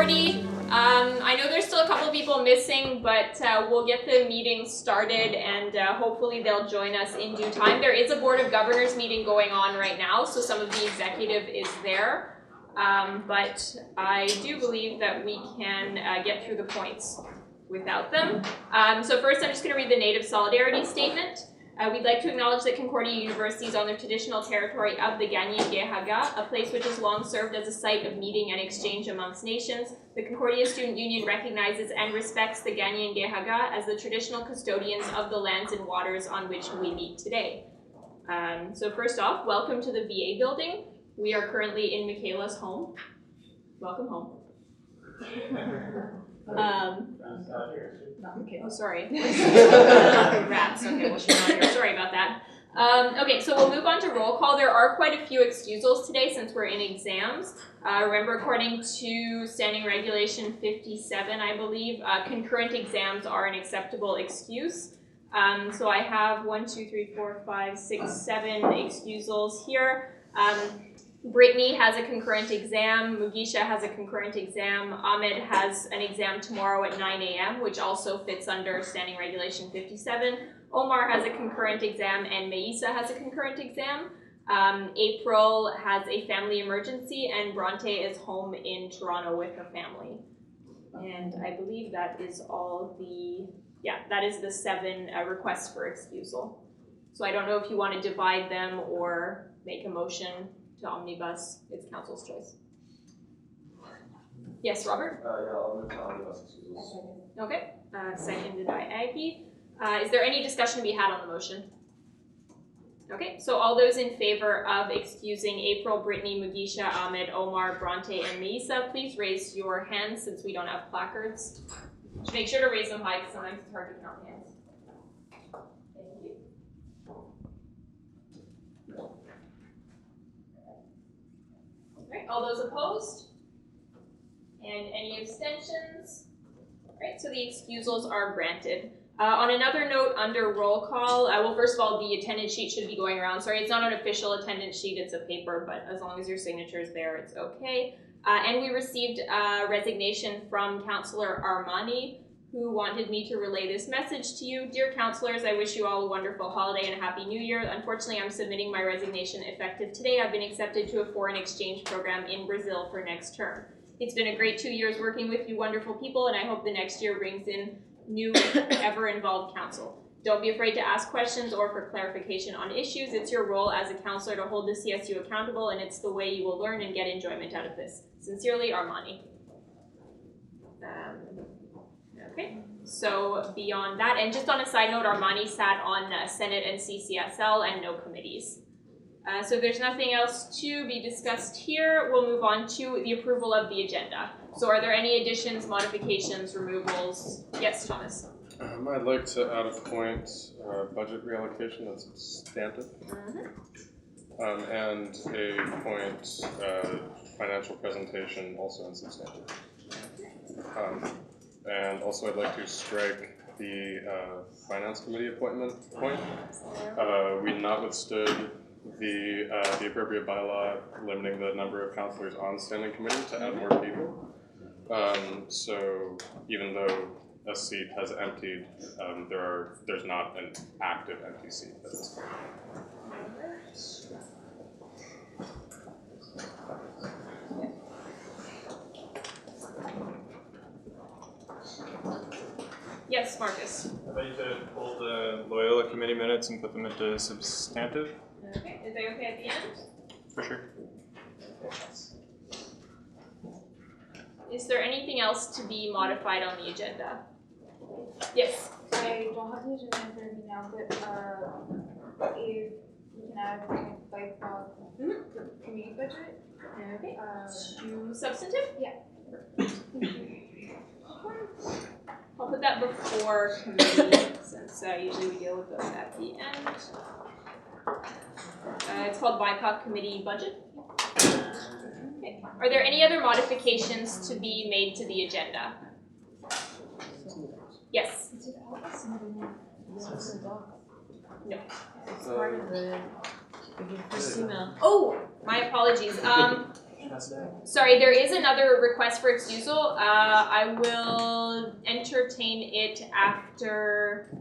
Concordia. I know there's still a couple people missing, but we'll get the meeting started and hopefully they'll join us in due time. There is a Board of Governors meeting going on right now, so some of the executive is there. But I do believe that we can get through the points without them. So first I'm just going to read the Native Solidarity Statement. We'd like to acknowledge that Concordia University is on the traditional territory of the Ganyingehaga, a place which has long served as a site of meeting and exchange amongst nations. The Concordia Student Union recognizes and respects the Ganyingehaga as the traditional custodians of the lands and waters on which we meet today. So first off, welcome to the VA building. We are currently in Michaela's home. Welcome home. Oh, sorry. Rats. Okay, well, she's not here. Sorry about that. Okay, so we'll move on to roll call. There are quite a few excusals today since we're in exams. Remember, according to Standing Regulation 57, I believe, concurrent exams are an acceptable excuse. So I have 1, 2, 3, 4, 5, 6, 7 excusals here. Brittany has a concurrent exam, Mugisha has a concurrent exam, Ahmed has an exam tomorrow at 9 a.m., which also fits under Standing Regulation 57. Omar has a concurrent exam, and Meisa has a concurrent exam. April has a family emergency, and Bronte is home in Toronto with her family. And I believe that is all that is the 7 requests for excusal. So I don't know if you want to divide them or make a motion to omnibus. It's council's choice. Yes, Robert? Yeah, I'll move to omnibus excusals. Okay, seconded by Aggie. Is there any discussion to be had on the motion? Okay, so all those in favor of excusing April, Brittany, Mugisha, Ahmed, Omar, Bronte, and Meisa, please raise your hands since we don't have placards. Just make sure to raise them high because sometimes it's hard to count hands. All those opposed? And any abstentions? All right, so the excusals are granted. On another note, under roll call, well, first of all, the attendance sheet should be going around. Sorry, it's not an official attendance sheet, it's a paper, but as long as your signature is there, it's okay. And we received a resignation from Councillor Armani, who wanted me to relay this message to you. Dear councillors, I wish you all a wonderful holiday and a happy new year. Unfortunately, I'm submitting my resignation effective today. I've been accepted to a foreign exchange program in Brazil for next term. It's been a great 2 years working with you wonderful people, and I hope the next year brings in new, ever-involved council. Don't be afraid to ask questions or for clarification on issues. It's your role as a councillor to hold the CSU accountable, and it's the way you will learn and get enjoyment out of this. Sincerely, Armani. Okay, so beyond that, and just on a side note, Armani sat on Senate and CCSL and no committees. So if there's nothing else to be discussed here, we'll move on to the approval of the agenda. So are there any additions, modifications, removals? Yes, Thomas. I'd like to add a point, budget reallocation and substantive. And a point, financial presentation also in substantive. And also I'd like to strike the Finance Committee appointment point. We not withstood the appropriate bylaw limiting the number of councillors on standing committee to add more people. So even though a seat has emptied, there's not an active empty seat at this point. Yes, Marcus. I'd like to pull the Loyola committee minutes and put them into substantive. Okay, is that okay at the end? For sure. Is there anything else to be modified on the agenda? Yes. I don't have the agenda in front of me now, but if we can add bipoc community budget. Okay. To substantive? Yeah. I'll put that before committee since usually we deal with those at the end. It's called BIPOC committee budget. Okay. Are there any other modifications to be made to the agenda? Yes. No. It's part of the first email. Oh, my apologies. Sorry, there is another request for excusal. I will entertain it after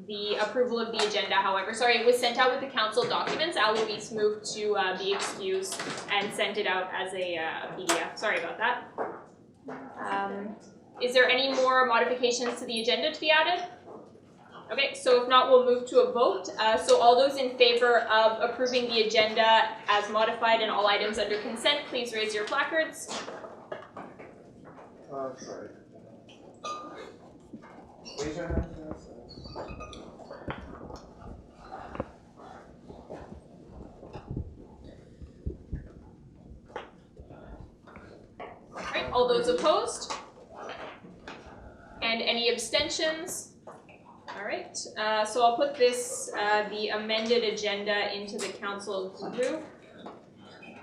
the approval of the agenda, however. Sorry, it was sent out with the council documents. Alois moved to be excused and sent it out as a PDF. Sorry about that. Is there any more modifications to the agenda to be added? Okay, so if not, we'll move to a vote. So all those in favor of approving the agenda as modified and all items under consent, please raise your placards. Sorry. Raise your hand. All right, all those opposed? And any abstentions? All right, so I'll put this, the amended agenda into the council group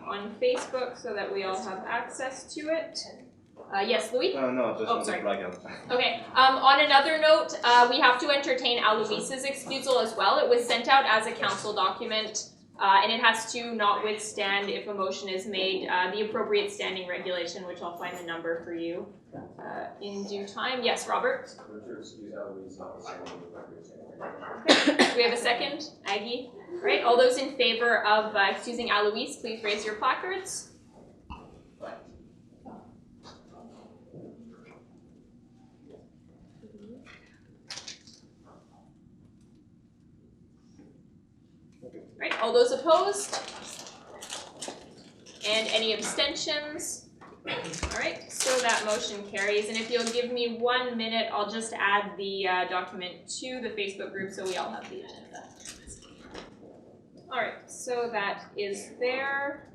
on Facebook so that we all have access to it. Yes, Louis? No, just Oh, sorry. blackout. Okay, on another note, we have to entertain Alois's excusal as well. It was sent out as a council document, and it has to not withstand, if a motion is made, the appropriate standing regulation, which I'll find the number for you in due time. Yes, Robert? Okay. Do we have a second? Aggie? All right, all those in favor of excusing Alois, please raise your placards. Right, all those opposed? And any abstentions? All right, so that motion carries. And if you'll give me 1 minute, I'll just add the document to the Facebook group so we all have the agenda. All right, so that is there.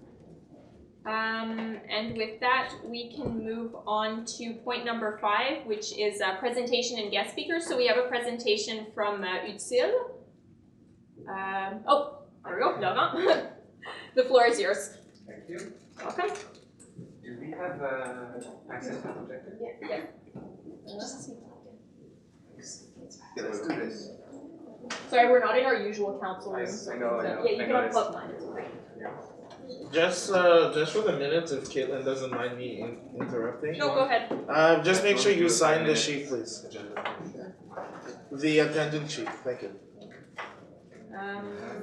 And with that, we can move on to point number 5, which is presentation and guest speakers. So we have a presentation from Utsil. Oh, there we go, Laurent. The floor is yours. Thank you. Welcome. Do we have access to the projector? Yeah. Yeah, let's do this. Sorry, we're not in our usual council room. Yes, I know. Yeah, you I can know this. unplug mine. It's okay. Just for the minutes, if Caitlin doesn't mind me interrupting. No, go ahead. Just make sure you sign the sheet, please. The attendance sheet, thank you.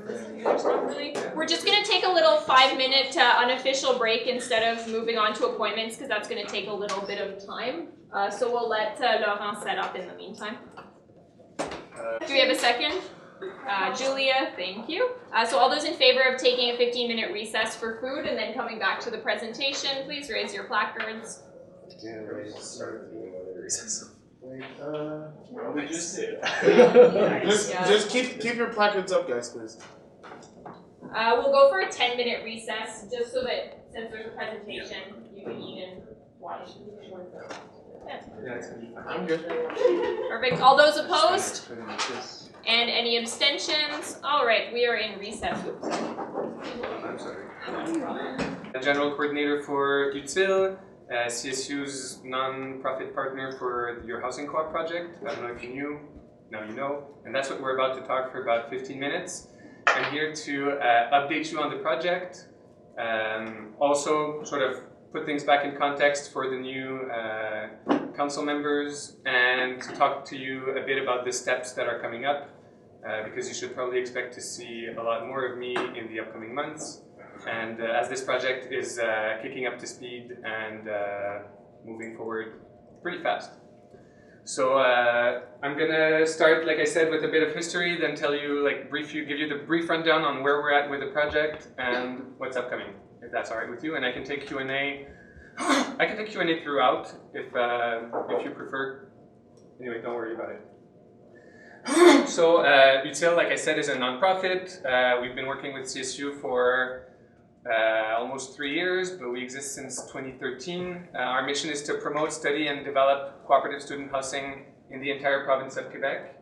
There's not really. We're just gonna take a little 5-minute unofficial break instead of moving on to appointments because that's gonna take a little bit of time. So we'll let Laurent set up in the meantime. Do we have a second? Julia, thank you. So all those in favor of taking a 15-minute recess for food and then coming back to the presentation, please raise your placards. We just did. Just keep your placards up, guys, please. We'll go for a 10-minute recess just so that since there's a presentation, you can eat and watch. I'm good. Perfect. All those opposed? And any abstentions? All right, we are in recess. Oops. I'm sorry. General coordinator for Utsil, CSU's non-profit partner for your housing co-op project. I don't know if you knew, now you know. And that's what we're about to talk for about 15 minutes. I'm here to update you on the project, also sort of put things back in context for the new council members, and to talk to you a bit about the steps that are coming up, because you should probably expect to see a lot more of me in the upcoming months. And as this project is kicking up to speed and moving forward pretty fast. So I'm gonna start, like I said, with a bit of history, then tell you, give you the brief rundown on where we're at with the project and what's upcoming, if that's all right with you. And I can take Q&A. I can take Q&A throughout if you prefer. Anyway, don't worry about it. So Utsil, like I said, is a nonprofit. We've been working with CSU for almost 3 years, but we exist since 2013. Our mission is to promote, study, and develop cooperative student housing in the entire province of Quebec.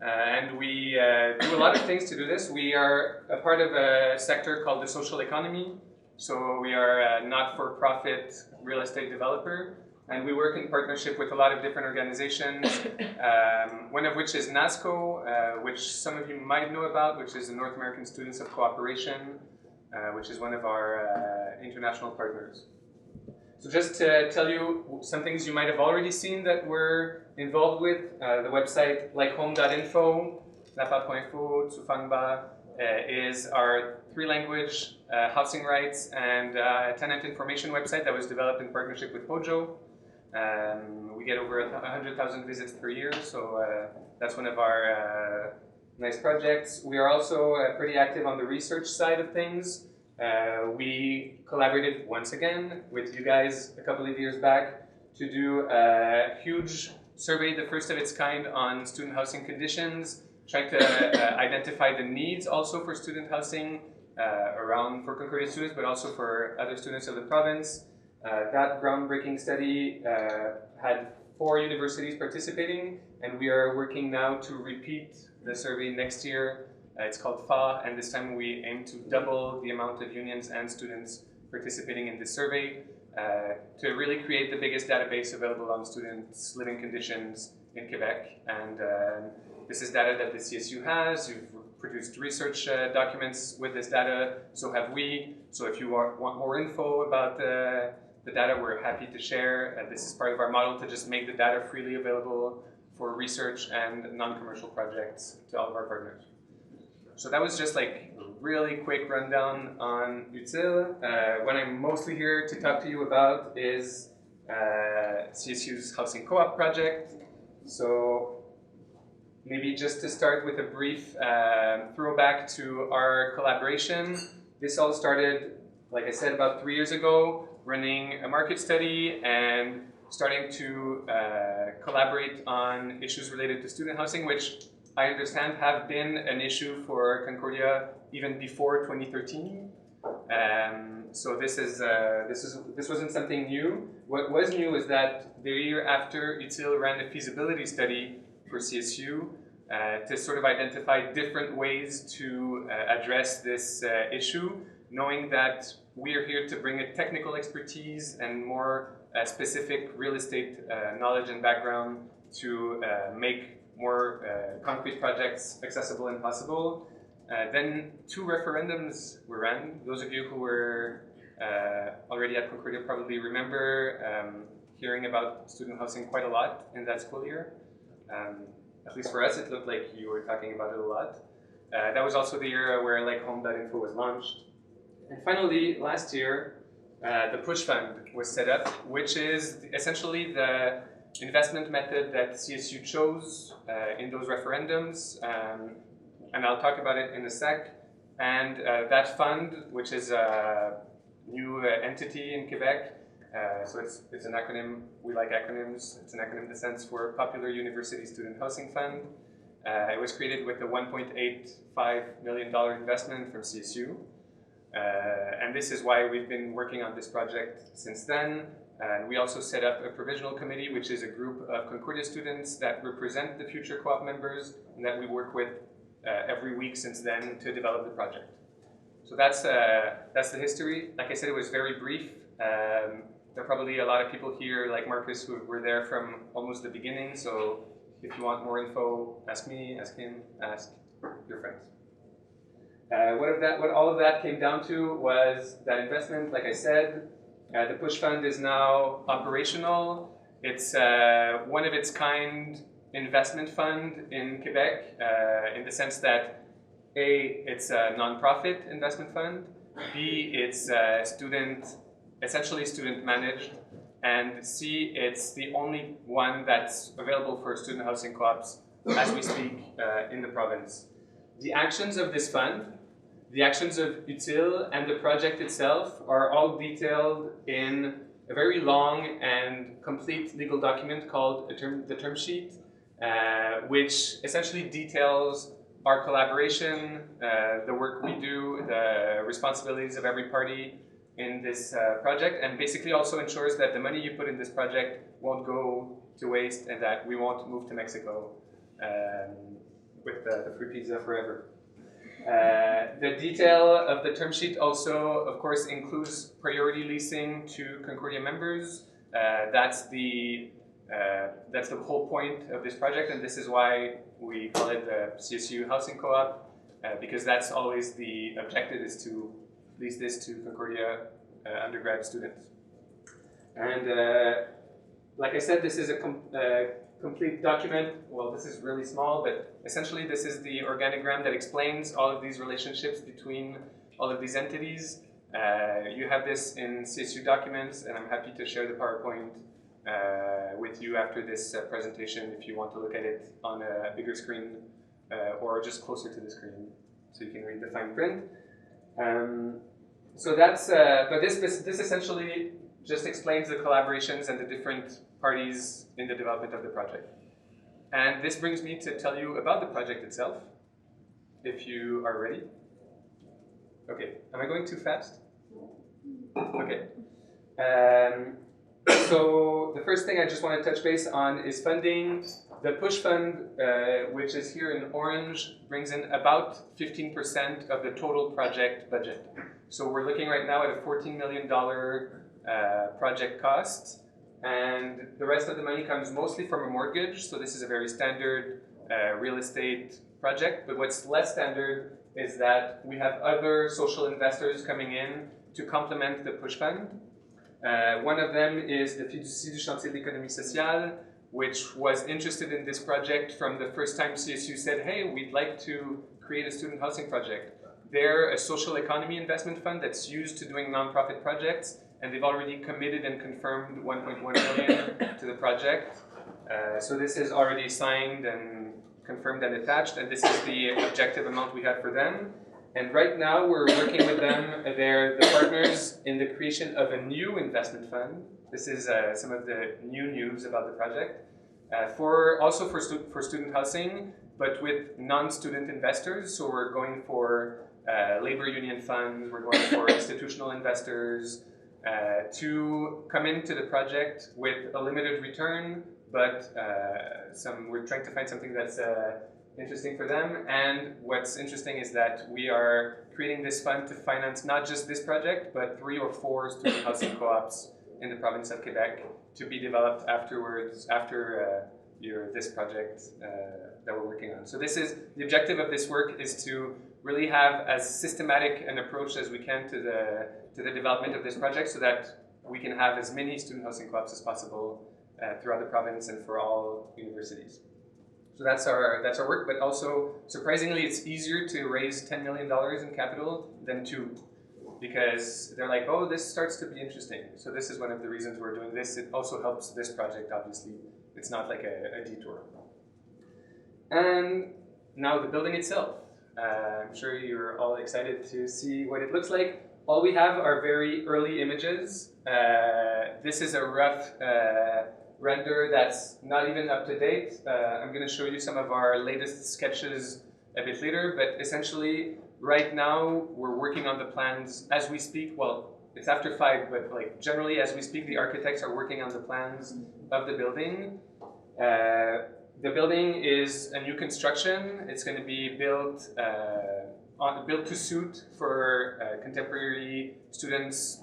And we do a lot of things to do this. We are a part of a sector called the social economy. So we are a not-for-profit real estate developer, and we work in partnership with a lot of different organizations, one of which is NASCO, which some of you might know about, which is the North American Students of Cooperation, which is one of our international partners. So just to tell you some things you might have already seen that we're involved with, the website likehome.info, napa.info, Tsufangba, is our 3-language housing rights and tenant information website that was developed in partnership with Hojo. We get over 100,000 visits per year, so that's one of our nice projects. We are also pretty active on the research side of things. We collaborated once again with you guys a couple of years back to do a huge survey, the first of its kind, on student housing conditions, trying to identify the needs also for student housing around for Concordia students, but also for other students of the province. That groundbreaking study had 4 universities participating, and we are working now to repeat the survey next year. It's called FA, and this time we aim to double the amount of unions and students participating in this survey to really create the biggest database available on students' living conditions in Quebec. And this is data that the CSU has. You've produced research documents with this data, so have we. So if you want more info about the data, we're happy to share. This is part of our model to just make the data freely available for research and non-commercial projects to all of our partners. So that was just like a really quick rundown on UTIL. What I'm mostly here to talk to you about is CSU's Housing Co-op project. So maybe just to start with a brief throwback to our collaboration. This all started, like I said, about 3 years ago, running a market study and starting to collaborate on issues related to student housing, which I understand have been an issue for Concordia even before 2013. So this wasn't something new. What was new is that the year after, UTIL ran a feasibility study for CSU to sort of identify different ways to address this issue, knowing that we are here to bring a technical expertise and more specific real estate knowledge and background to make more concrete projects accessible and possible. Then 2 referendums were run. Those of you who were already at Concordia probably remember hearing about student housing quite a lot in that school year. At least for us, it looked like you were talking about it a lot. That was also the year where likehome.info was launched. And finally, last year, the Push Fund was set up, which is essentially the investment method that CSU chose in those referendums, and I'll talk about it in a sec. And that fund, which is a new entity in Quebec, so it's an acronym. We like acronyms. It's an acronym that stands for Popular University Student Housing Fund. It was created with a $1.85 million investment from CSU. And this is why we've been working on this project since then. And we also set up a provisional committee, which is a group of Concordia students that represent the future co-op members and that we work with every week since then to develop the project. So that's the history. Like I said, it was very brief. There are probably a lot of people here, like Marcus, who were there from almost the beginning. So if you want more info, ask me, ask him, ask your friends. What all of that came down to was that investment, like I said. The Push Fund is now operational. It's one of its kind investment fund in Quebec in the sense that A, it's a non-profit investment fund, B, it's essentially student managed, and C, it's the only one that's available for student housing co-ops as we speak in the province. The actions of this fund, the actions of UTIL and the project itself are all detailed in a very long and complete legal document called the term sheet, which essentially details our collaboration, the work we do, the responsibilities of every party in this project, and basically also ensures that the money you put in this project won't go to waste and that we won't move to Mexico with the free pizza forever. The detail of the term sheet also, of course, includes priority leasing to Concordia members. That's the whole point of this project, and this is why we call it the CSU Housing Co-op, because that's always the objective, is to lease this to Concordia undergrad students. And like I said, this is a complete document. Well, this is really small, but essentially this is the organigram that explains all of these relationships between all of these entities. You have this in CSU documents, and I'm happy to share the PowerPoint with you after this presentation if you want to look at it on a bigger screen or just closer to the screen so you can read the fine print. So that's, but this essentially just explains the collaborations and the different parties in the development of the project. And this brings me to tell you about the project itself, if you are ready. Okay, am I going too fast? Okay. So the first thing I just want to touch base on is funding. The push fund, which is here in orange, brings in about 15% of the total project budget. So we're looking right now at a $14 million project cost, and the rest of the money comes mostly from a mortgage. So this is a very standard real estate project, but what's less standard is that we have other social investors coming in to complement the push fund. One of them is the Fiducie du Chantier de l'Économie Sociale, which was interested in this project from the first time CSU said, hey, we'd like to create a student housing project. They're a social economy investment fund that's used to doing nonprofit projects, and they've already committed and confirmed 1.1 million to the project. So this is already signed and confirmed and attached, and this is the objective amount we have for them. And right now we're working with them. They're the partners in the creation of a new investment fund. This is some of the new news about the project. Also for student housing, but with non-student investors. So we're going for labor union funds, we're going for institutional investors to come into the project with a limited return, but we're trying to find something that's interesting for them. And what's interesting is that we are creating this fund to finance not just this project, but 3 or 4 student housing co-ops in the province of Quebec to be developed afterwards, after this project that we're working on. So this is, the objective of this work is to really have as systematic an approach as we can to the development of this project so that we can have as many student housing co-ops as possible throughout the province and for all universities. So that's our work, but also surprisingly it's easier to raise $10 million in capital than 2, because they're like, oh, this starts to be interesting. So this is one of the reasons we're doing this. It also helps this project, obviously. It's not like a detour. And now the building itself. I'm sure you're all excited to see what it looks like. All we have are very early images. This is a rough render that's not even up to date. I'm going to show you some of our latest sketches a bit later, but essentially right now we're working on the plans as we speak. Well, it's after 5, but like generally as we speak, the architects are working on the plans of the building. The building is a new construction. It's going to be built to suit for contemporary students'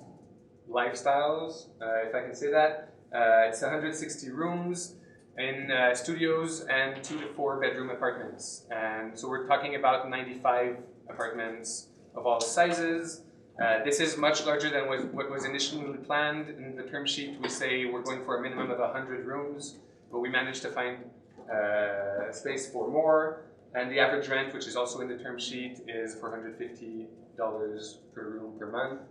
lifestyles, if I can say that. It's 160 rooms in studios and 2 to 4 bedroom apartments. And so we're talking about 95 apartments of all sizes. This is much larger than what was initially planned. In the term sheet, we say we're going for a minimum of 100 rooms, but we managed to find space for more. And the average rent, which is also in the term sheet, is $450 per room per month.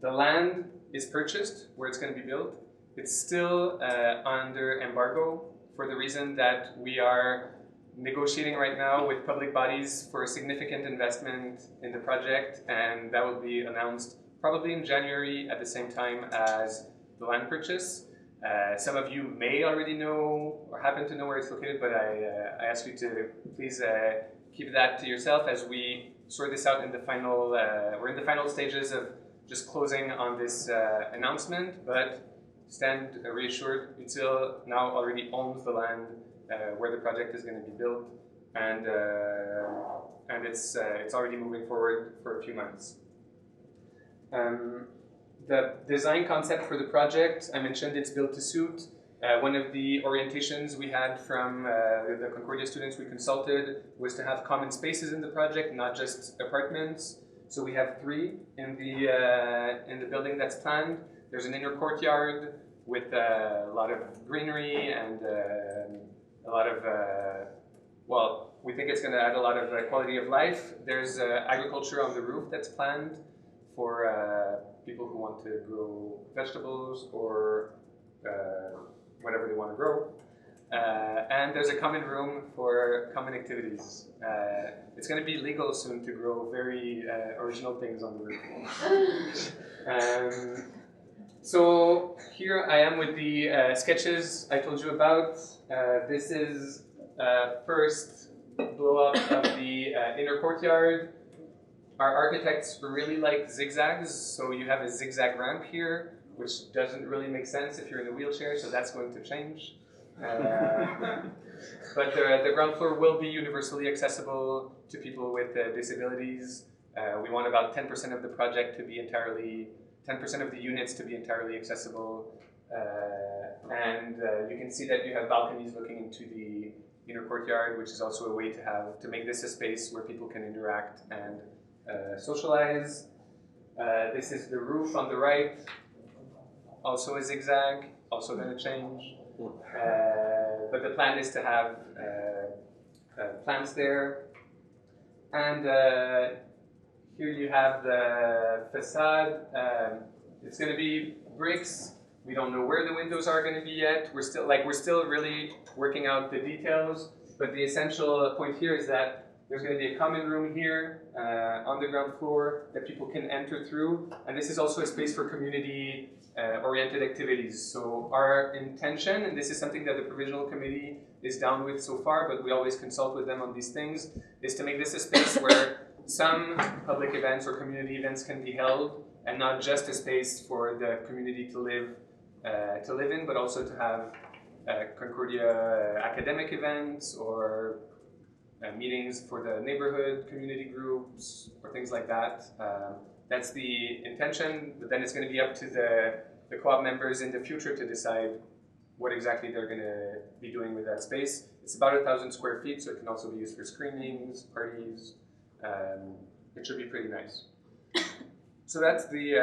The land is purchased where it's going to be built. It's still under embargo for the reason that we are negotiating right now with public bodies for a significant investment in the project, and that will be announced probably in January at the same time as the land purchase. Some of you may already know or happen to know where it's located, but I ask you to please keep that to yourself as we sort this out in the final, we're in the final stages of just closing on this announcement, but stand reassured, UTIL now already owns the land where the project is going to be built, and it's already moving forward for a few months. The design concept for the project, I mentioned it's built to suit. One of the orientations we had from the Concordia students we consulted was to have common spaces in the project, not just apartments. So we have 3 in the building that's planned. There's an inner courtyard with a lot of greenery and a lot of, well, we think it's going to add a lot of quality of life. There's agriculture on the roof that's planned for people who want to grow vegetables or whatever they want to grow. And there's a common room for common activities. It's going to be legal soon to grow very original things on the roof. So here I am with the sketches I told you about. This is first blow up of the inner courtyard. Our architects really like zigzags, so you have a zigzag ramp here, which doesn't really make sense if you're in a wheelchair, so that's going to change. But the ground floor will be universally accessible to people with disabilities. We want about 10% of the project to be 10% of the units to be entirely accessible. And you can see that you have balconies looking into the inner courtyard, which is also a way to make this a space where people can interact and socialize. This is the roof on the right, also a zigzag, also going to change. But the plan is to have plants there. And here you have the facade. It's going to be bricks. We don't know where the windows are going to be yet. We're still really working out the details. But the essential point here is that there's going to be a common room here on the ground floor that people can enter through. And this is also a space for community oriented activities. So our intention, and this is something that the provisional committee is down with so far, but we always consult with them on these things, is to make this a space where some public events or community events can be held, and not just a space for the community to live in, but also to have Concordia academic events or meetings for the neighborhood community groups or things like that. That's the intention, but then it's going to be up to the co-op members in the future to decide what exactly they're going to be doing with that space. It's about 1,000 square feet, so it can also be used for screenings, parties. It should be pretty nice. So that's the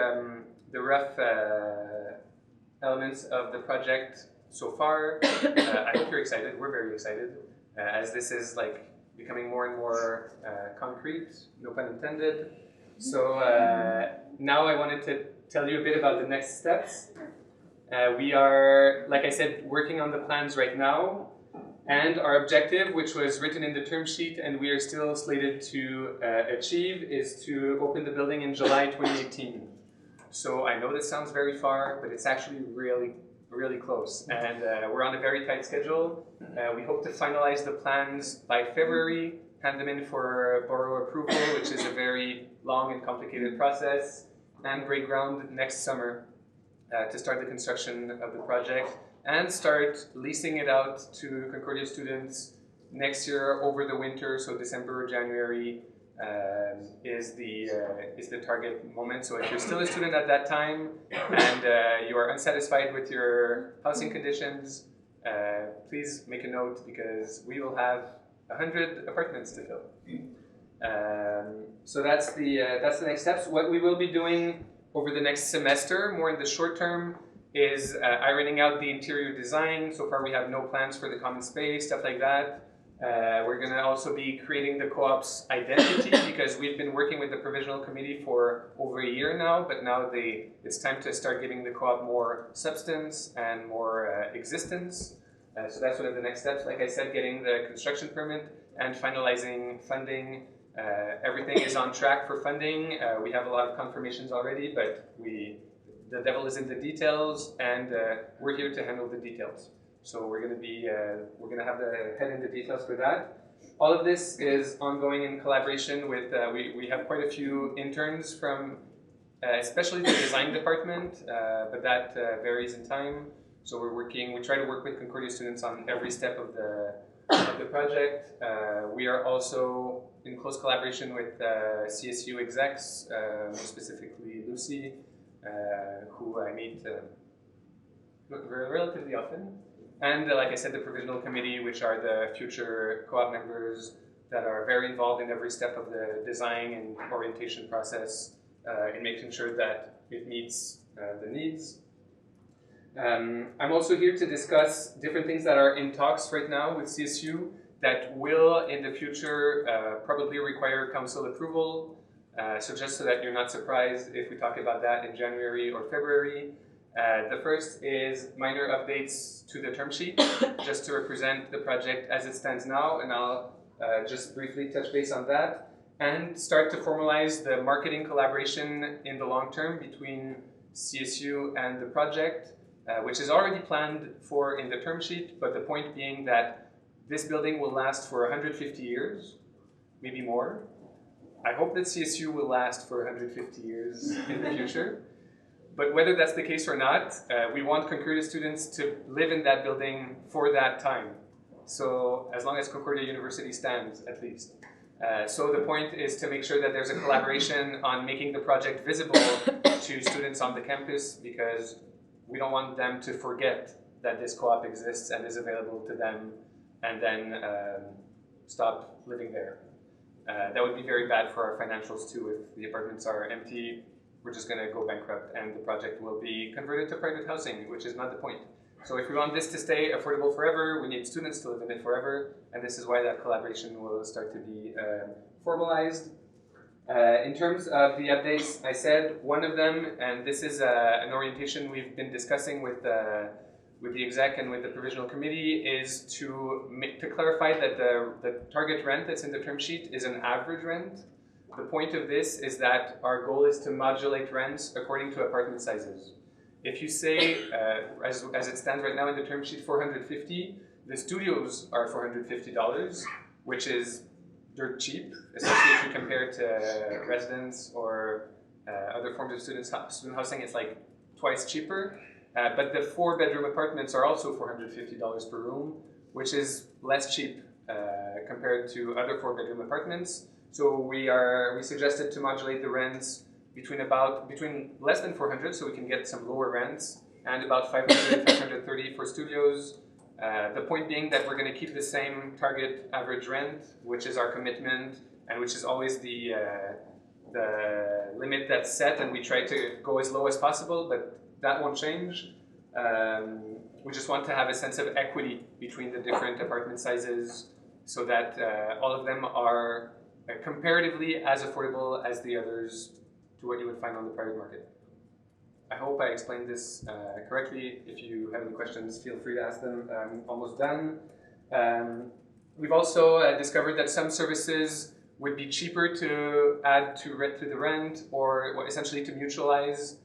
rough elements of the project so far. I hope you're excited. We're very excited, as this is like becoming more and more concrete, no pun intended. So now I wanted to tell you a bit about the next steps. We are, like I said, working on the plans right now. And our objective, which was written in the term sheet and we are still slated to achieve, is to open the building in July 2018. So I know this sounds very far, but it's actually really, really close. And we're on a very tight schedule. We hope to finalize the plans by February, hand them in for borough approval, which is a very long and complicated process, and break ground next summer to start the construction of the project and start leasing it out to Concordia students next year over the winter, so December or January is the target moment. So if you're still a student at that time and you are unsatisfied with your housing conditions, please make a note because we will have 100 apartments to fill. So that's the next steps. What we will be doing over the next semester, more in the short term, is ironing out the interior design. So far we have no plans for the common space, stuff like that. We're going to also be creating the co-op's identity because we've been working with the provisional committee for over a year now, but now it's time to start giving the co-op more substance and more existence. So that's one of the next steps. Like I said, getting the construction permit and finalizing funding. Everything is on track for funding. We have a lot of confirmations already, but the devil is in the details, and we're here to handle the details. So we're going to have the head in the details for that. All of this is ongoing in collaboration with, we have quite a few interns from, especially the design department, but that varies in time. So we try to work with Concordia students on every step of the project. We are also in close collaboration with CSU execs, more specifically Lucy, who I meet relatively often. And like I said, the provisional committee, which are the future co-op members, that are very involved in every step of the design and orientation process in making sure that it meets the needs. I'm also here to discuss different things that are in talks right now with CSU that will in the future probably require council approval. So just so that you're not surprised if we talk about that in January or February. The first is minor updates to the term sheet, just to represent the project as it stands now, and I'll just briefly touch base on that, and start to formalize the marketing collaboration in the long term between CSU and the project, which is already planned for in the term sheet, but the point being that this building will last for 150 years, maybe more. I hope that CSU will last for 150 years in the future. But whether that's the case or not, we want Concordia students to live in that building for that time. So as long as Concordia University stands, at least. So the point is to make sure that there's a collaboration on making the project visible to students on the campus, because we don't want them to forget that this co-op exists and is available to them, and then stop living there. That would be very bad for our financials too. If the apartments are empty, we're just going to go bankrupt and the project will be converted to private housing, which is not the point. So if we want this to stay affordable forever, we need students to live in it forever, and this is why that collaboration will start to be formalized. In terms of the updates, I said one of them, and this is an orientation we've been discussing with the exec and with the provisional committee, is to clarify that the target rent that's in the term sheet is an average rent. The point of this is that our goal is to modulate rents according to apartment sizes. If you say, as it stands right now in the term sheet, $450, the studios are $450, which is dirt cheap, especially if you compare it to residence or other forms of student housing. It's like twice cheaper. But the 4-bedroom apartments are also $450 per room, which is less cheap compared to other 4-bedroom apartments. So we suggested to modulate the rents between less than 400, so we can get some lower rents, and about 500, 530 for studios. The point being that we're going to keep the same target average rent, which is our commitment, and which is always the limit that's set, and we try to go as low as possible, but that won't change. We just want to have a sense of equity between the different apartment sizes, so that all of them are comparatively as affordable as the others to what you would find on the private market. I hope I explained this correctly. If you have any questions, feel free to ask them. I'm almost done. We've also discovered that some services would be cheaper to add to the rent, or essentially to mutualize.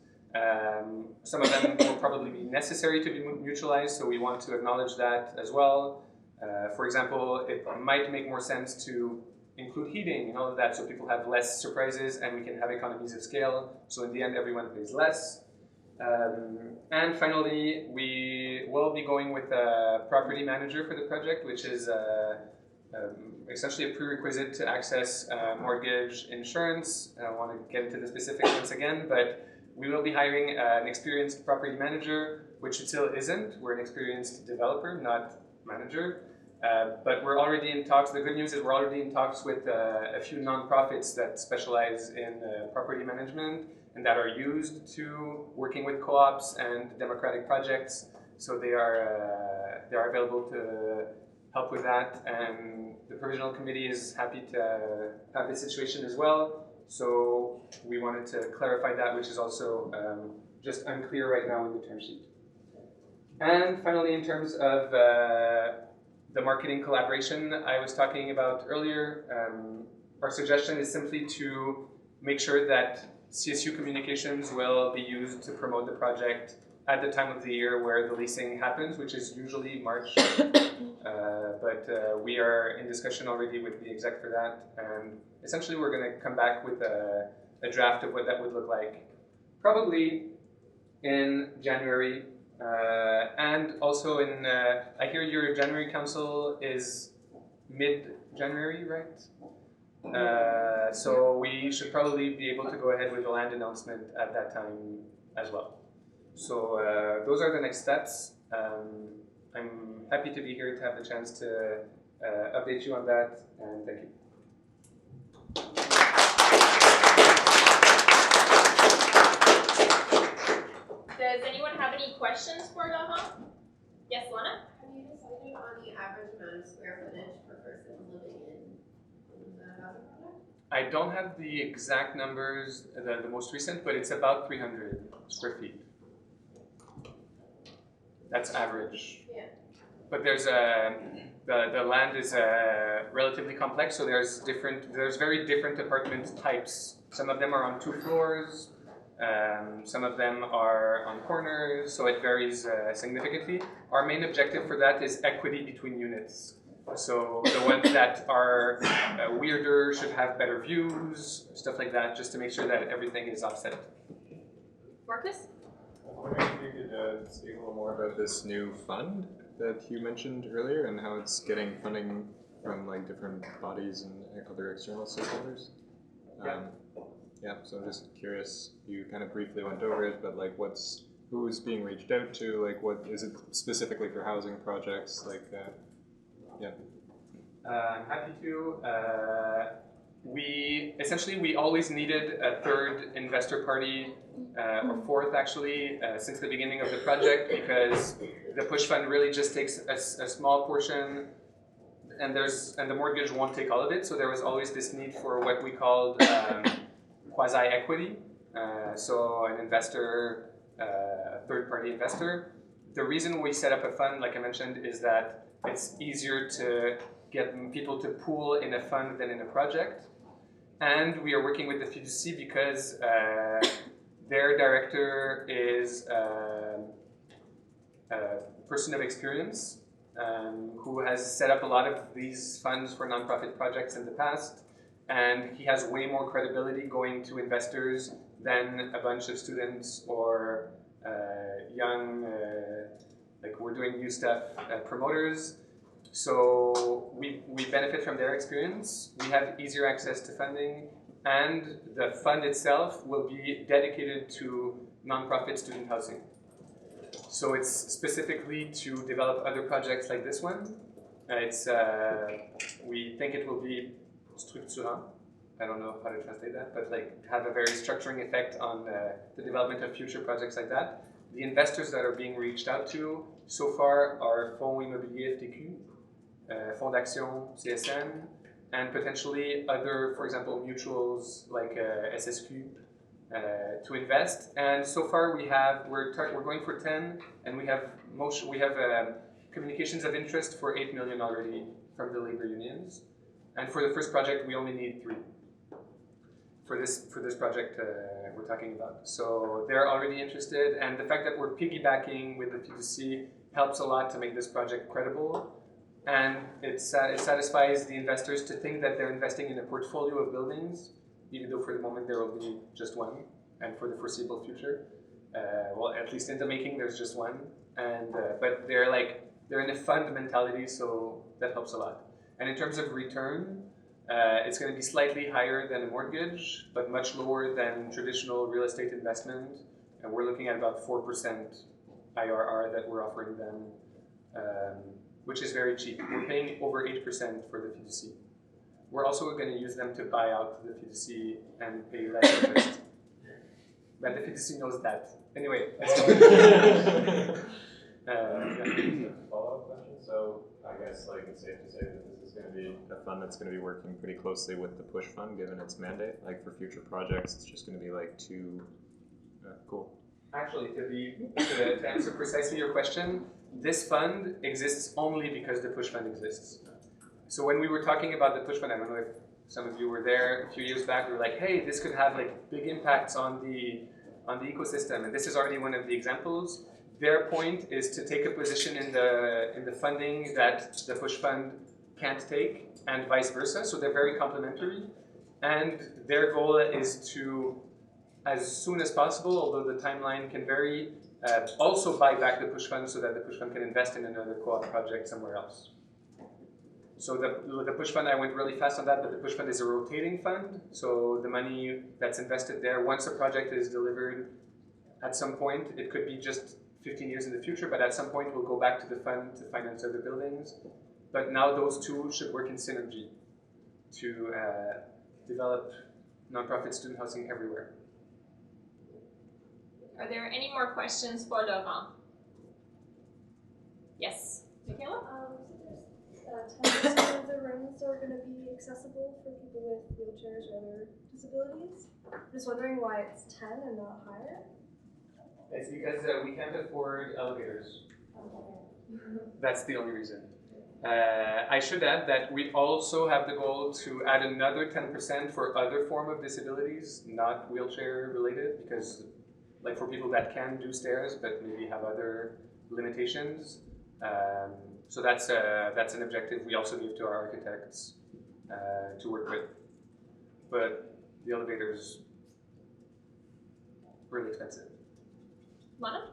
Some of them will probably be necessary to be mutualized, so we want to acknowledge that as well. For example, it might make more sense to include heating and all of that, so people have less surprises and we can have economies of scale. So in the end, everyone pays less. And finally, we will be going with a property manager for the project, which is essentially a prerequisite to access mortgage insurance. I don't want to get into the specifics once again, but we will be hiring an experienced property manager, which still isn't. We're an experienced developer, not manager. But we're already in talks. The good news is we're already in talks with a few nonprofits that specialize in property management and that are used to working with co-ops and democratic projects. So they are available to help with that. And the provisional committee is happy to have this situation as well. So we wanted to clarify that, which is also just unclear right now in the term sheet. And finally, in terms of the marketing collaboration I was talking about earlier, our suggestion is simply to make sure that CSU communications will be used to promote the project at the time of the year where the leasing happens, which is usually March. But we are in discussion already with the exec for that, and essentially we're going to come back with a draft of what that would look like, probably in January. And also in, I hear your January council is mid-January, right? So we should probably be able to go ahead with the land announcement at that time as well. So those are the next steps. I'm happy to be here to have the chance to update you on that, and thank you. Does anyone have any questions for Laurent? Yes, Lana? Have you decided on the average amount of square footage per person living in the housing project? I don't have the exact numbers, the most recent, but it's about 300 square feet. That's average. Yeah. But there's the land is relatively complex, so there's very different apartment types. Some of them are on 2 floors, some of them are on corners, so it varies significantly. Our main objective for that is equity between units. So the ones that are weirder should have better views, stuff like that, just to make sure that everything is offset. Marcus? I'm wondering if you could speak a little more about this new fund that you mentioned earlier and how it's getting funding from like different bodies and other external stakeholders. Yeah, so I'm just curious, you kind of briefly went over it, but like who's being reached out to, like what, is it specifically for housing projects, like yeah. I'm happy to. We always needed a third investor party, or fourth actually, since the beginning of the project, because the push fund really just takes a small portion, and the mortgage won't take all of it. So there was always this need for what we called quasi-equity. So an investor, a third-party investor. The reason we set up a fund, like I mentioned, is that it's easier to get people to pool in a fund than in a project. And we are working with the fiducie because their director is a person of experience who has set up a lot of these funds for nonprofit projects in the past. And he has way more credibility going to investors than a bunch of students or young, like we're doing new stuff, promoters. So we benefit from their experience. We have easier access to funding, and the fund itself will be dedicated to nonprofit student housing. So it's specifically to develop other projects like this one. We think it will be structurant. I don't know how to translate that, but like have a very structuring effect on the development of future projects like that. The investors that are being reached out to so far are Fonds Immobilier FTQ, Fonds d'Action CSN, and potentially other, for example, mutuals like SSQ to invest. And so far we're going for 10, and we have communications of interest for 8 million already from the labor unions. And for the first project, we only need 3. For this project we're talking about. So they're already interested, and the fact that we're piggybacking with the fiducie helps a lot to make this project credible. And it satisfies the investors to think that they're investing in a portfolio of buildings, even though for the moment there will be just one, and for the foreseeable future. Well, at least in the making, there's just one. And but they're in a fund mentality, so that helps a lot. And in terms of return, it's going to be slightly higher than a mortgage, but much lower than traditional real estate investment. And we're looking at about 4% IRR that we're offering them, which is very cheap. We're paying over 8% for the fiducie. We're also going to use them to buy out the fiducie and pay less interest. But the fiducie knows that. Anyway, let's go. Follow-up question. So I guess like it's safe to say that this is going to be a fund that's going to be working pretty closely with the push fund, given its mandate. Like for future projects, it's just going to be like too cool. Actually, to answer precisely your question, this fund exists only because the push fund exists. So when we were talking about the push fund, I don't know if some of you were there a few years back, we were like, hey, this could have like big impacts on the ecosystem, and this is already one of the examples. Their point is to take a position in the funding that the push fund can't take, and vice versa. So they're very complementary, and their goal is to, as soon as possible, although the timeline can vary, also buy back the push fund so that the push fund can invest in another co-op project somewhere else. So the push fund, I went really fast on that, but the push fund is a rotating fund. So the money that's invested there, once a project is delivered, at some point, it could be just 15 years in the future, but at some point we'll go back to the fund to finance other buildings. But now those two should work in synergy to develop nonprofit student housing everywhere. Are there any more questions for Laurent? Yes, Michaela? So there's 10% of the rooms are going to be accessible for people with wheelchairs or other disabilities. I'm just wondering why it's 10 and not higher. It's because we can't afford elevators. That's the only reason. I should add that we also have the goal to add another 10% for other form of disabilities, not wheelchair related, because like for people that can do stairs but maybe have other limitations. So that's an objective we also give to our architects to work with. But the elevators really expensive. Lana?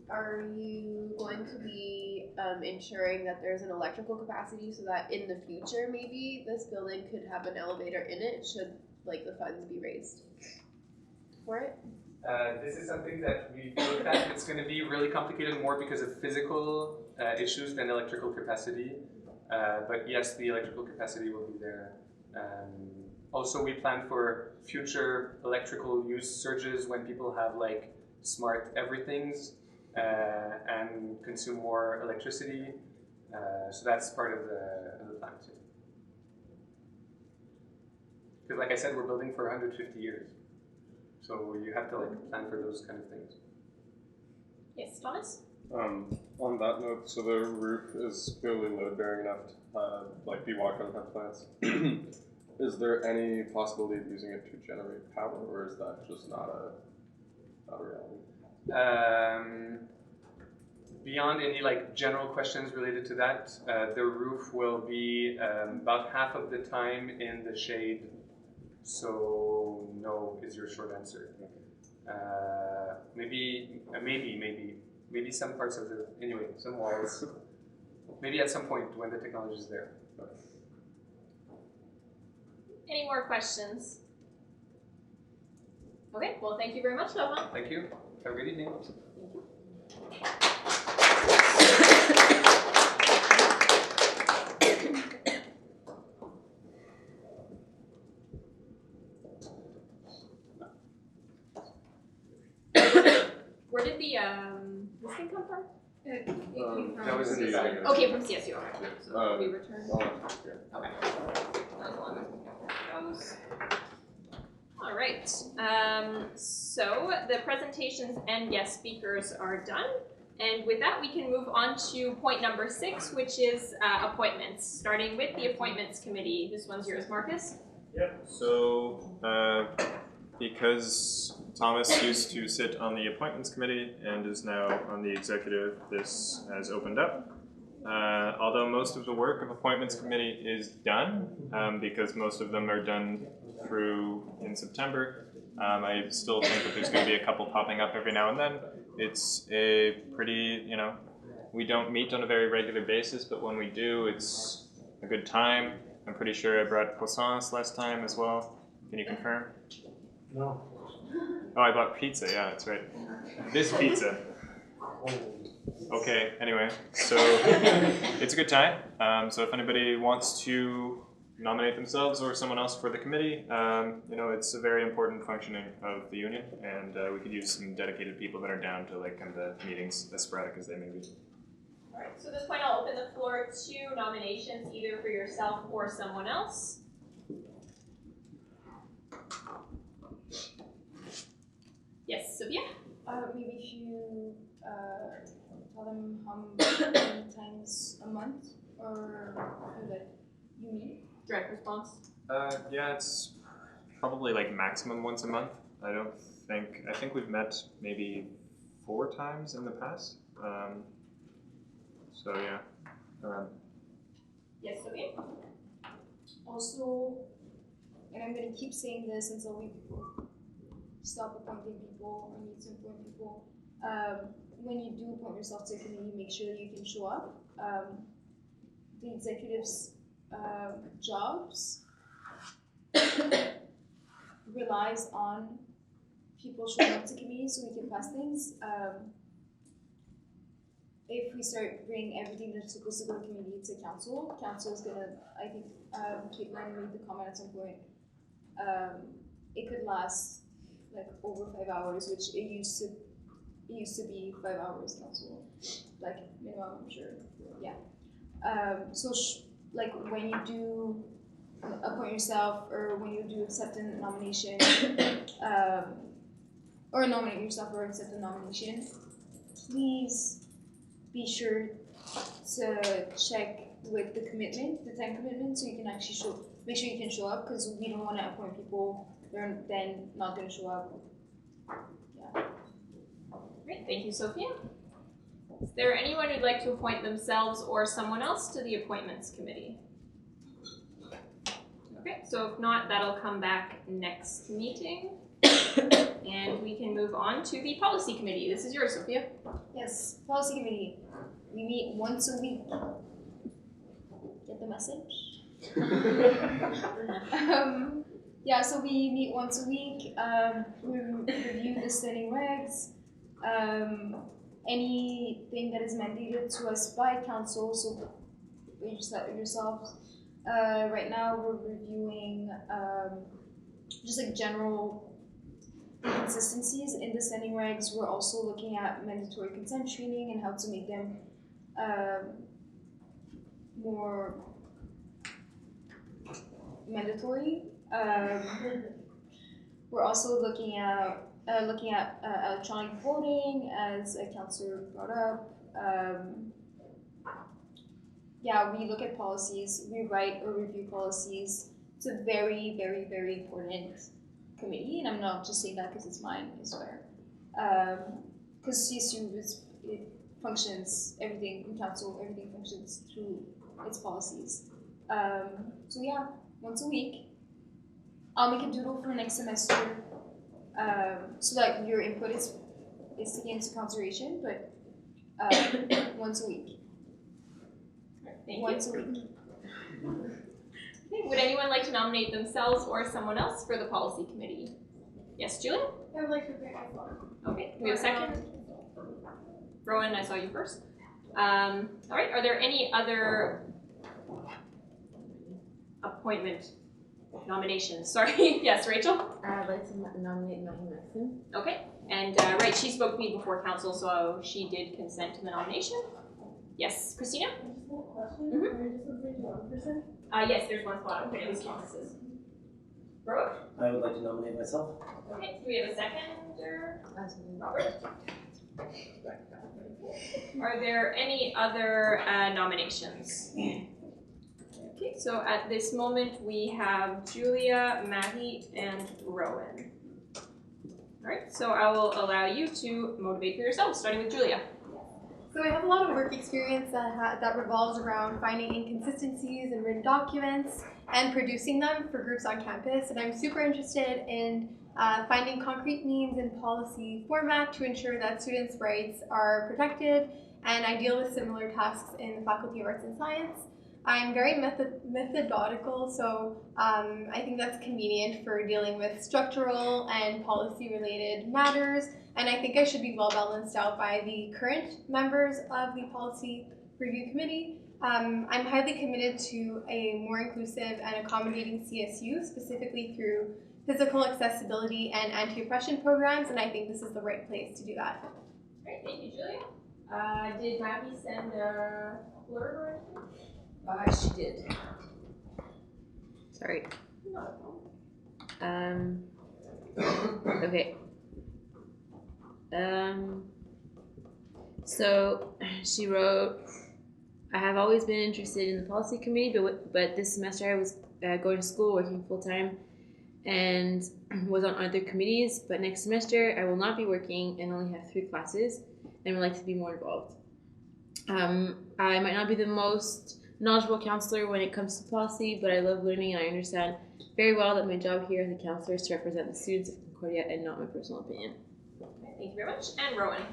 Are you going to be ensuring that there's an electrical capacity so that in the future maybe this building could have an elevator in it should like the funds be raised for it? This is something that we've looked at. It's going to be really complicated more because of physical issues than electrical capacity. But yes, the electrical capacity will be there. Also, we plan for future electrical use surges when people have like smart everythings and consume more electricity. So that's part of the plan too. Because like I said, we're building for 150 years. So you have to like plan for those kind of things. Yes, Thomas? On that note, so the roof is clearly load bearing enough to like be walked on have plants. Is there any possibility of using it to generate power, or is that just not a reality? Beyond any like general questions related to that, the roof will be about half of the time in the shade. So no is your short answer. Maybe some parts of the some walls. Maybe at some point when the technology is there. Any more questions? Okay, well, thank you very much, Laurent. Thank you. Have a good evening. Where did the this thing come from? That was in the Okay, from CSU. Okay. So we return. Okay. All right. So the presentations and guest speakers are done. And with that, we can move on to point number 6, which is appointments, starting with the appointments committee. This one's yours, Marcus. Yep. So because Thomas used to sit on the appointments committee and is now on the executive, this has opened up. Although most of the work of appointments committee is done, because most of them are done through in September, I still think that there's going to be a couple popping up every now and then. It's a pretty, we don't meet on a very regular basis, but when we do, it's a good time. I'm pretty sure I brought croissants last time as well. Can you confirm? No. Oh, I bought pizza, yeah, that's right. This pizza. Okay, anyway, so it's a good time. So if anybody wants to nominate themselves or someone else for the committee, it's a very important functioning of the union, and we could use some dedicated people that are down to like come to meetings as sporadic as they may be. All right, so at this point, I'll open the floor to nominations, either for yourself or someone else. Yes, Sophia? Maybe if you tell them how many times a month or that you meet. Direct response. Yeah, it's probably like maximum once a month. I think we've met maybe 4 times in the past. So yeah, around. Yes, Sophia? Also, and I'm going to keep saying this until we stop appointing people or need to appoint people. When you do appoint yourself to a committee, make sure you can show up. The executives' jobs relies on people showing up to committees so we can pass things. if we start bringing everything that's supposed to go to committee to council, council is gonna, I think, Caitlin made the comment at some point, it could last like over 5 hours, which it used to be 5 hours council, like minimum, I'm sure, yeah. So like when you do appoint yourself, or when you do accept a nomination, or nominate yourself or accept a nomination, please be sure to check with the commitment, the time commitment, so you can actually make sure you can show up, because we don't want to appoint people that are then not going to show up. Yeah. Great, thank you, Sophia. Is there anyone who'd like to appoint themselves or someone else to the appointments committee? Okay, so if not, that'll come back next meeting. And we can move on to the policy committee. This is yours, Sophia. Yes, policy committee. We meet once a week. Get the message? Yeah, so we meet once a week. We review the standing regs. Anything that is mandated to us by council, so yourselves. Right now we're reviewing just like general inconsistencies in the standing regs. We're also looking at mandatory consent training and how to make them more mandatory. We're also looking at electronic voting, as a counselor brought up. Yeah, we look at policies, we write or review policies. It's a very, very, very important committee, and I'm not just saying that because it's mine, I swear. Because CSU it functions, everything in council, everything functions through its policies. So yeah, once a week. I'll make a doodle for next semester, so that your input is taken into consideration, but once a week. Thank Once you. a week. Okay, would anyone like to nominate themselves or someone else for the policy committee? Yes, Julia? I would like to pick myself. Okay, we have a second. Rowan, I saw you first. All right, are there any other appointment nominations? Sorry, yes, Rachel? I'd like to nominate Maggie Maxim. Okay, and right, she spoke to me before council, so she did consent to the nomination. Yes, Christina? I just have a question. Are you just looking for one person? Yes, there's one spot open, at least promises. Rowan? I would like to nominate myself. Okay, do we have a seconder? Robert? Are there any other nominations? Okay, so at this moment we have Julia, Maggie, and Rowan. Alright, so I will allow you to motivate for yourself, starting with Julia. So I have a lot of work experience that revolves around finding inconsistencies in written documents and producing them for groups on campus, and I'm super interested in finding concrete means in policy format to ensure that students' rights are protected, and I deal with similar tasks in the Faculty of Arts and Science. I'm very methodological, so I think that's convenient for dealing with structural and policy-related matters, and I think I should be well balanced out by the current members of the Policy Review Committee. I'm highly committed to a more inclusive and accommodating CSU, specifically through physical accessibility and anti-oppression programs, and I think this is the right place to do that. Great, thank you, Julia. Did Maggie send a blurb or anything? She did. Sorry. Not a problem. Okay. So she wrote, I have always been interested in the policy committee, but this semester I was going to school, working full-time, and was on other committees, but next semester I will not be working and only have 3 classes, and would like to be more involved. I might not be the most knowledgeable counselor when it comes to policy, but I love learning, and I understand very well that my job here as a counselor is to represent the students of Concordia and not my personal opinion. Okay, thank you very much. And Rowan.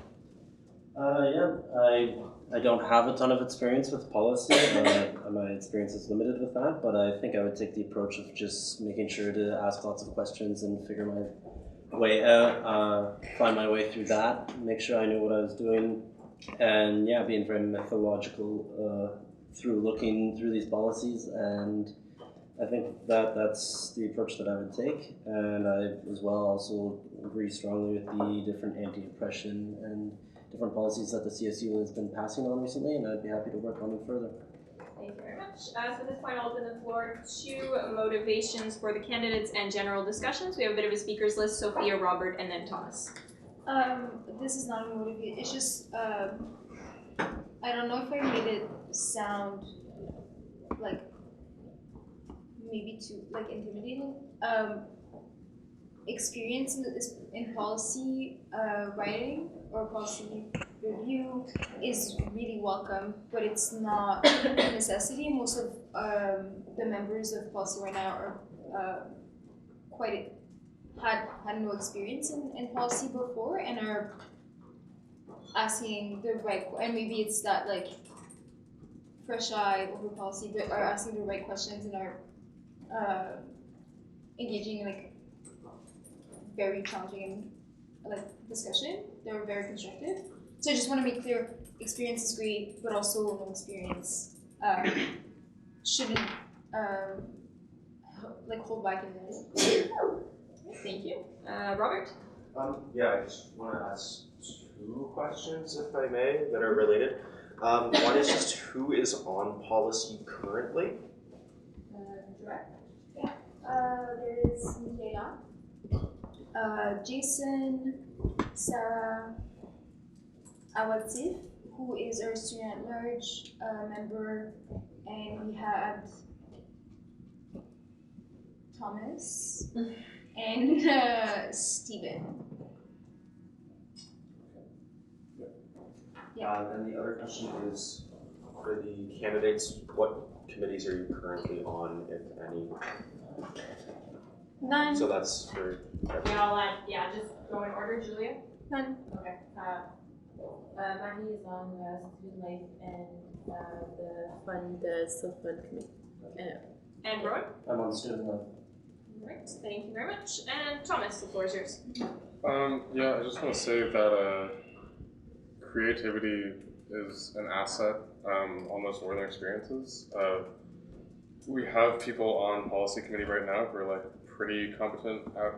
I don't have a ton of experience with policy. My experience is limited with that, but I think I would take the approach of just making sure to ask lots of questions and figure my way out, find my way through that, make sure I knew what I was doing, and yeah, being very methodological through looking through these policies, and I think that that's the approach that I would take, and I as well also agree strongly with the different anti-oppression and different policies that the CSU has been passing on recently, and I'd be happy to work on them further. Thank you very much. So at this point, I'll open the floor to motivations for the candidates and general discussions. We have a bit of a speakers list: Sophia, Robert, and then Thomas. This is not a motivation. It's just I don't know if I made it sound like maybe too like intimidating. Experience in policy writing or policy review is really welcome, but it's not a necessity. Most of the members of policy right now are had no experience in policy before and are asking the right, and maybe it's that like fresh eye over policy, but are asking the right questions and are engaging in like very challenging like discussion. They're very constructive. So I just want to make clear, experience is great, but also no experience shouldn't like hold back in this. Thank you. Robert? Yeah, I just want to ask 2 questions, if I may, that are related. One is just who is on policy currently? Direct. Yeah. There is Michaela, Jason, Sarah, Awatif, who is our student at large member, and we had Thomas and Stephen. And the other question is, for the candidates, what committees are you currently on, if any? None. So that's for We all just go in order. Julia? None. Okay. Maggie is on student life and the self-fund committee. And Rowan? I'm on student life. Right. Thank you very much. And Thomas, the floor is yours. Yeah, I just want to say that creativity is an asset on those northern experiences. We have people on policy committee right now who are like pretty competent at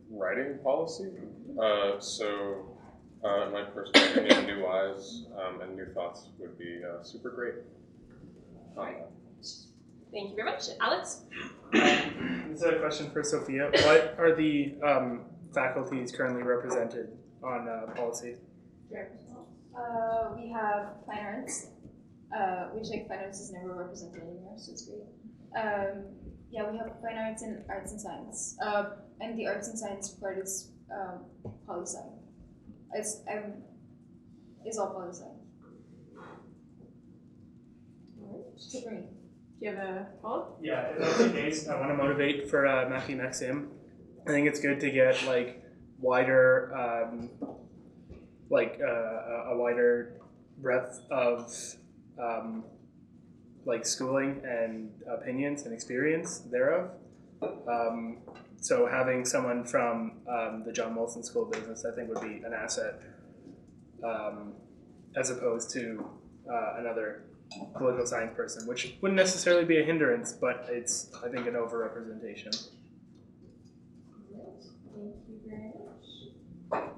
writing policy. So in my personal opinion, new eyes and new thoughts would be super great. Thank you very much. Alex? This is a question for Sophia. What are the faculties currently represented on policy? We have fine arts, which like fine arts is never represented anymore, so it's great. Yeah, we have fine arts and science. And the arts and science part is poli-sci. It's all poli-sci. So for me. Do you have a follow-up? Yeah, if that's the case, I want to motivate for Matthew Maxim. I think it's good to get like wider, a wider breadth of like schooling and opinions and experience thereof. So having someone from the John Molson School of Business, I think, would be an asset, as opposed to another political science person, which wouldn't necessarily be a hindrance, but it's, I think, an overrepresentation. Thank you very much.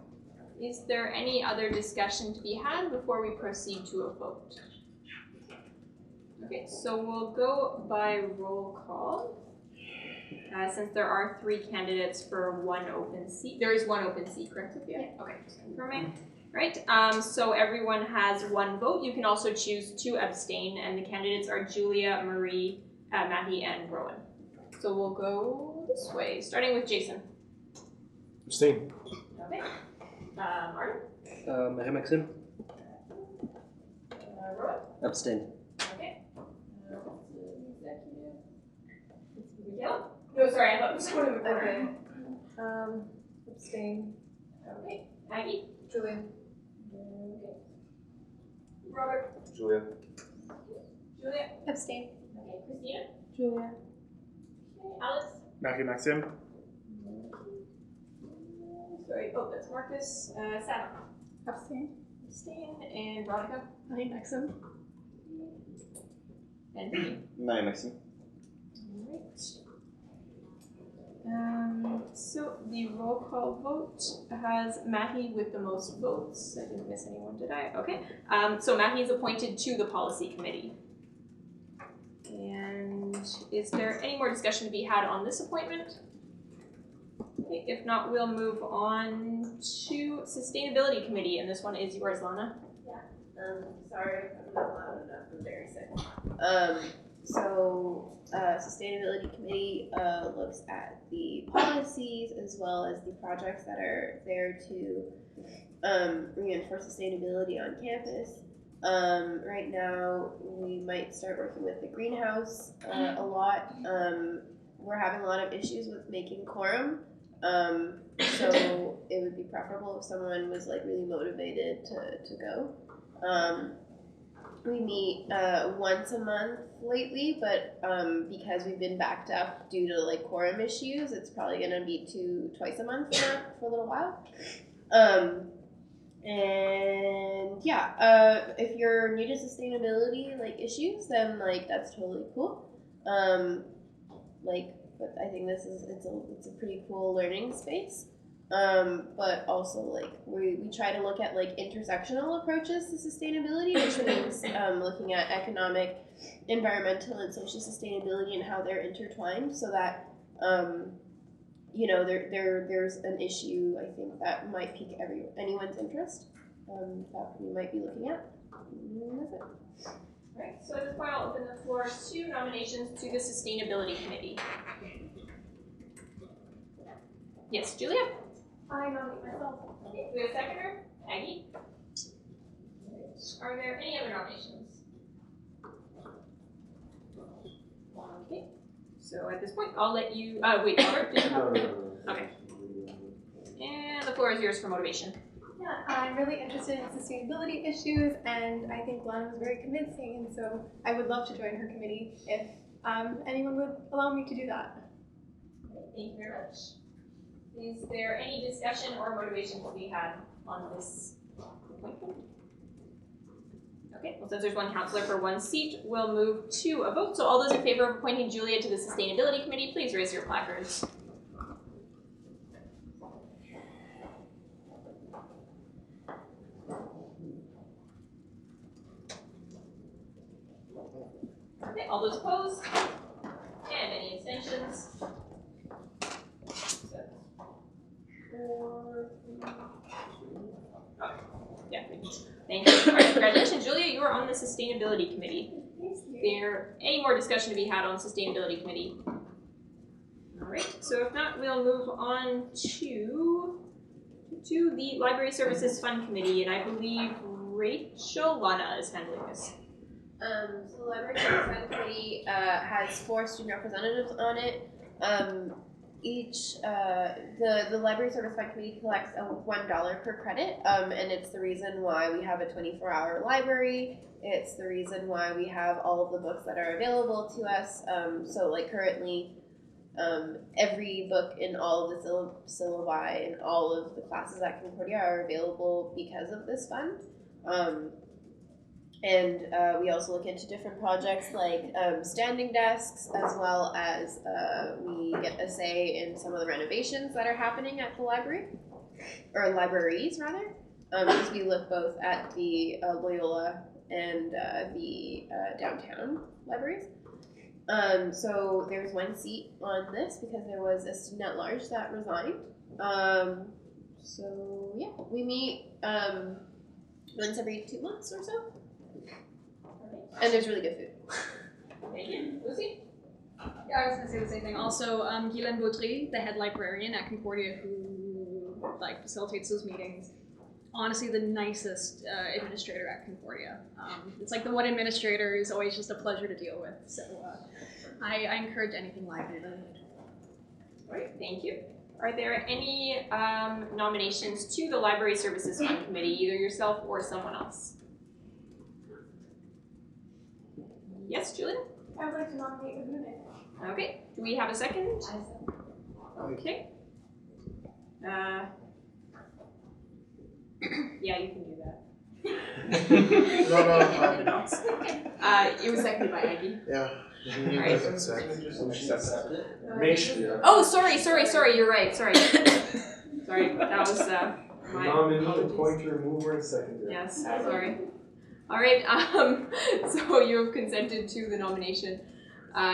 Is there any other discussion to be had before we proceed to a vote? Okay, so we'll go by roll call. Since there are 3 candidates for 1 open seat. There is 1 open seat, correct, Sophia? Yeah. Okay, just confirming. Right, so everyone has 1 vote. You can also choose to abstain, and the candidates are Julia, Marie, Matty, and Rowan. So we'll go this way, starting with Jason. Abstain. Okay. Martin? Matthew Maxim. Rowan? Abstain. Okay. Executive. Miguel? No, sorry, I thought it was someone in the corner. Okay. Abstain. Okay. Maggie? Julian. Okay. Robert? Julia. Julia? Abstain. Okay. Christina? Julia. Okay. Alex? Matthew Maxim. Sorry. Oh, that's Marcus. Sam? Abstain. Stan and Veronica. Hi, Maxim. And me. My Maxime. Alright. So the roll call vote has Mahi with the most votes. I didn't miss anyone, did I? Okay. So Mahi is appointed to the policy committee. And is there any more discussion to be had on this appointment? Okay, if not, we'll move on to sustainability committee, and this one is yours, Lana. Sorry, I'm not loud enough. I'm very sick. Sustainability committee looks at the policies as well as the projects that are there to reinforce sustainability on campus. Right now, we might start working with the greenhouse a lot. We're having a lot of issues with making quorum. So it would be preferable if someone was like really motivated to go. We meet once a month lately, but because we've been backed up due to like quorum issues, it's probably gonna be twice a month for a little while. And yeah, if you're new to sustainability like issues, then like that's totally cool. But I think it's a pretty cool learning space. But also like we try to look at like intersectional approaches to sustainability, which means looking at economic, environmental, and social sustainability and how they're intertwined, so that there's an issue I think that might pique anyone's interest that we might be looking at. And that's it. Right. So at this point, I'll open the floor to nominations to the sustainability committee. Yes, Julia. I nominate myself. Okay, do we have a seconder? Aggie? Are there any other nominations? Okay, so at this point, I'll let you, wait, Robert, did you have? Okay. And the floor is yours for motivation. Yeah, I'm really interested in sustainability issues, and I think Lana was very convincing, and so I would love to join her committee if anyone would allow me to do that. Okay, thank you very much. Is there any discussion or motivation to be had on this appointment? Okay, well, since there's one counselor for one seat, we'll move to a vote. So all those in favor of appointing Julia to the Sustainability Committee, please raise your placards. Okay, all those opposed? And any abstentions? 4, 3, 2. Okay. Yeah, thank you. All right, congratulations, Julia. You are on the Sustainability Committee. Is there any more discussion to be had on Sustainability Committee? All right, so if not, we'll move on to the Library Services Fund Committee, and I believe Rachel Lana is handling this. So the Library Services Fund Committee has 4 student representatives on it. The Library Service Fund Committee collects $1 per credit, and it's the reason why we have a 24-hour library. It's the reason why we have all of the books that are available to us. So like currently, every book in all of the syllabi and all of the classes at Concordia are available because of this fund. And we also look into different projects like standing desks, as well as we get a say in some of the renovations that are happening at the library, or libraries rather, because we look both at the Loyola and the downtown libraries. So there's 1 seat on this because there was a student at large that resigned. So yeah, we meet once every 2 months or so. And there's really good food. Thank you. Lucy? Yeah, I was going to say the same thing. Also, Guylaine Baudry, the head librarian at Concordia, who facilitates those meetings, honestly the nicest administrator at Concordia. It's like the one administrator is always just a pleasure to deal with. So I encourage anything library related. All right, thank you. Are there any nominations to the Library Services Fund Committee, either yourself or someone else? Yes, Julian? I would like to nominate Abune. Okay, do we have a second? Okay. Yeah, you can do that. No. It was seconded by Aggie. Yeah. Alright. Make sure. Oh, sorry, you're right, sorry. Sorry, that was my Nominee, pointer, mover, and seconder. Yes, sorry. Alright, so you have consented to the nomination.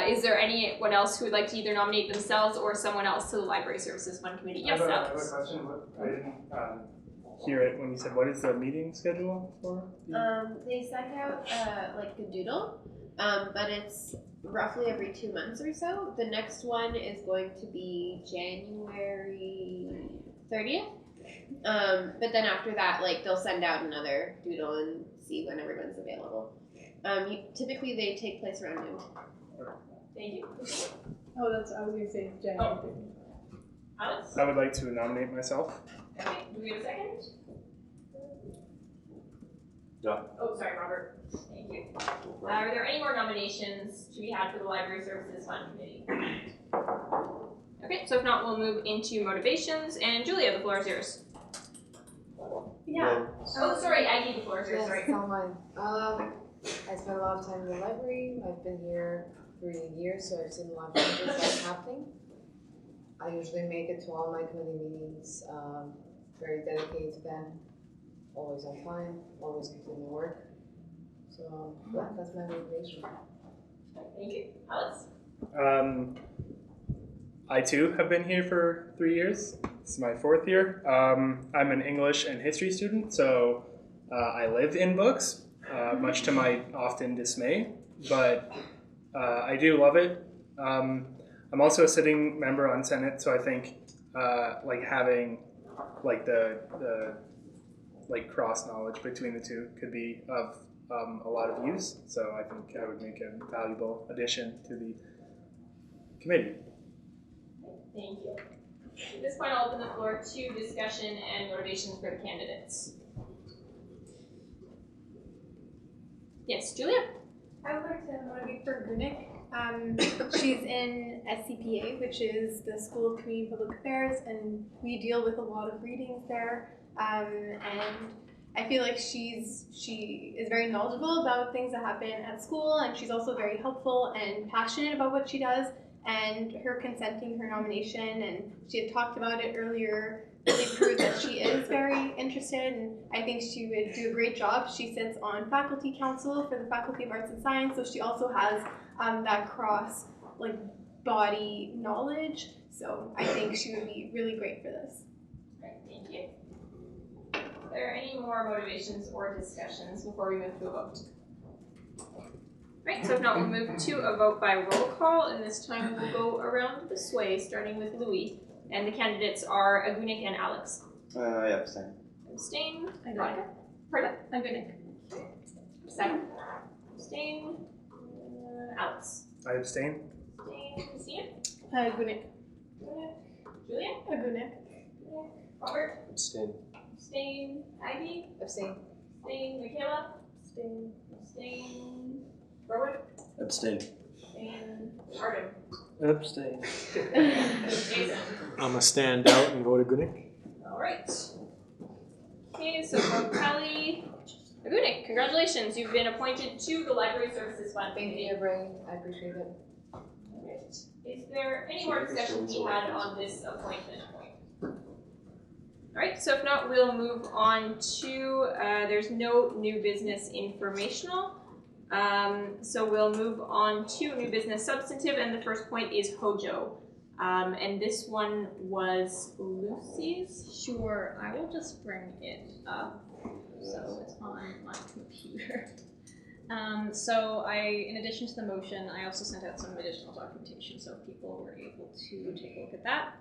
Is there anyone else who would like to either nominate themselves or someone else to the Library Services Fund Committee? Yes, I have a Alex. question. I didn't hear it when you said, what is the meeting schedule for? They send out like a doodle, but it's roughly every 2 months or so. The next one is going to be January 30th. But then after that, like they'll send out another doodle and see when everyone's available. Typically they take place around noon. Thank you. Oh, that's, I was going to say January. Alex? I would like to nominate myself. Okay, do we have a second? Yeah. Oh, sorry, Robert. Thank you. Are there any more nominations to be had for the Library Services Fund Committee? Okay, so if not, we'll move into motivations. And Julia, the floor is yours. Yeah. Oh, sorry, Aggie, the floor is yours. Yes, Sorry. it's all mine. I spent a lot of time in the library. I've been here 3 years, so I've seen a lot of changes that's happening. I usually make it to all my committee meetings, very dedicated to them, always on time, always completing my work. So yeah, that's my motivation. Thank you. Alex? I too have been here for 3 years. This is my 4th year. I'm an English and history student, so I live in books, much to my often dismay, but I do love it. I'm also a sitting member on Senate, so I think like having like the like cross knowledge between the two could be of a lot of use. So I think I would make a valuable addition to the committee. Thank you. At this point, I'll open the floor to discussion and motivations for the candidates. Yes, Julia? I would like to motivate for Gunik. She's in SCPA, which is the School of Community and Public Affairs, and we deal with a lot of readings there. And I feel like she is very knowledgeable about things that happen at school, and she's also very helpful and passionate about what she does. And her consenting her nomination, and she had talked about it earlier, really proves that she is very interested, and I think she would do a great job. She sits on faculty council for the Faculty of Arts and Science, so she also has that cross like body knowledge. So I think she would be really great for this. Great, thank you. Are there any more motivations or discussions before we move to a vote? Great, so if not, we'll move to a vote by roll call, and this time we'll go around this way, starting with Louis. And the candidates are Agunik and Alex. I abstain. Abstain. Veronica? Pardon? Agunik. Second. Abstain. Alex. I abstain. Abstain. Christina? Gunik. Julia? Gunik. Robert? Abstain. Abstain. Aggie? Abstain. Abstain. Michaela? Abstain. Abstain. Rowan? Abstain. Abstain. Artem? Abstain. Jason? I'm a stand out and vote Gunik. Alright. Okay, so vote tally. Agunik, congratulations. You've been appointed to the Library Services Fund. Thank you, Brain. I appreciate it. Alright. Is there any more discussion to be had on this appointment? Alright, so if not, we'll move on to, there's no new business informational. So we'll move on to new business substantive, and the first point is Hojo. And this one was Lucy's? Sure, I will just bring it up so it's on my computer. So in addition to the motion, I also sent out some additional documentation so people were able to take a look at that.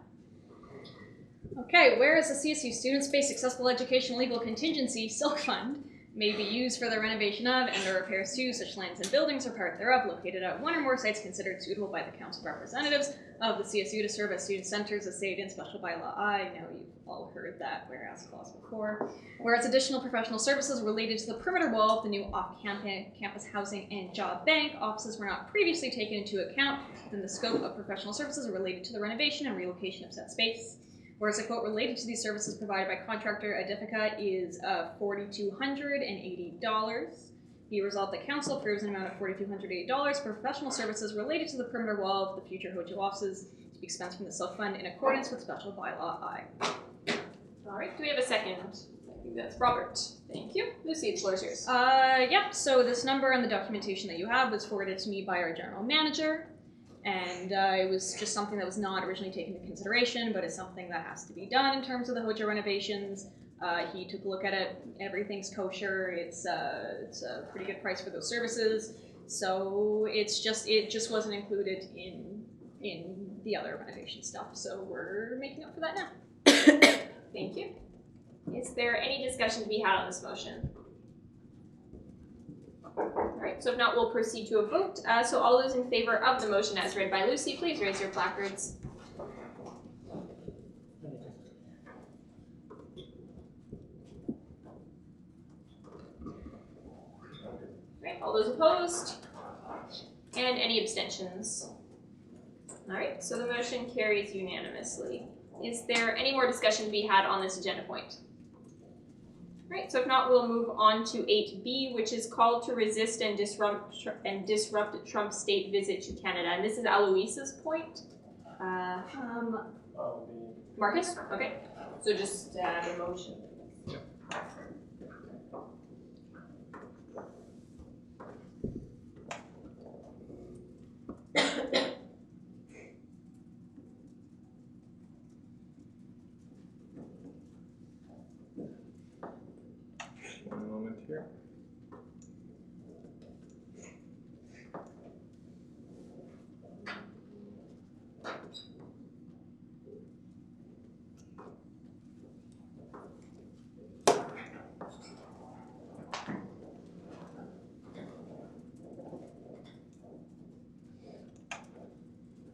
Okay, whereas the CSU Students Face Accessible Education Legal Contingency Silk Fund may be used for the renovation of and or repairs to such lands and buildings or part thereof located at one or more sites considered suitable by the Council of Representatives of the CSU to serve as student centers as stated in Special Bylaw I. Know you've all heard that whereas clause before. Whereas additional professional services related to the perimeter wall of the new off-campus housing and job bank offices were not previously taken into account within the scope of professional services related to the renovation and relocation of said space. whereas the quote related to these services provided by contractor Edifica is $4,280. Be resolved that council approves an amount of $4,280 for professional services related to the perimeter wall of the future hotel offices to be expensed from the self-fund in accordance with special bylaw I. All right, do we have a second? I think that's Robert. Thank you. Lucy, the floor is yours. Yeah, so this number and the documentation that you have was forwarded to me by our general manager, and it was just something that was not originally taken into consideration, but it's something that has to be done in terms of the hotel renovations. He took a look at it. Everything's kosher. It's a pretty good price for those services. So it just wasn't included in the other renovation stuff. So we're making up for that now. Thank you. Is there any discussion to be had on this motion? All right, so if not, we'll proceed to a vote. So all those in favor of the motion as read by Lucy, please raise your placards. Right, all those opposed? And any abstentions? All right, so the motion carries unanimously. Is there any more discussion to be had on this agenda point? All right, so if not, we'll move on to 8B, which is called to resist and disrupt Trump's state visit to Canada. And this is Aloise's point. Marcus? Okay, so just the motion. One moment here.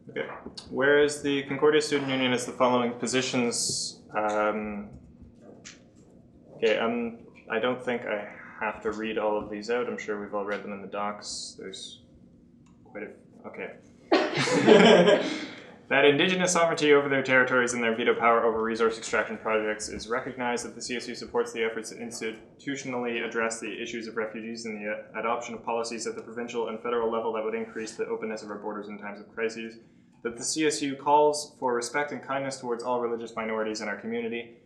Okay. Whereas the Concordia Student Union has the following positions. I don't think I have to read all of these out. I'm sure we've all read them in the docs. There's quite a... Okay. That Indigenous sovereignty over their territories and their veto power over resource extraction projects is recognized, that the CSU supports the efforts to institutionally address the issues of refugees and the adoption of policies at the provincial and federal level that would increase the openness of our borders in times of crises, that the CSU calls for respect and kindness towards all religious minorities in our community.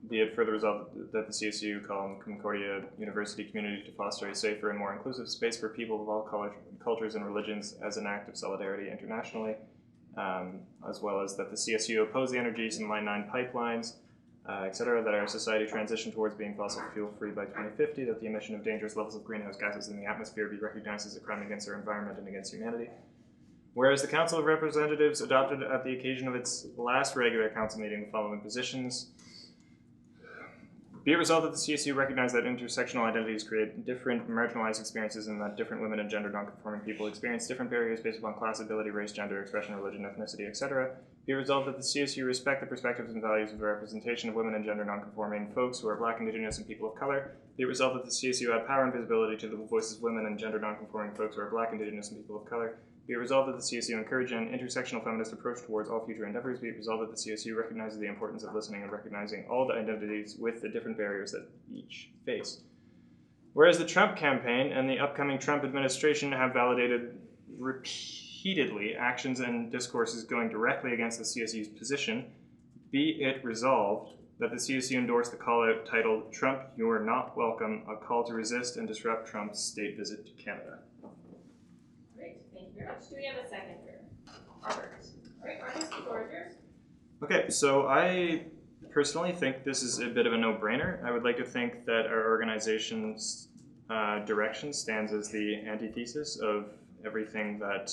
Be it further resolved that the CSU call on Concordia University community to foster a safer and more inclusive space for people of all cultures and religions as an act of solidarity internationally, as well as that the CSU oppose the energies and Line 9 pipelines, etc., that our society transition towards being fossil fuel free by 2050, that the emission of dangerous levels of greenhouse gases in the atmosphere be recognized as a crime against our environment and against humanity. Whereas the Council of Representatives adopted at the occasion of its last regular council meeting the following positions. Be it resolved that the CSU recognize that intersectional identities create different marginalized experiences and that different women and gender nonconforming people experience different barriers based upon class, ability, race, gender, expression, religion, ethnicity, etc. Be it resolved that the CSU respect the perspectives and values of the representation of women and gender nonconforming folks who are Black, Indigenous, and people of color. Be it resolved that the CSU add power and visibility to the voices of women and gender nonconforming folks who are Black, Indigenous, and people of color. Be it resolved that the CSU encourage an intersectional feminist approach towards all future endeavors. Be it resolved that the CSU recognizes the importance of listening and recognizing all the identities with the different barriers that each face. Whereas the Trump campaign and the upcoming Trump administration have validated repeatedly actions and discourses going directly against the CSU's position, be it resolved that the CSU endorse the call-out titled, "Trump, You Are Not Welcome, a Call to Resist and Disrupt Trump's State Visit to Canada." Great, thank you very much. Do we have a second here? Robert. All right, Marcus, the floor is yours. Okay, so I personally think this is a bit of a no-brainer. I would like to think that our organization's direction stands as the antithesis of everything that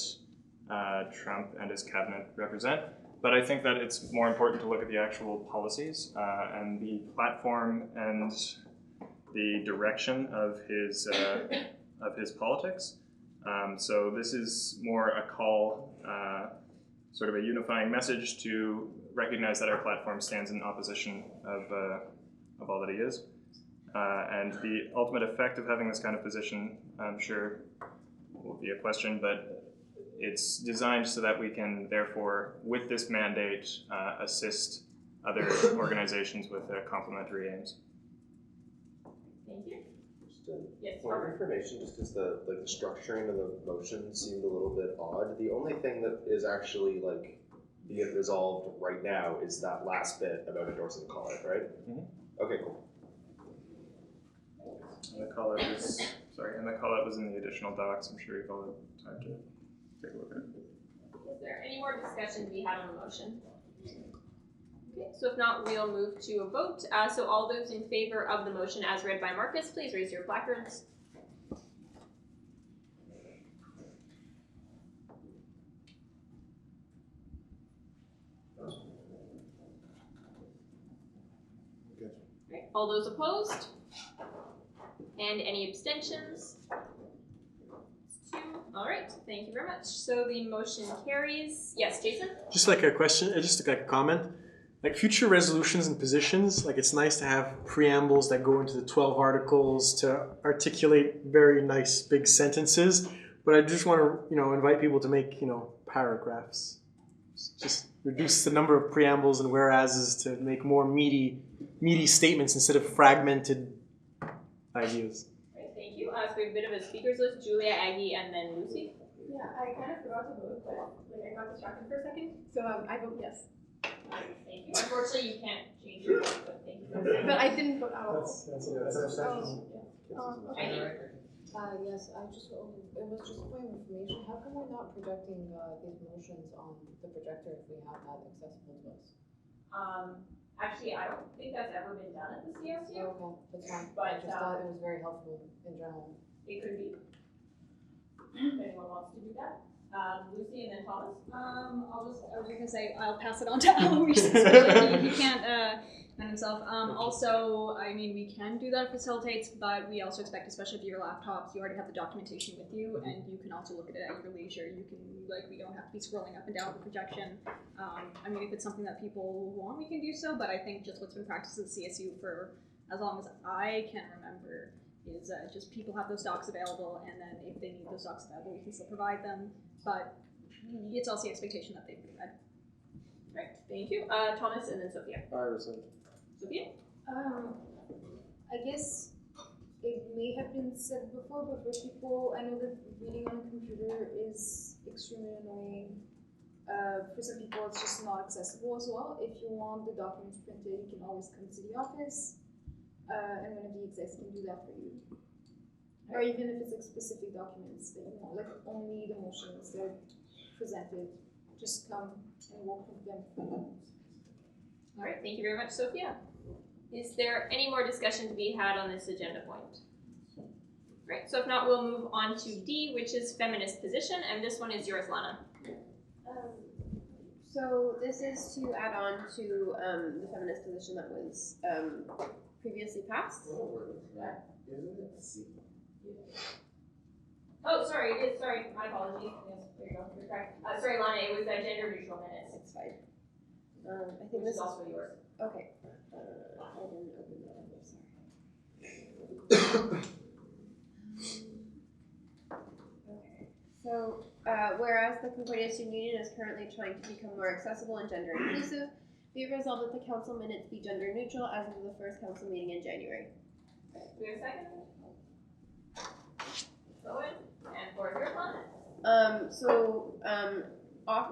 Trump and his cabinet represent. But I think that it's more important to look at the actual policies and the platform and the direction of his politics. So this is more a call, sort of a unifying message to recognize that our platform stands in opposition of all that he is. And the ultimate effect of having this kind of position, I'm sure, will be a question, but it's designed so that we can, therefore, with this mandate, assist other organizations with complementary aims. Thank you. Just a Yes, point of information, just because the structuring of the motion seemed a little bit odd. The only thing that is actually like being resolved right now is that last bit about endorsing the call-out, right? Mm-hmm. Okay, cool. And the call-out was, in the additional docs. I'm sure you've all had time to take a look at it. Is there any more discussion to be had on the motion? Okay, so if not, we'll move to a vote. So all those in favor of the motion as read by Marcus, please raise your placards. Right. All those opposed? And any abstentions? 2. All right, thank you very much. So the motion carries. Yes, Jason? Just like a question, just like a comment. Like future resolutions and positions, like it's nice to have preambles that go into the 12 articles to articulate very nice big sentences. But I just want to, invite people to make, paragraphs. Just reduce the number of preambles and whereases to make more meaty statements instead of fragmented ideas. Right, thank you. So we have a bit of a speakers list: Julia, Aggie, and then Lucy. Yeah, I kind of forgot to vote, but I got distracted for a second, so I vote yes. Thank you. Unfortunately, you can't change your vote, but thank you. But I didn't vote at all. That's an abstention. Okay. Yes, it was just a point of information. How come we're not projecting these motions on the projector if we have that accessible to us? Actually, I don't think that's ever been done at the CSU. Okay, that's fine. But, I just thought it was very helpful in general. It could be. If anyone wants to do that. Lucy and then Thomas. I was just gonna say I'll pass it on to Alois, especially he can't man himself. Also, I mean, we can do that facilitates, but we also expect, especially if your laptops, you already have the documentation with you, and you can also look at it at your leisure. You can, we don't have to be scrolling up and down the projection. I mean, if it's something that people want, we can do so, but I think just what's been practiced at CSU for as long as I can remember is just people have those docs available, and then if they need those docs available, we can still provide them. But it's also the expectation that they be read. Right, thank you. Thomas and then Sophia. I rescind. Sophia? I guess it may have been said before, but for people, I know that reading on a computer is extremely annoying. For some people, it's just not accessible as well. If you want the documents printed, you can always come to the office, and one of the execs can do that for you. Or even if it's like specific documents that you want, like only the motions that are presented, just come and we'll print them. All right, thank you very much, Sophia. Is there any more discussion to be had on this agenda point? Great, so if not, we'll move on to D, which is feminist position, and this one is yours, Lana. So this is to add on to the feminist position that was previously passed. Oh, sorry, my apologies. Yes, there you go, you're correct. Sorry, Lana, it was gender neutral minutes. It's fine. I think Which this is also yours. Okay. I didn't open that up, I'm sorry. Okay. So, whereas the Concordia Student Union is currently trying to become more accessible and gender inclusive, be it resolved that the council minutes be gender neutral as of the first council meeting in January. Do we have a second? Owen, and for your comment.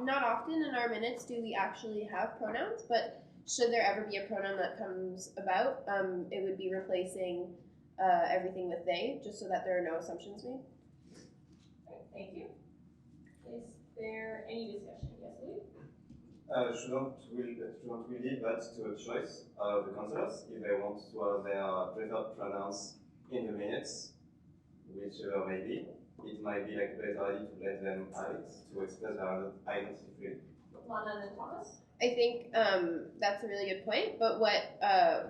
Not often in our minutes do we actually have pronouns, but should there ever be a pronoun that comes about, it would be replacing everything with they, just so that there are no assumptions made. Right, thank you. Is there any discussion? Yes, Louis? Shouldn't we leave that to a choice of the councillors if they want to have their preferred pronouns in the minutes, whichever may be? It might be like a better idea to let them have it to express their identity freely. Lana and Thomas? I think that's a really good point, but what,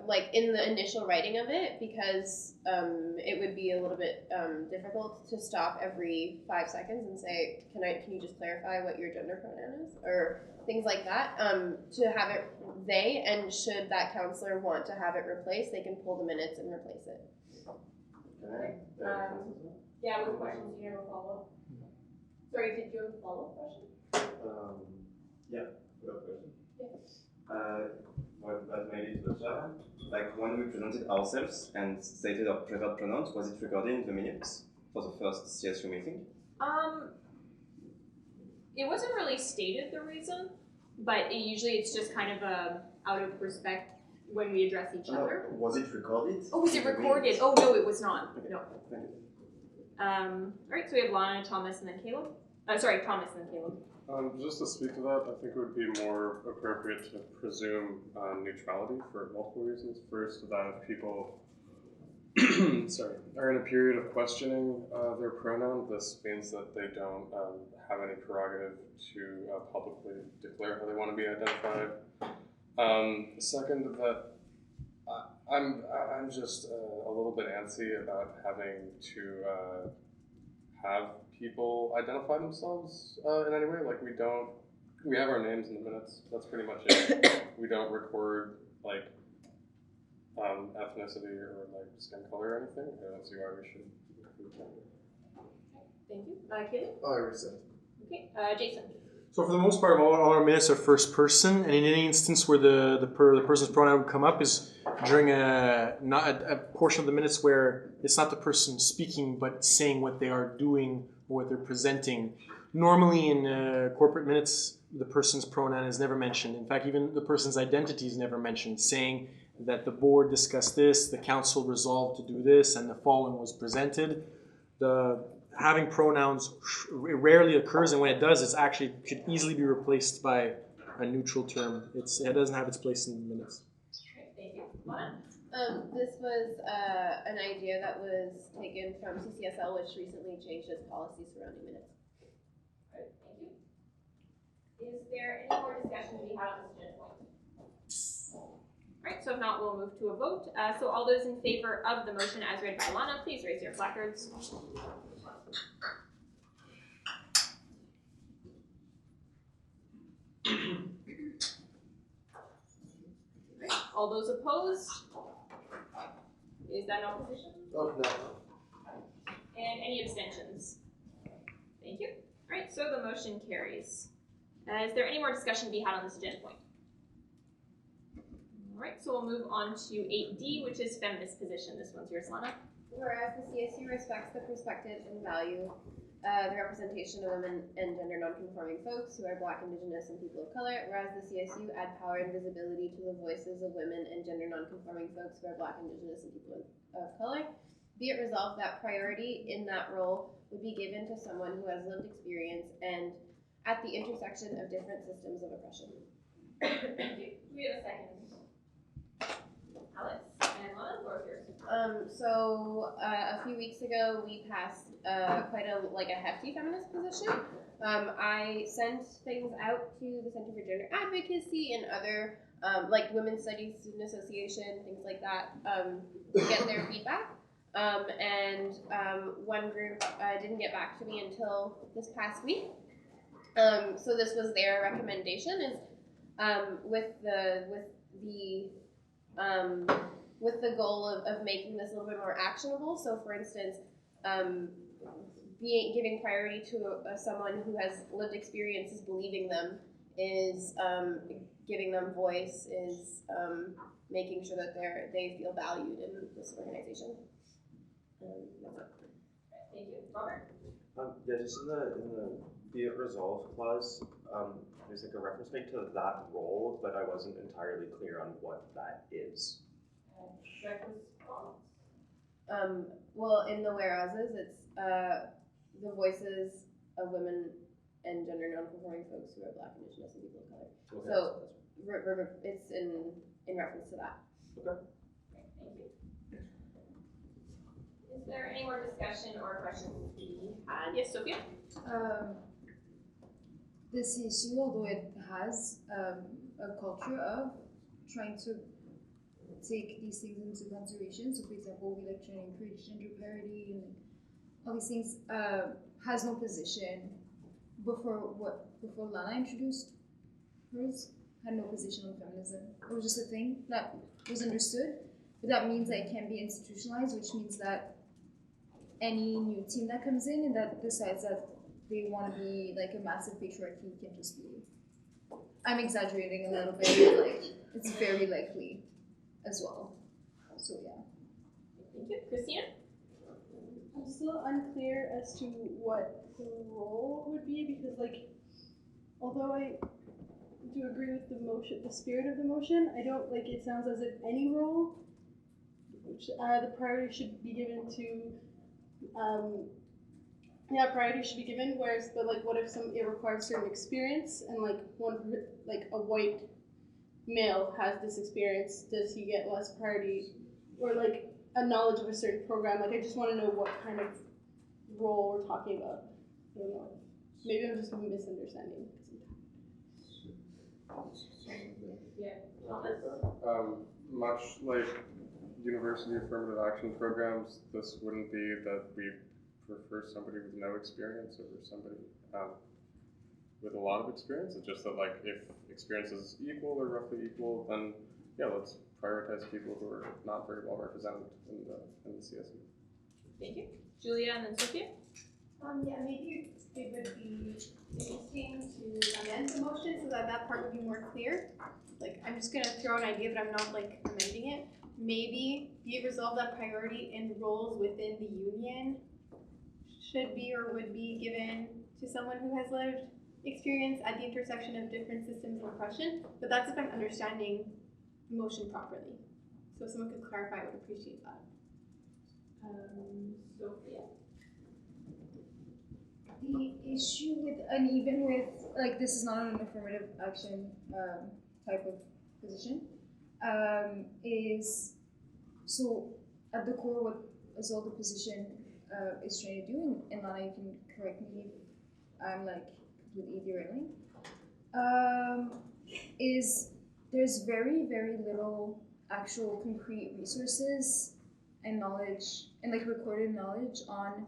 like in the initial writing of it, because it would be a little bit difficult to stop every 5 seconds and say, can you just clarify what your gender pronoun is? Or things like that, to have it they, and should that counselor want to have it replaced, they can pull the minutes and replace it. Yeah, with questions, you have a follow-up? Sorry, did you have a follow-up question? Yeah, follow-up question. Well, that maybe to the chair. Like when we presented ourselves and stated our preferred pronouns, was it recorded in the minutes for the first CSU meeting? It wasn't really stated the reason, but usually it's just kind of out of respect when we address each other. Was it recorded? Oh, was it recorded? Oh no, it was not. Okay. No. Thank you. All right, so we have Lana, Thomas, and then Caleb. Sorry, Thomas and then Caleb. Just to speak to that, I think it would be more appropriate to presume neutrality for multiple reasons. First, that if people are in a period of questioning their pronoun, this means that they don't have any prerogative to publicly declare how they want to be identified. Second, that I'm just a little bit antsy about having to have people identify themselves in any way. Like we have our names in the minutes. That's pretty much it. We don't record like ethnicity or like skin color or anything. I don't see why we should. Thank you. Caleb? I resent. Okay, Jason. So for the most part, all our minutes are first person, and in any instance where the person's pronoun would come up is during a portion of the minutes where it's not the person speaking but saying what they are doing or what they're presenting. Normally in corporate minutes, the person's pronoun is never mentioned. In fact, even the person's identity is never mentioned, saying that the board discussed this, the council resolved to do this, and the following was presented. Having pronouns rarely occurs, and when it does, it actually could easily be replaced by a neutral term. It doesn't have its place in the minutes. Thank you. This was an idea that was taken from CCSL, which recently changed its policy surrounding minutes. All right, thank you. Is there any more discussion to be had on this agenda point? All right, so if not, we'll move to a vote. So all those in favor of the motion as read by Lana, please raise your placards. All those opposed? Is that an opposition? Oh, no. And any abstentions? Thank you. All right, so the motion carries. Is there any more discussion to be had on this agenda point? All right, so we'll move on to 8D, which is feminist position. This one's yours, Lana. Whereas the CSU respects the perspective and value the representation of women and gender nonconforming folks who are Black, Indigenous, and people of color, whereas the CSU add power and visibility to the voices of women and gender nonconforming folks who are Black, Indigenous, and people of color, be it resolved that priority in that role would be given to someone who has lived experience and at the intersection of different systems of oppression. We have a second. Alex and Lana, or yours? So a few weeks ago, we passed quite a hefty feminist position. I sent things out to the Center for Gender Advocacy and other like Women's Studies Student Association, things like that, to get their feedback. And one group didn't get back to me until this past week. So this was their recommendation: is with the goal of making this a little bit more actionable. So, for instance, giving priority to someone who has lived experiences, believing them, is giving them voice, is making sure that they feel valued in this organization. Thank you. Robert? Yeah, just in the be it resolved clause, there's like a reference made to that role, but I wasn't entirely clear on what that is. Well, in the whereases, it's the voices of women and gender nonconforming folks who are Black, Indigenous, and people of color. Okay. So it's in reference to that. Okay. Thank you. Is there any more discussion or questions to be had? Yes, Sophia? The CSU, although it has a culture of trying to take these things into consideration, so for example, we like trying to encourage gender parity and all these things, has no position. Before Lana introduced hers, had no position on feminism. It was just a thing that was understood, but that means that it can be institutionalized, which means that any new team that comes in and that decides that they want to be like a massive patriarchy can just be. I'm exaggerating a little bit, but like it's very likely as well. So yeah. Thank you, Christina. I'm still unclear as to what the role would be because, like, although I do agree with the motion, the spirit of the motion, I don't like. It sounds as if any role, the priority should be given to. Priority should be given. Whereas, but like, what if it requires certain experience and like a white male has this experience? Does he get less priority, or like a knowledge of a certain program? Like, I just want to know what kind of role we're talking about. I don't know. Maybe I'm just misunderstanding. Much like university affirmative action programs, this wouldn't be that we prefer somebody with no experience over somebody with a lot of experience. It's just that, like, if experience is equal or roughly equal, then yeah, let's prioritize people who are not very well represented in the CSU. Thank you. Julia and then Sophia. Yeah, maybe it would be interesting to amend the motion so that part would be more clear. Like, I'm just gonna throw an idea, but I'm not like amending it. Maybe be it resolved that priority and roles within the union should be or would be given to someone who has lived experience at the intersection of different systems of oppression. But that's if I'm understanding the motion properly. So if someone could clarify, I would appreciate that. Sophia. The issue with uneven with, like, this is not an affirmative action type of position, is, so at the core what Azul the position is trying to do, and Lana, you can correct me if I'm like completely derailing, is there's very, very little actual concrete resources and knowledge, and like recorded knowledge on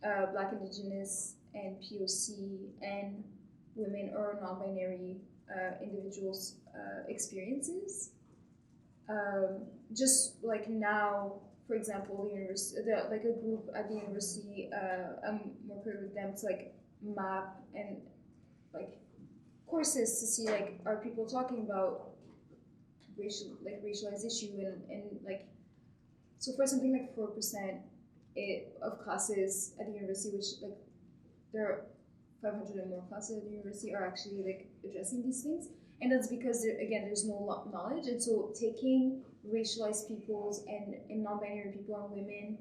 Black, Indigenous, and POC and women or non-binary individuals' experiences. Just like now, for example, the university, like a group at the university, I'm working with them to like map and like courses to see like are people talking about racialized issue and like, so for something like 4% of classes at the university, which like there are 500 and more classes at the university, are actually like addressing these things, and that's because again there's no knowledge, and so taking racialized people's and non-binary people and women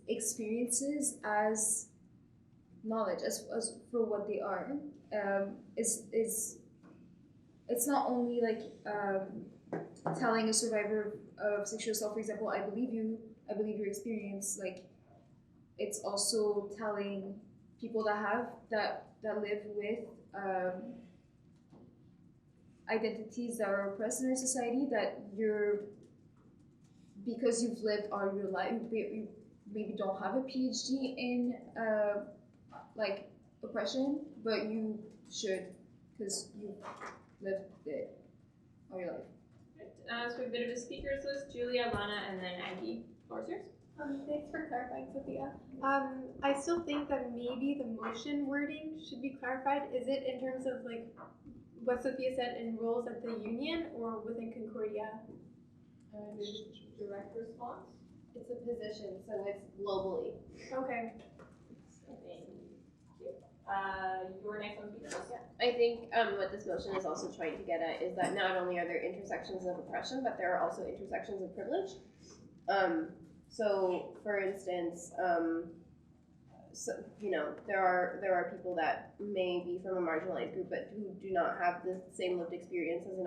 experiences as knowledge as for what they are is it's not only like telling a survivor of sexual assault, for example, I believe your experience, like it's also telling people that live with identities that are oppressed in our society that because you've lived all your life, you maybe don't have a PhD in like oppression, but you should because you lived it all your life. So a bit of a speakers list: Julia, Lana, and then Aggie. Floor is yours. Thanks for clarifying, Sophia. I still think that maybe the motion wording should be clarified. Is it in terms of like what Sophia said in roles at the union or within Concordia? Direct response. It's a position, so it's globally. Okay. Your next one, speakers. Yeah. I think what this motion is also trying to get at is that not only are there intersections of oppression, but there are also intersections of privilege. So, for instance, so, you know, there are people that may be from a marginalized group, but who do not have the same lived experience as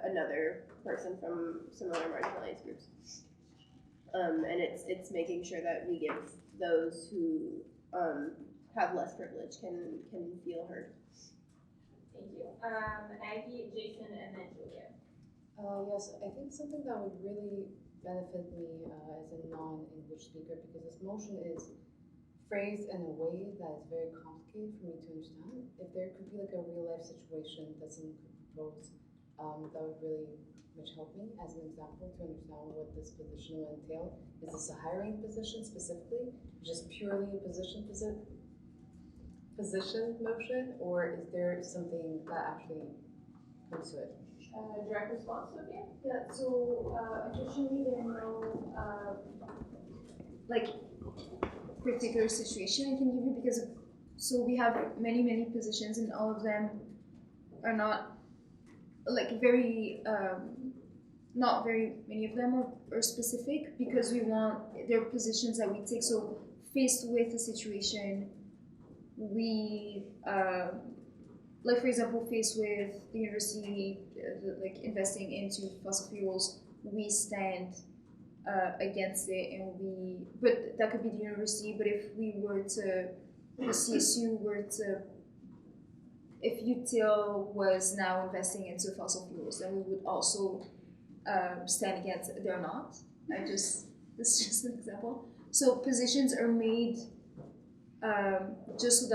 another person from similar marginalized groups. And it's making sure that we give those who have less privilege can feel heard. Thank you. Aggie, Jason, and then Julia. Yes, I think something that would really benefit me as a non-English speaker, because this motion is phrased in a way that is very complicated for me to understand. If there could be like a real life situation that someone could propose, that would really much help me as an example to understand what this position will entail. Is this a hiring position specifically, just purely a position? position motion, or is there something that actually comes to it? Direct response, Sophia? Yeah, so unfortunately there are no like particular situation I can give you because so we have many positions and all of them are not like very not very many of them are specific because we want their positions that we take. So faced with a situation, we like for example, faced with the university like investing into fossil fuels, we stand against it, and but that could be the university. But if we were to, the CSU were to, if UTIL was now investing into fossil fuels, then we would also stand against it. They're not. This is just an example. So positions are made just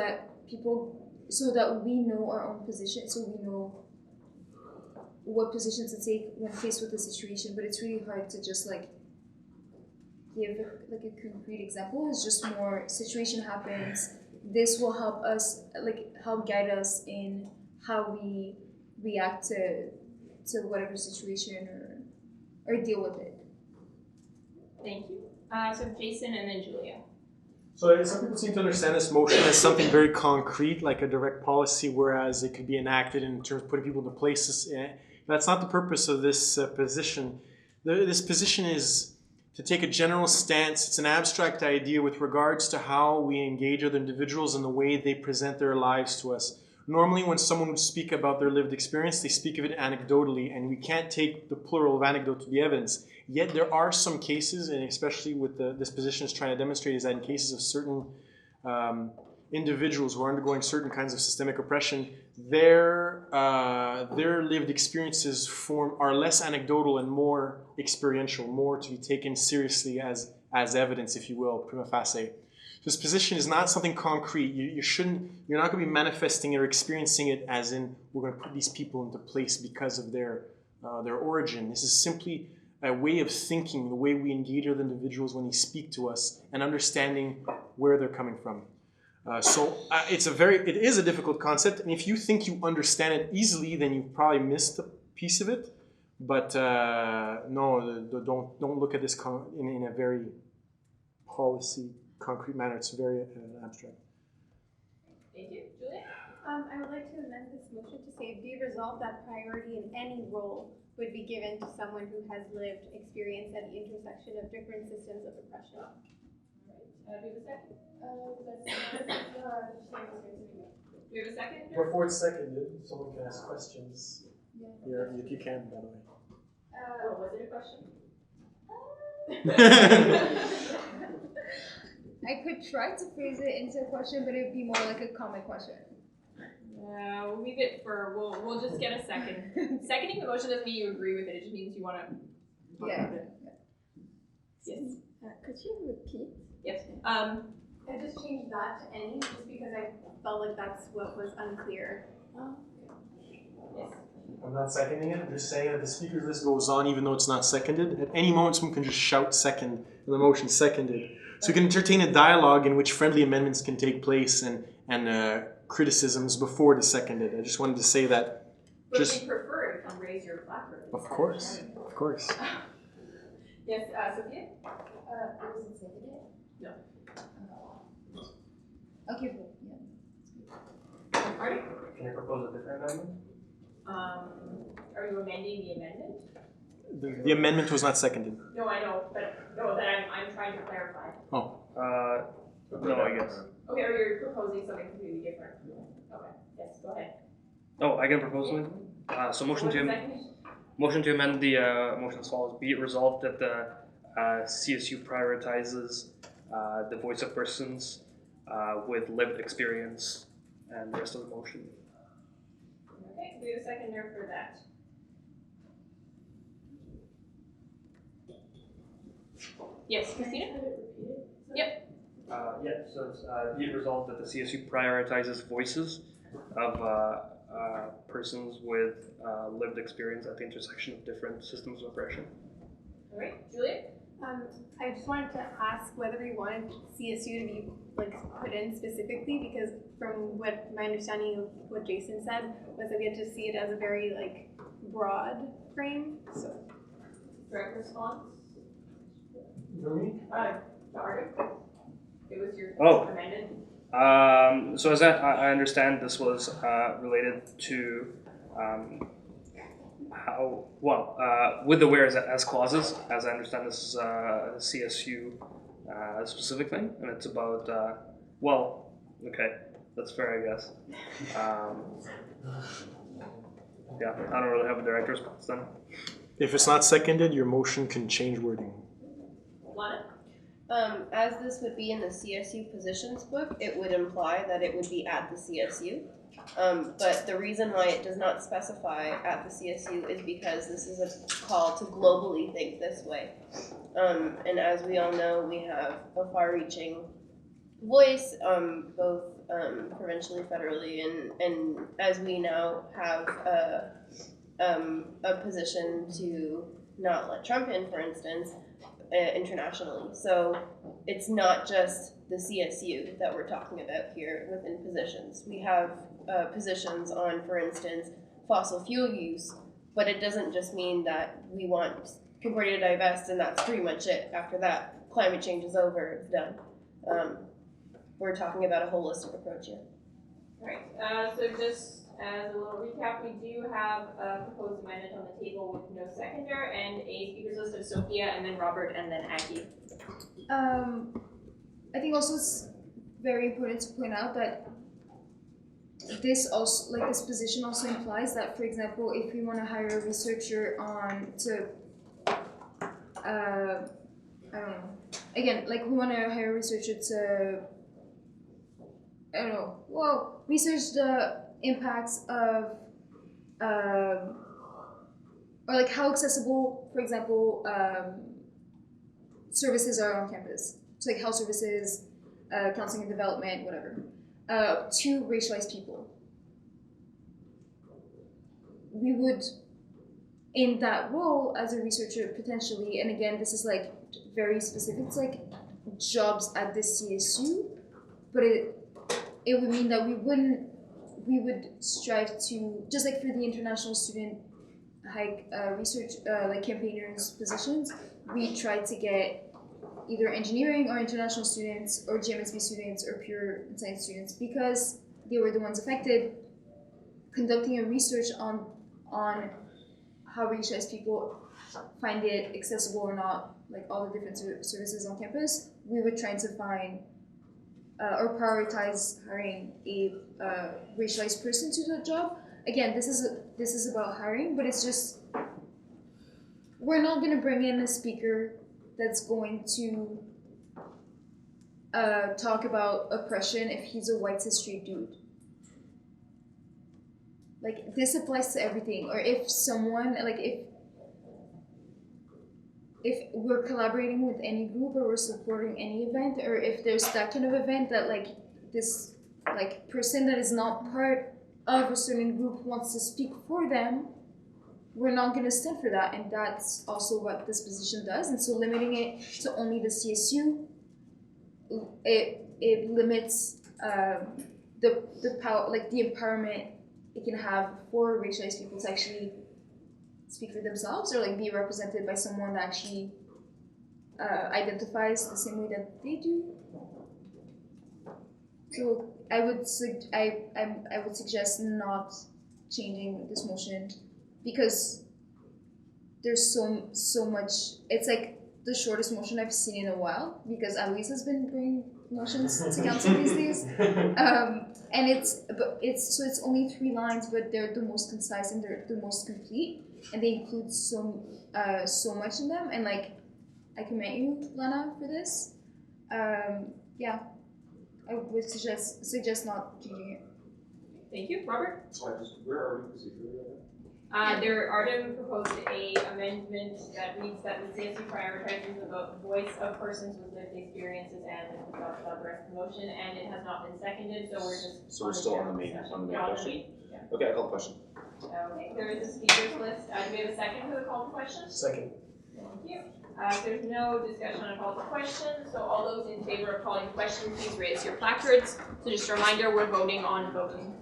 so that we know our own position, so we know what position to take when faced with the situation. But it's really hard to just like give like a concrete example. It's just more situation happens. This will help us, like help guide us in how we react to whatever situation or deal with it. Thank you. So Jason and then Julia. So some people seem to understand this motion as something very concrete, like a direct policy, whereas it could be enacted in terms of putting people into places. That's not the purpose of this position. This position is to take a general stance. It's an abstract idea with regards to how we engage other individuals and the way they present their lives to us. Normally, when someone would speak about their lived experience, they speak of it anecdotally, and we can't take the plural of anecdote to be evidence. Yet there are some cases, and especially with this position is trying to demonstrate, is that in cases of certain individuals who are undergoing certain kinds of systemic oppression, their lived experiences are less anecdotal and more experiential, more to be taken seriously as evidence, if you will, prima facie. This position is not something concrete. You're not going to be manifesting it or experiencing it as in we're going to put these people into place because of their origin. This is simply a way of thinking, the way we engage with individuals when they speak to us, and understanding where they're coming from. It is a difficult concept, and if you think you understand it easily, then you probably missed a piece of it. But no, don't look at this in a very policy, concrete manner. It's very abstract. Thank you. Julia? I would like to amend this motion to say, be resolved that priority in any role would be given to someone who has lived experience at the intersection of different systems of oppression. Do we have a second? Do we have a second? Before it's seconded, someone can ask questions. Yeah, you can, by the way. Was it a question? I could try to phrase it into a question, but it would be more like a comment question. We'll leave it for, we'll just get a second. Seconding the motion doesn't mean you agree with it, it just means you want to talk about it. Yes. Could you repeat? Yes. I just changed that to any, just because I felt like that's what was unclear. Yes. I'm not seconding it. I'm just saying that the speaker's list goes on even though it's not seconded. At any moment, someone can just shout second, and the motion's seconded. So we can entertain a dialogue in which friendly amendments can take place and criticisms before it is seconded. I just wanted to say that. But if you prefer it, come raise your placard. Of course. Of course. Yes, Sophia? Was it seconded? No. Okay, cool. Yeah. Marty? Can I propose a different amendment? Are you amending the amendment? The amendment was not seconded. No, I know, but no, that I'm trying to clarify. Oh. No, I guess. Okay, or you're proposing something completely different. Okay, yes, go ahead. Oh, I can propose something? So motion to amend the motion as follows. Be it resolved that the CSU prioritizes the voice of persons with lived experience, and the rest of the motion. Okay, we have a seconder for that. Yes, Christina? Yep. So it's be it resolved that the CSU prioritizes voices of persons with lived experience at the intersection of different systems of oppression. All right, Julia? I just wanted to ask whether we wanted CSU to be like put in specifically, because from what my understanding of what Jason said was that we had to see it as a very like broad frame. So Direct response? Me? Sorry. It was your amended. So as I understand, this was related to how, well, with the whereas as clauses, as I understand this is a CSU specific thing, and it's about, well, okay, that's fair, I guess. Yeah, I don't really have a direct response then. If it's not seconded, your motion can change wording. As this would be in the CSU positions book, it would imply that it would be at the CSU. But the reason why it does not specify at the CSU is because this is a call to globally think this way. And as we all know, we have a far-reaching voice, both provincially, federally, and as we now have a position to not let Trump in, for instance, internationally. So it's not just the CSU that we're talking about here within positions. We have positions on, for instance, fossil fuel use, but it doesn't just mean that we want Concordia to divest and that's pretty much it. After that, climate change is over, it's done. We're talking about a holistic approach here. Right, so just as a little recap, we do have a proposed amendment on the table with no seconder and a speakers list of Sophia and then Robert and then Aki. I think also it's very important to point out that this also, like this position also implies that, for example, if we want to hire a researcher on to, I don't know, again, like we want to hire a researcher to, I don't know, well, research the impacts of, or like how accessible, for example, services are on campus. So like health services, counseling and development, whatever, to racialized people. We would, in that role as a researcher potentially, and again, this is like very specific, it's like jobs at the CSU, but it would mean that we would strive to, just like for the international student hike research, like campaigners positions, we try to get either engineering or international students or GMSB students or pure science students, because they were the ones affected, conducting a research on how racialized people find it accessible or not, like all the different services on campus. We were trying to find or prioritize hiring a racialized person to the job. Again, this is about hiring, but it's just, we're not going to bring in a speaker that's going to talk about oppression if he's a white cis straight dude. Like, this applies to everything. Or if someone, like if we're collaborating with any group or we're supporting any event, or if there's that kind of event that like this like person that is not part of a certain group wants to speak for them, we're not going to stand for that. And that's also what this position does. And so limiting it to only the CSU, it limits the power, like the empowerment it can have for racialized people to actually speak for themselves or like be represented by someone that actually identifies the same way that they do. So I would suggest not changing this motion, because there's so much. It's like the shortest motion I've seen in a while, because Alois has been bringing motions to council these days, and it's only 3 lines, but they're the most concise and they're the most complete, and they include so much in them. And like, I commend you, Lana, for this. Yeah, I would suggest not changing it. Thank you, Robert. Where are we procedurally? Artem proposed a amendment that reads that the CSU prioritizes the voice of persons with lived experiences and talks about the rest of the motion, and it has not been seconded, so we're just. So we're still on the main question. Yeah. Okay, I call the question. Okay, there is a speakers list. Do we have a second for the call to question? Second. Thank you. So there's no discussion on all the questions, so all those in favor of calling the question, please raise your placards. So just a reminder, we're voting on voting.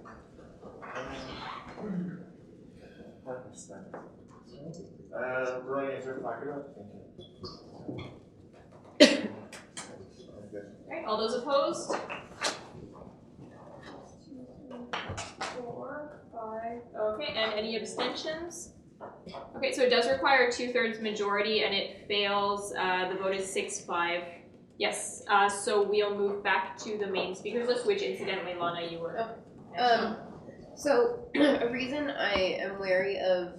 Running is your placard. Alright, all those opposed? 2, 3, 4, 5. Okay, and any abstentions? Okay, so it does require a 2/3 majority and it fails. The vote is 6-5. Yes, so we'll move back to the main speakers list, which incidentally, Lana, you were. So a reason I am wary of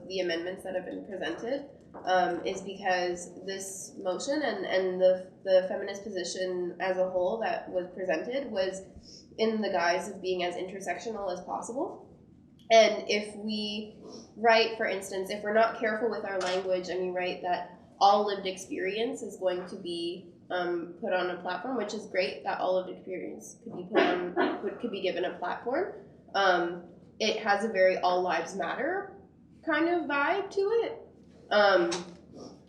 the amendments that have been presented is because this motion and the feminist position as a whole that was presented was in the guise of being as intersectional as possible. And if we write, for instance, if we're not careful with our language and we write that all lived experience is going to be put on a platform, which is great that all lived experience could be put on, could be given a platform. It has a very all lives matter kind of vibe to it,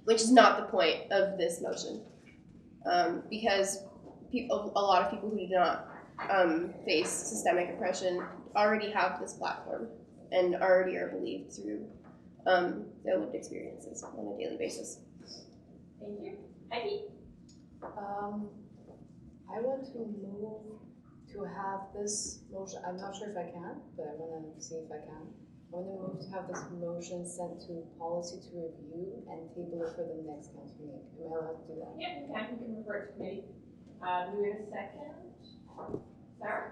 which is not the point of this motion, because a lot of people who do not face systemic oppression already have this platform and already are believed through their lived experiences on a daily basis. Thank you. Becky? I want to move to have this motion, I'm not sure if I can, but I want to see if I can. I want to move to have this motion sent to policy to review and table it for the next council meeting. Am I allowed to do that? Yeah, you can. You can refer it to committee. Do we have a second? Sarah?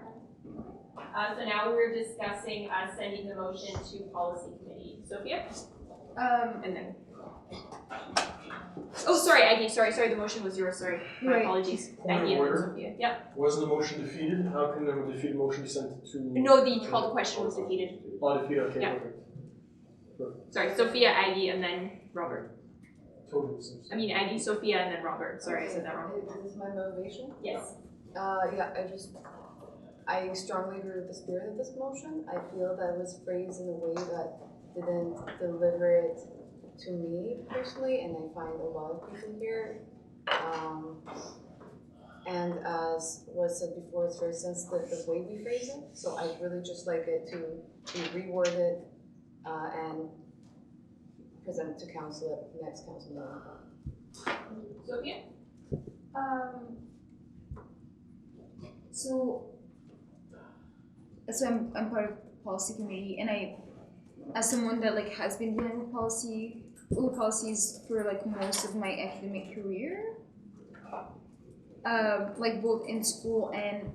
So now we're discussing sending the motion to policy committee. Sophia? And then. Oh, sorry, Aggie. Sorry. The motion was yours. Sorry. My Right. apologies. Point of Aggie and then order. Sophia. Yep. Wasn't the motion defeated? How can a defeated motion be sent to? No, the call to question was defeated. Oh, defeated. Okay. Yeah. Perfect. Sorry, Sophia, Aggie, and then Robert. Totally sense. I mean, Aggie, Sophia, and then Robert. Sorry, I said that wrong. Is this my motivation? Yes. Yeah, I strongly agree with the spirit of this motion. I feel that it was phrased in a way that didn't deliver it to me personally, and I find a lot of people here. And as was said before, it's very sensitive the way we phrase it. So I'd really just like it to be reworded and presented to council at the next council meeting. Sophia? So I'm part of the policy committee, and as someone that has been dealing with policies for most of my academic career, both in school and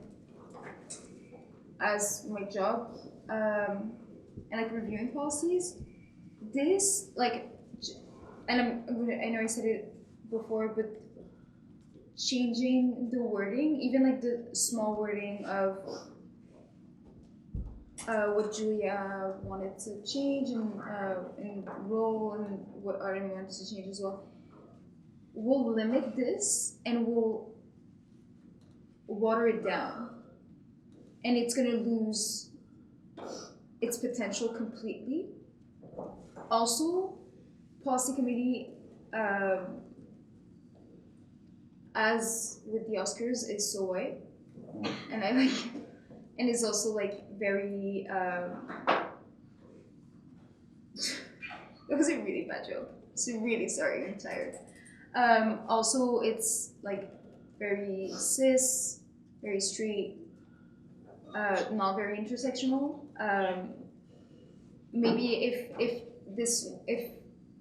as my job, and reviewing policies, this and I know I said it before, but changing the wording, even the small wording of what Julia wanted to change and role and what Arden wanted to change as well, will limit this and will water it down, and it's going to lose its potential completely. Also, policy committee, as with the Oscars, is so white, and and it's also very. That was a really bad joke. So really sorry, I'm tired. Also, it's very cis, very straight, not very intersectional. Maybe if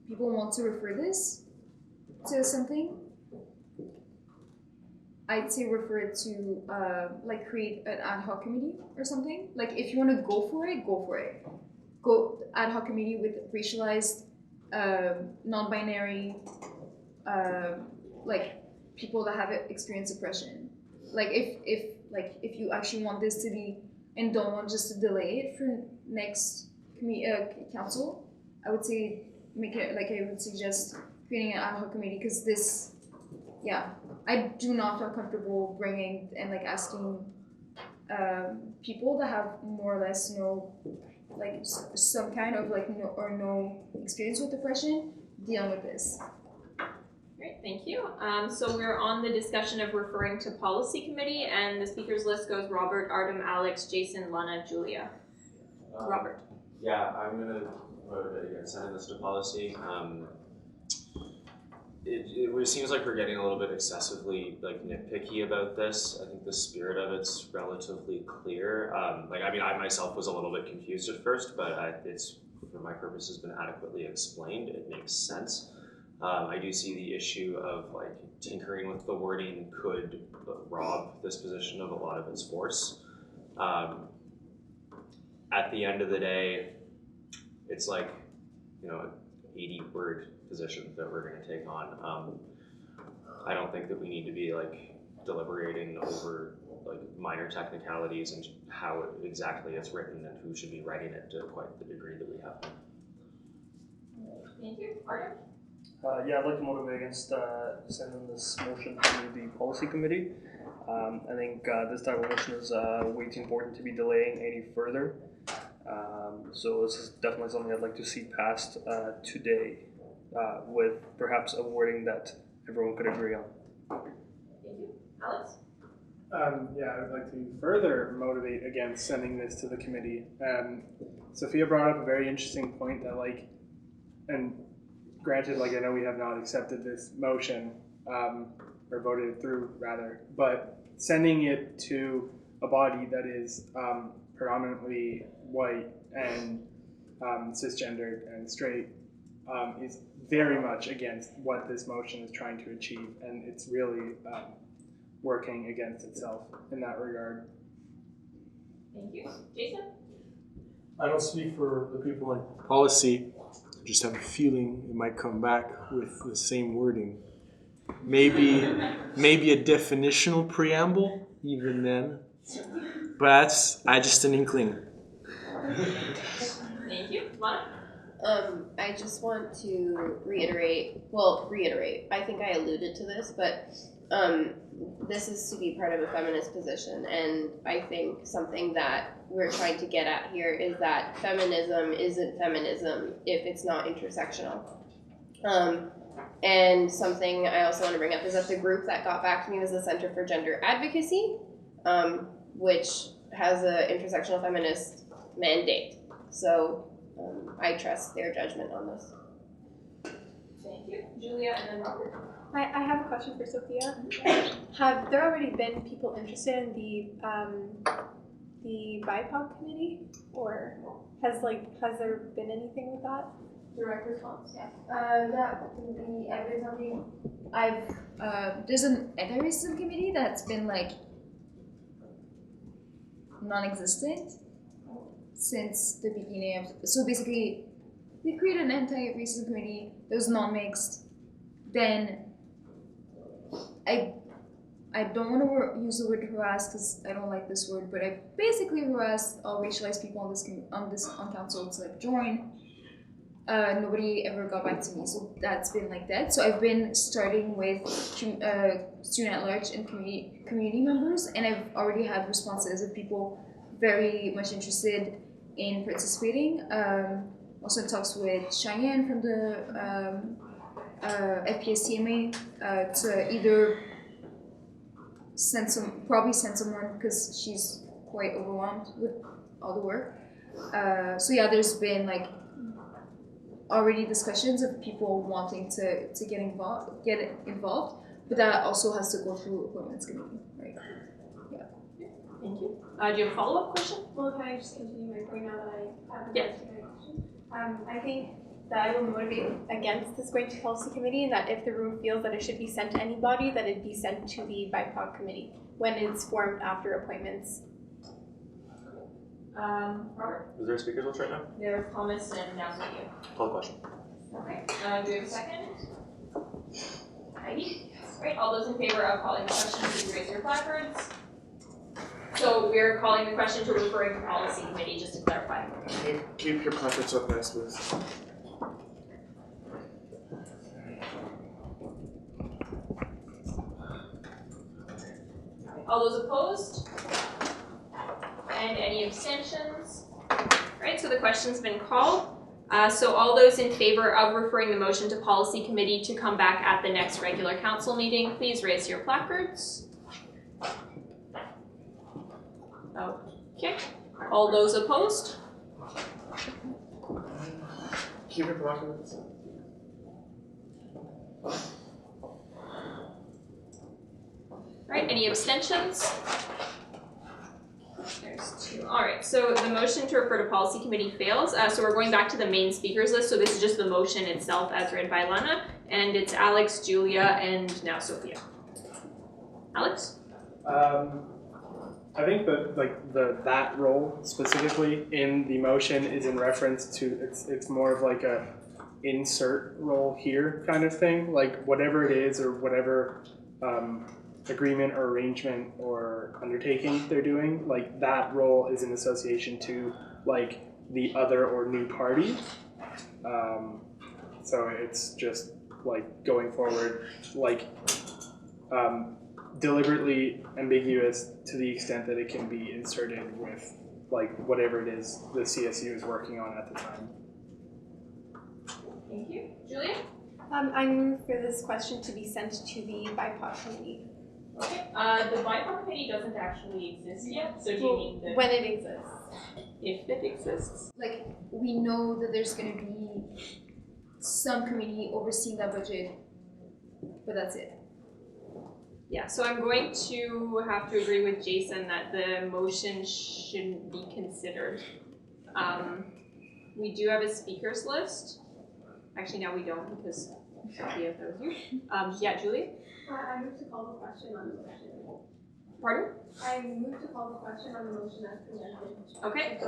people want to refer this to something, I'd say refer it to create an ad hoc committee or something. If you want to go for it, go for it. Go ad hoc committee with racialized, non-binary, people that have experienced oppression. If you actually want this to be and don't want just to delay it for next council, I would say I would suggest creating an ad hoc committee, because this, I do not feel comfortable bringing and asking people that have more or less some kind of no experience with depression dealing with this. thank you. So we're on the discussion of referring to policy committee, and the speakers list goes Robert, Artem, Alex, Jason, Lana, Julia. Robert. Yeah, I'm gonna vote against sending this to policy. It seems like we're getting a little bit excessively like nitpicky about this. I think the spirit of it's relatively clear. I myself was a little bit confused at first, but it's for my purposes been adequately explained. It makes sense. I do see the issue of like tinkering with the wording could rob this position of a lot of its force. At the end of the day, it's like, an 80-word position that we're going to take on. I don't think that we need to be like deliberating over like minor technicalities and how exactly it's written and who should be writing it to quite the degree that we have. Thank you. Artem? Yeah, I'd like to motivate against sending this motion to the policy committee. I think this type of motion is way too important to be delaying any further. So this is definitely something I'd like to see passed today with perhaps a wording that everyone could agree on. Thank you. Alex? Yeah, I would like to further motivate against sending this to the committee. Sophia brought up a very interesting point that and granted, I know we have not accepted this motion, or voted it through rather, but sending it to a body that is predominantly white and cisgendered and straight is very much against what this motion is trying to achieve, and it's really working against itself in that regard. Thank you. Jason? I don't speak for the people in policy. I just have a feeling it might come back with the same wording. Maybe a definitional preamble, even then. But that's just an inkling. Thank you. Lana? I just want to reiterate, I think I alluded to this, but this is to be part of a feminist position, and I think something that we're trying to get at here is that feminism isn't feminism if it's not intersectional. And something I also want to bring up is that the group that got back to me was the Center for Gender Advocacy, which has an intersectional feminist mandate. So I trust their judgment on this. Thank you. Julia and then Robert. I have a question for Sophia. Have there already been people interested in the BIPOC committee, or has there been anything with that? Direct response. Yeah. I've been talking. There's an anti-racism committee that's been non-existent since the beginning of. So basically, we created an anti-racism committee that was non-mixed. Then I don't want to use the word harass because I don't like this word, but I basically harassed all racialized people on council to join. Nobody ever got back to me, so that's been like that. So I've been starting with student at large and community members, and I've already had responses of people very much interested in participating. Also in talks with Cheyenne from the FPSTMA to either send someone because she's quite overwhelmed with all the work. So yeah, there's been already discussions of people wanting to get involved, but that also has to go through appointments committee, right? Yeah. Thank you. Do you have a follow-up question? Well, can I just continue my point now that I have Yes. my question? I think that I will motivate against this going to policy committee, and that if the room feels that it should be sent to anybody, that it be sent to the BIPOC committee when it's formed after appointments. Robert? Is there a speaker's list right now? There's Thomas and now you. Call the question. Okay. Do we have a second? Heidi? Great. All those in favor of calling the question, please raise your placards. So we're calling the question to referring to policy committee, just to clarify. Keep your placards up nice, please. All those opposed? And any abstentions? Right, so the question's been called. So all those in favor of referring the motion to policy committee to come back at the next regular council meeting, please raise your placards. Okay. All those opposed? Keep your placards. Right, any abstentions? There's two. All right, so the motion to refer to policy committee fails. So we're going back to the main speakers list. So this is just the motion itself as read by Lana, and it's Alex, Julia, and now Sophia. Alex? I think that that role specifically in the motion is in reference to it's more of like a insert role here kind of thing, like whatever it is or whatever agreement or arrangement or undertaking they're doing, like that role is in association to like the other or new party. So it's just like going forward, like deliberately ambiguous to the extent that it can be inserted with like whatever it is the CSU is working on at the time. Thank you. Julia? I move for this question to be sent to the BIPOC committee. Okay. The BIPOC committee doesn't actually exist yet, so do you mean that when it exists? If it exists? Like, we know that there's going to be some committee overseeing that budget, but that's it. Yeah, so I'm going to have to agree with Jason that the motion shouldn't be considered. We do have a speakers list. Actually, now we don't because Sophia, that was you. Yeah, Julie? I move to call the question on the motion. Pardon? I move to call the question on the motion as presented. Okay.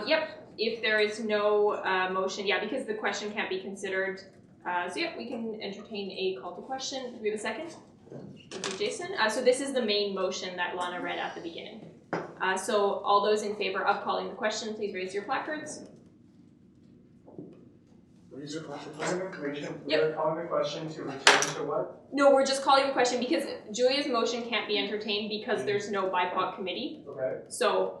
Yep. If there is no motion, yeah, because the question can't be considered. So yeah, we can entertain a call to question. Do we have a second? Thank you, Jason. So this is the main motion that Lana read at the beginning. So all those in favor of calling the question, please raise your placards. Raise your placards. We're calling the question to return to what? No, we're just calling the question because Julia's motion can't be entertained because there's no BIPOC committee. Okay. So,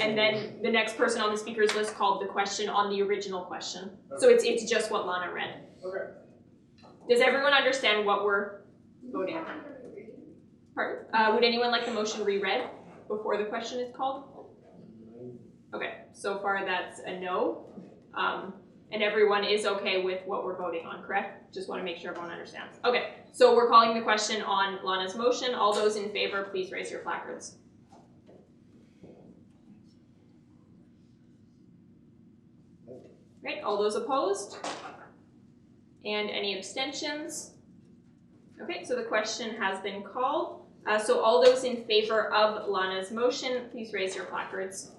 and then the next person on the speakers list called the question on the original question. Okay. So it's just what Lana read. Okay. Does everyone understand what we're voting on? Pardon? Would anyone like the motion reread before the question is called? Okay, so far that's a no. And everyone is okay with what we're voting on, correct? Just want to make sure everyone understands. Okay, so we're calling the question on Lana's motion. All those in favor, please raise your placards. Right, all those opposed? And any abstentions? Okay, so the question has been called. So all those in favor of Lana's motion, please raise your placards.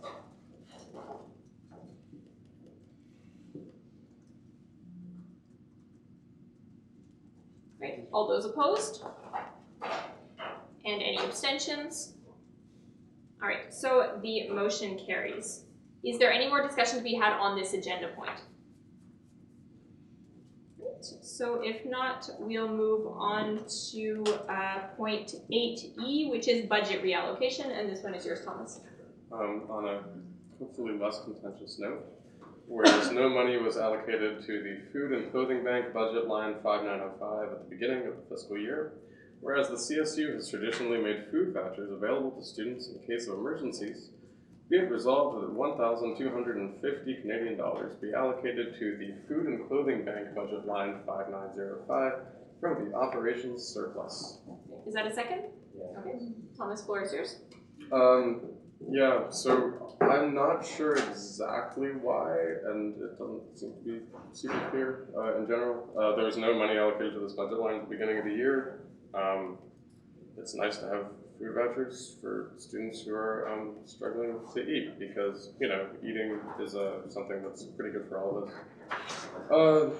Right, all those opposed? And any abstentions? All right, so the motion carries. Is there any more discussion to be had on this agenda point? So if not, we'll move on to point 8E, which is budget reallocation, and this one is yours, Thomas. On a hopefully less contentious note, whereas no money was allocated to the Food and Clothing Bank budget line 5905 at the beginning of the fiscal year, whereas the CSU has traditionally made food vouchers available to students in case of emergencies, be it resolved that 1,250 Canadian dollars be allocated to the Food and Clothing Bank budget line 5905 from the operations surplus. Is that a second? Yeah. Okay. Thomas, floor is yours. Yeah, so I'm not sure exactly why, and it doesn't seem to be super clear in general. There was no money allocated to this budget line at the beginning of the year. It's nice to have food vouchers for students who are struggling to eat because, you know, eating is something that's pretty good for all of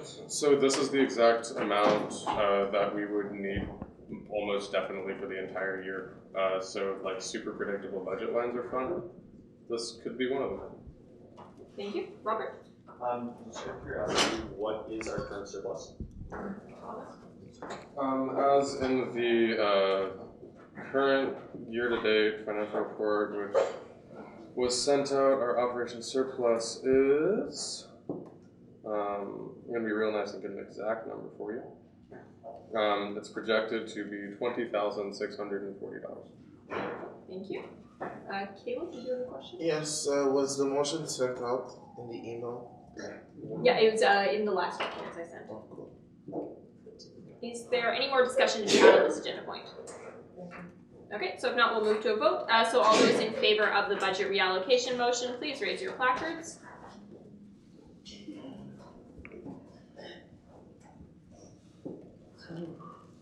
us. So this is the exact amount that we would need almost definitely for the entire year. So like super predictable budget lines are fun. This could be one of them. Thank you. Robert? Just out of curiosity, what is our current surplus? As in the current year-to-date financial report, which was sent out, our operation surplus is, I'm going to be real nice and get an exact number for you. It's projected to be $20,640. Thank you. Caleb, did you have a question? Yes, was the motion sent out in the email? Yeah, it was in the last documents I sent. Oh, cool. Is there any more discussion to be had on this agenda point? Okay, so if not, we'll move to a vote. So all those in favor of the budget reallocation motion, please raise your placards.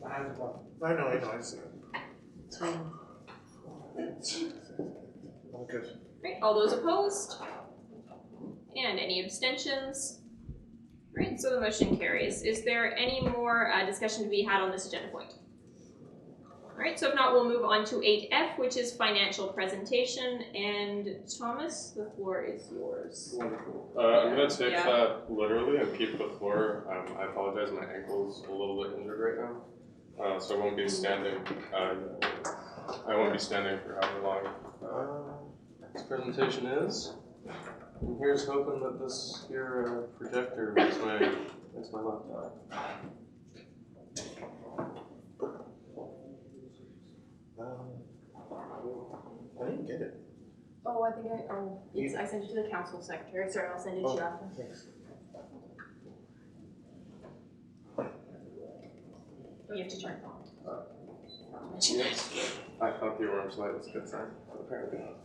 I know, I see. I'm good. Great, all those opposed? And any abstentions? Great, so the motion carries. Is there any more discussion to be had on this agenda point? All right, so if not, we'll move on to 8F, which is financial presentation. And Thomas, the floor is yours. Wonderful. I'm going to take that literally and keep the floor. I apologize, my ankle's a little bit injured right now. So I won't be standing. I won't be standing for however long this presentation is. And here's hoping that this here projector makes my laptop. I didn't get it. Oh, I think I sent it to the council secretary. Sorry, I'll send it to you after. Thanks. You have to turn it on. Yes. I thought the orange light was a good sign, but apparently not.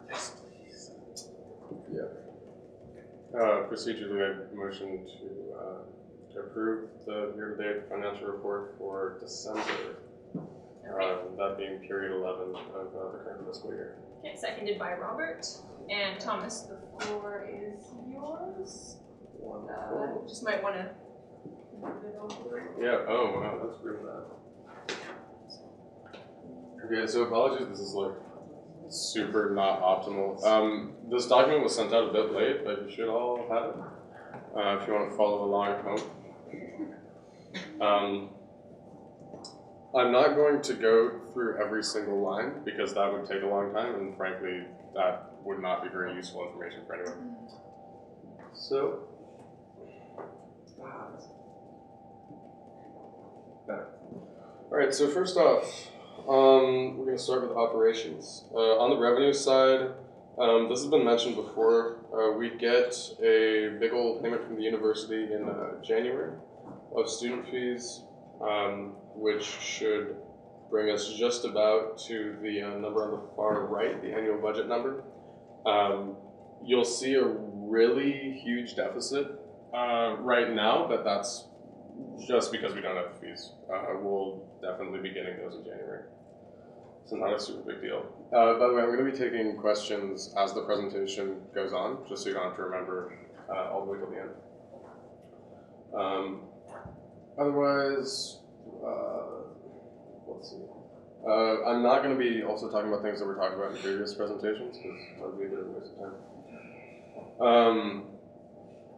Yes, please. Yeah. Procedurally, I motion to approve the year-to-date financial report for December. That being period 11 of the current fiscal year. Okay, seconded by Robert. And Thomas, the floor is yours. Just might want to move it over. Yeah, oh wow, that's really bad. Okay, so apologies, this is like super not optimal. This document was sent out a bit late, but you should all have it if you want to follow along at home. I'm not going to go through every single line because that would take a long time, and frankly, that would not be very useful information for anyone. So, better. All right, so first off, we're going to start with operations. On the revenue side, this has been mentioned before. We get a big old payment from the university in January of student fees, which should bring us just about to the number on the far right, the annual budget number. You'll see a really huge deficit right now, but that's just because we don't have the fees. We'll definitely be getting those in January. So not a super big deal. By the way, I'm going to be taking questions as the presentation goes on, just so you don't have to remember all the way till the end. Otherwise, let's see. I'm not going to be also talking about things that we're talking about in previous presentations, because that would be a bit of a waste of time.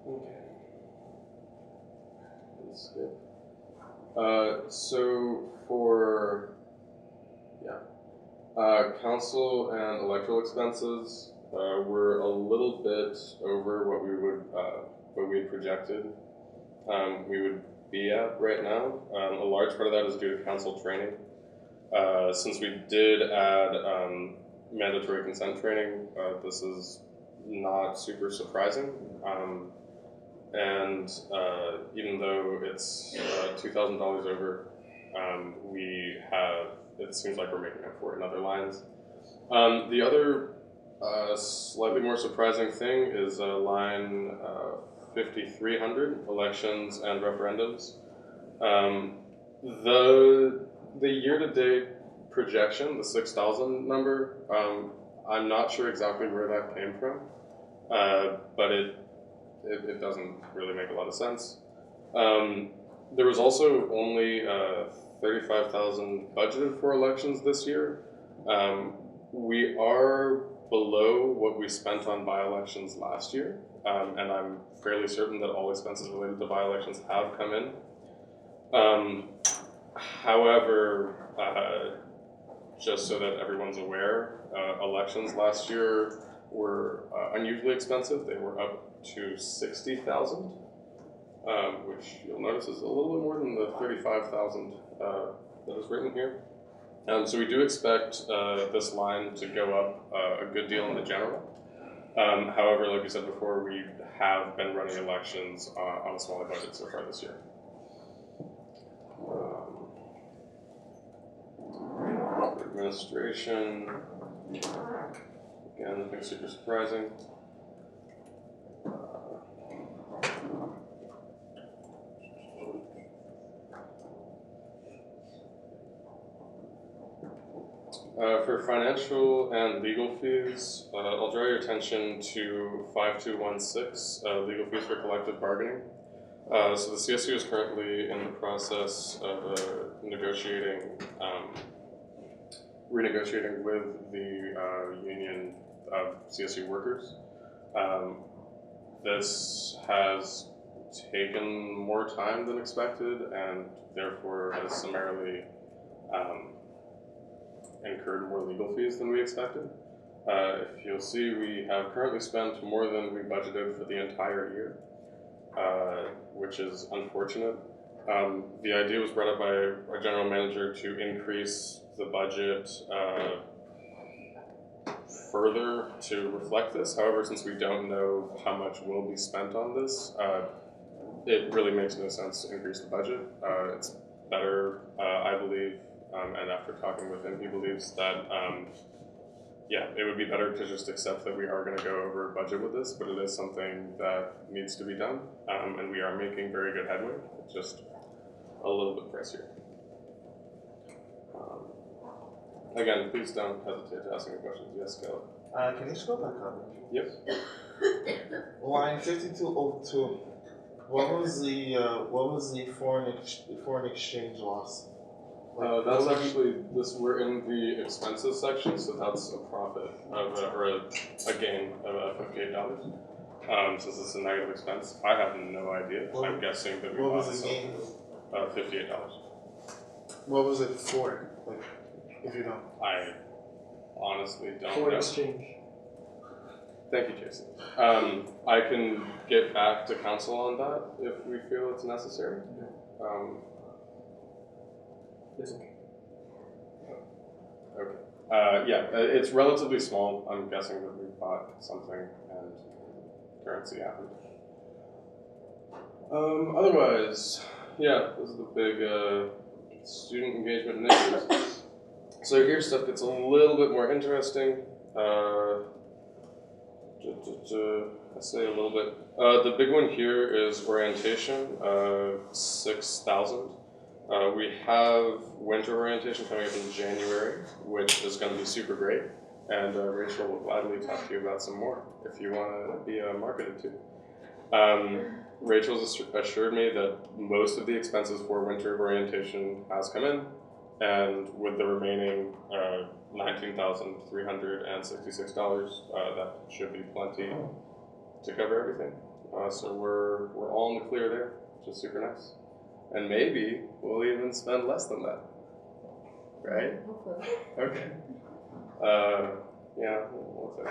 Okay. Let's skip. So for, council and electoral expenses, we're a little bit over what we had projected. We would be at right now. A large part of that is due to council training. Since we did add mandatory consent training, this is not super surprising. And even though it's $2,000 over, it seems like we're making up for it in other lines. The other slightly more surprising thing is line 5300, elections and referendums. The year-to-date projection, the 6,000 number, I'm not sure exactly where that came from, but it doesn't really make a lot of sense. There was also only 35,000 budgeted for elections this year. We are below what we spent on by-elections last year, and I'm fairly certain that all expenses related to by-elections have come in. However, just so that everyone's aware, elections last year were unusually expensive. They were up to $60,000, which you'll notice is a little bit more than the $35,000 that is written here. So we do expect this line to go up a good deal in the general. However, like we said before, we have been running elections on a smaller budget so far this year. Administration, again, nothing super surprising. For financial and legal fees, I'll draw your attention to 5216, legal fees for collective bargaining. So the CSU is currently in the process of renegotiating with the union of CSU workers. This has taken more time than expected and therefore has summarily incurred more legal fees than we expected. If you'll see, we have currently spent more than we budgeted for the entire year, which is unfortunate. The idea was brought up by our general manager to increase the budget further to reflect this. However, since we don't know how much will be spent on this, it really makes no sense to increase the budget. It's better, I believe, and after talking with him, he believes that, yeah, it would be better to just accept that we are going to go over budget with this, but it is something that needs to be done, and we are making very good headway. It's just a little bit pricier. Again, please don't hesitate to ask any questions. Yes, Kelly. Can you scroll back up? Yep. Line 5202. What was the foreign exchange loss? That's actually this. We're in the expenses section, so that's a profit of or a gain of $58. Since it's a negative expense, I have no idea. I'm guessing that we what bought was the gain? $58. What was it for? Like, if you don't. I honestly don't Foreign know. exchange. Thank you, Jason. I can get back to council on that if we feel it's necessary. Okay. Yeah, it's relatively small. I'm guessing that we bought something and currency happened. Otherwise, yeah, this is the big student engagement initiatives. So here's stuff that's a little bit more interesting. I say a little bit. The big one here is orientation, 6,000. We have winter orientation coming up in January, which is going to be super great. And Rachel will gladly talk to you about some more if you want to be marketed to. Rachel's assured me that most of the expenses for winter orientation has come in, and with the remaining $19,366, that should be plenty to cover everything. So we're all in the clear there, which is super nice. And maybe we'll even spend less than that, right? Hopefully. Okay. Yeah, we'll see.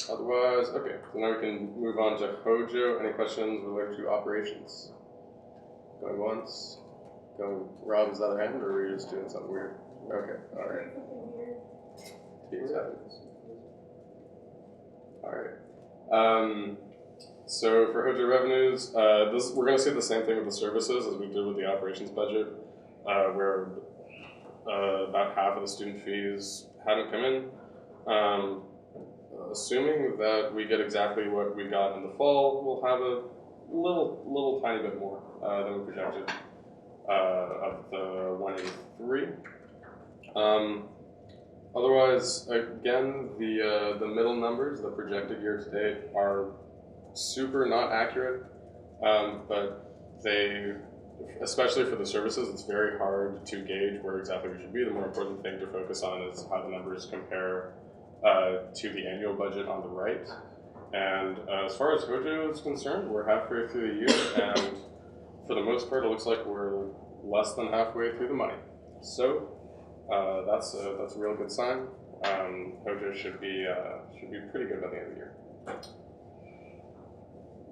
Otherwise, okay, so now we can move on to Hojo. Any questions related to operations? Going once? Going, Rob, is that a hand, or are we just doing something weird? Okay, alright. Teams happens. Alright. So for Hojo revenues, we're going to see the same thing with the services as we did with the operations budget, where about half of the student fees hadn't come in. Assuming that we get exactly what we got in the fall, we'll have a little tiny bit more than we projected of the 183. Otherwise, again, the middle numbers, the projected year to date, are super not accurate, but they, especially for the services, it's very hard to gauge where exactly we should be. The more important thing to focus on is how the numbers compare to the annual budget on the right. And as far as Hojo is concerned, we're halfway through the year, and for the most part, it looks like we're less than halfway through the money. So that's a real good sign. Hojo should be pretty good by the end of the year.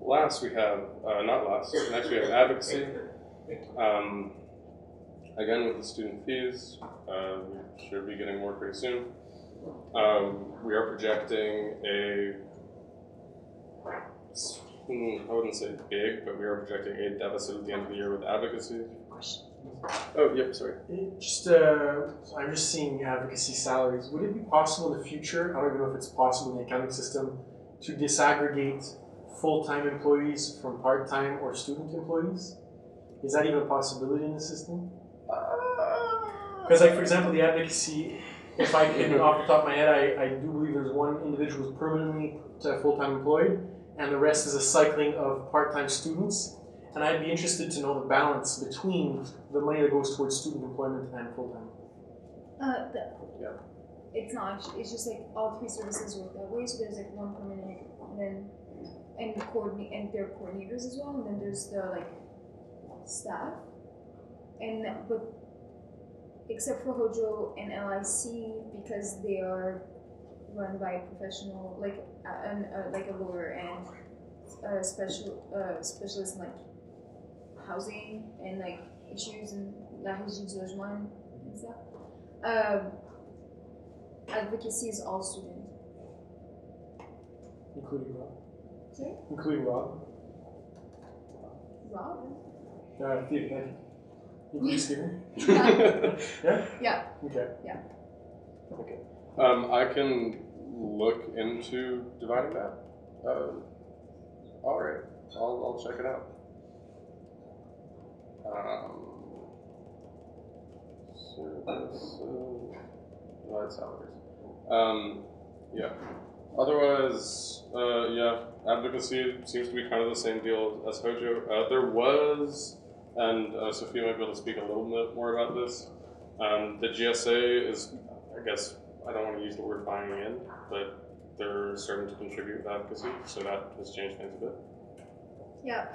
Next we have advocacy. Again, with the student fees, we should be getting more pretty soon. We are projecting I wouldn't say big, but we are projecting a deficit at the end of the year with advocacy. Oh, yep, sorry. I'm just seeing advocacy salaries. Would it be possible in the future, I don't even know if it's possible in the accounting system, to disaggregate full-time employees from part-time or student employees? Is that even a possibility in the system? Because, like, for example, the advocacy, if I can, off the top of my head, I do believe there's one individual who's permanently full-time employed, and the rest is a cycling of part-time students. And I'd be interested to know the balance between the money that goes towards student employment and full-time. It's not actually, it's just like all three services work that way. So there's like one permanent, and their coordinators as well, and then there's the like staff. But except for Hojo and LIC, because they are run by a professional, like a lawyer and specialist in like housing and like issues and la régie du logement and stuff. Advocacy is all student. Including Rob. Sorry? Including Rob. Rob? Including Stephen? Yeah? Yeah? Okay. Yeah. Okay. I can look into dividing that. All right. I'll check it out. Divide salaries. Yeah. Otherwise, advocacy seems to be kind of the same deal as Hojo. There was, and Sophia might be able to speak a little bit more about this. The GSA is, I guess, I don't want to use the word buying in, but they're starting to contribute to advocacy, so that has changed things a bit. Yeah,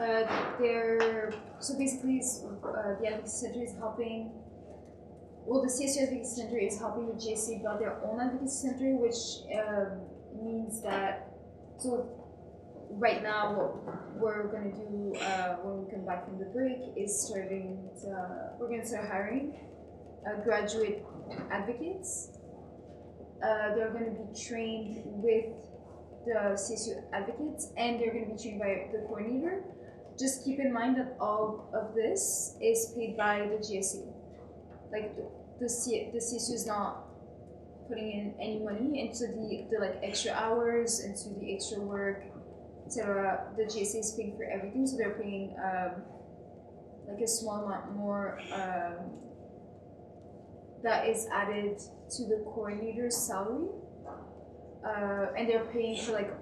so basically the Advocacy Center is helping, well, the CSU Advocacy Center is helping the GSA build their own Advocacy Center, which means that, so right now what we're going to do when we come back from the break is we're going to start hiring graduate advocates. They're going to be trained with the CSU advocates, and they're going to be trained by the coordinator. Just keep in mind that all of this is paid by the GSA. Like the CSU is not putting in any money into the like extra hours, into the extra work, etc. The GSA is paying for everything, so they're paying like a small amount more that is added to the coordinator's salary. And they're paying for like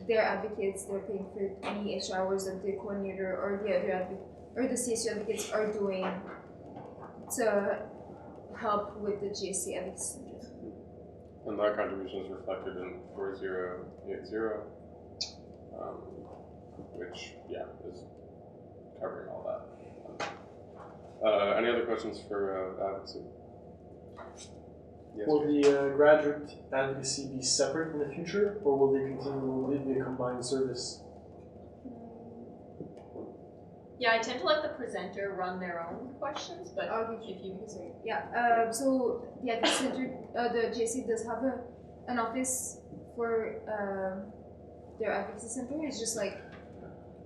their advocates, they're paying for any extra hours that the coordinator or the other advocate or the CSU advocates are doing to help with the GSA advocacy center. And that contribution is reflected in 4080, which is covering all that. Any other questions for advocacy? Yes, will the graduate advocacy be separate in the future, or will they continue? Will it be a combined service? Yeah, I tend to let the presenter run their own questions, but if you sorry. So the advocacy center, the GSA does have an office for their advocacy center. It's just like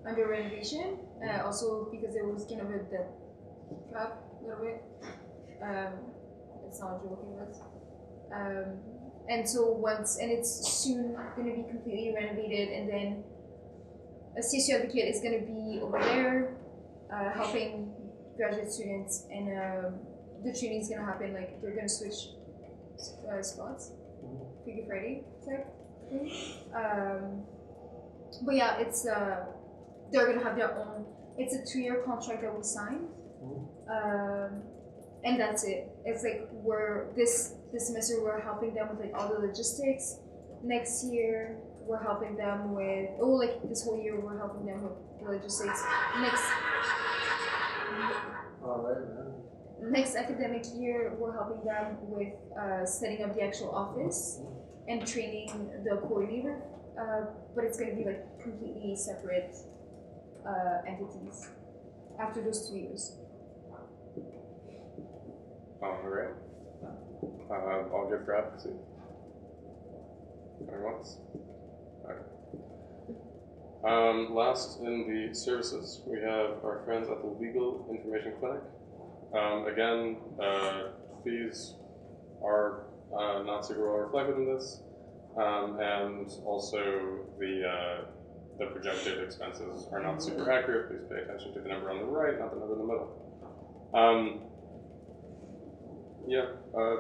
under renovation. Also because it was kind of a dead trap a little bit. It's not what you're looking with. And so it's soon going to be completely renovated, and then a CSU advocate is going to be over there helping graduate students, and the training is going to happen, like they're going to switch spots, Freaky Friday type thing. But yeah, it's they're going to have their own, it's a 2-year contract that we signed. And that's it. It's like this semester we're helping them with like all the logistics, next year we're helping them with, oh, like this whole year we're helping them with religious states. Next academic year we're helping them with setting up the actual office and training the coordinator, but it's going to be like completely separate entities after those 2 years. Alright. I'll give for advocacy. Going once? Okay. Last in the services, we have our friends at the Legal Information Clinic. Again, fees are not super well reflected in this, and also the projected expenses are not super accurate. Please pay attention to the number on the right, not the number in the middle.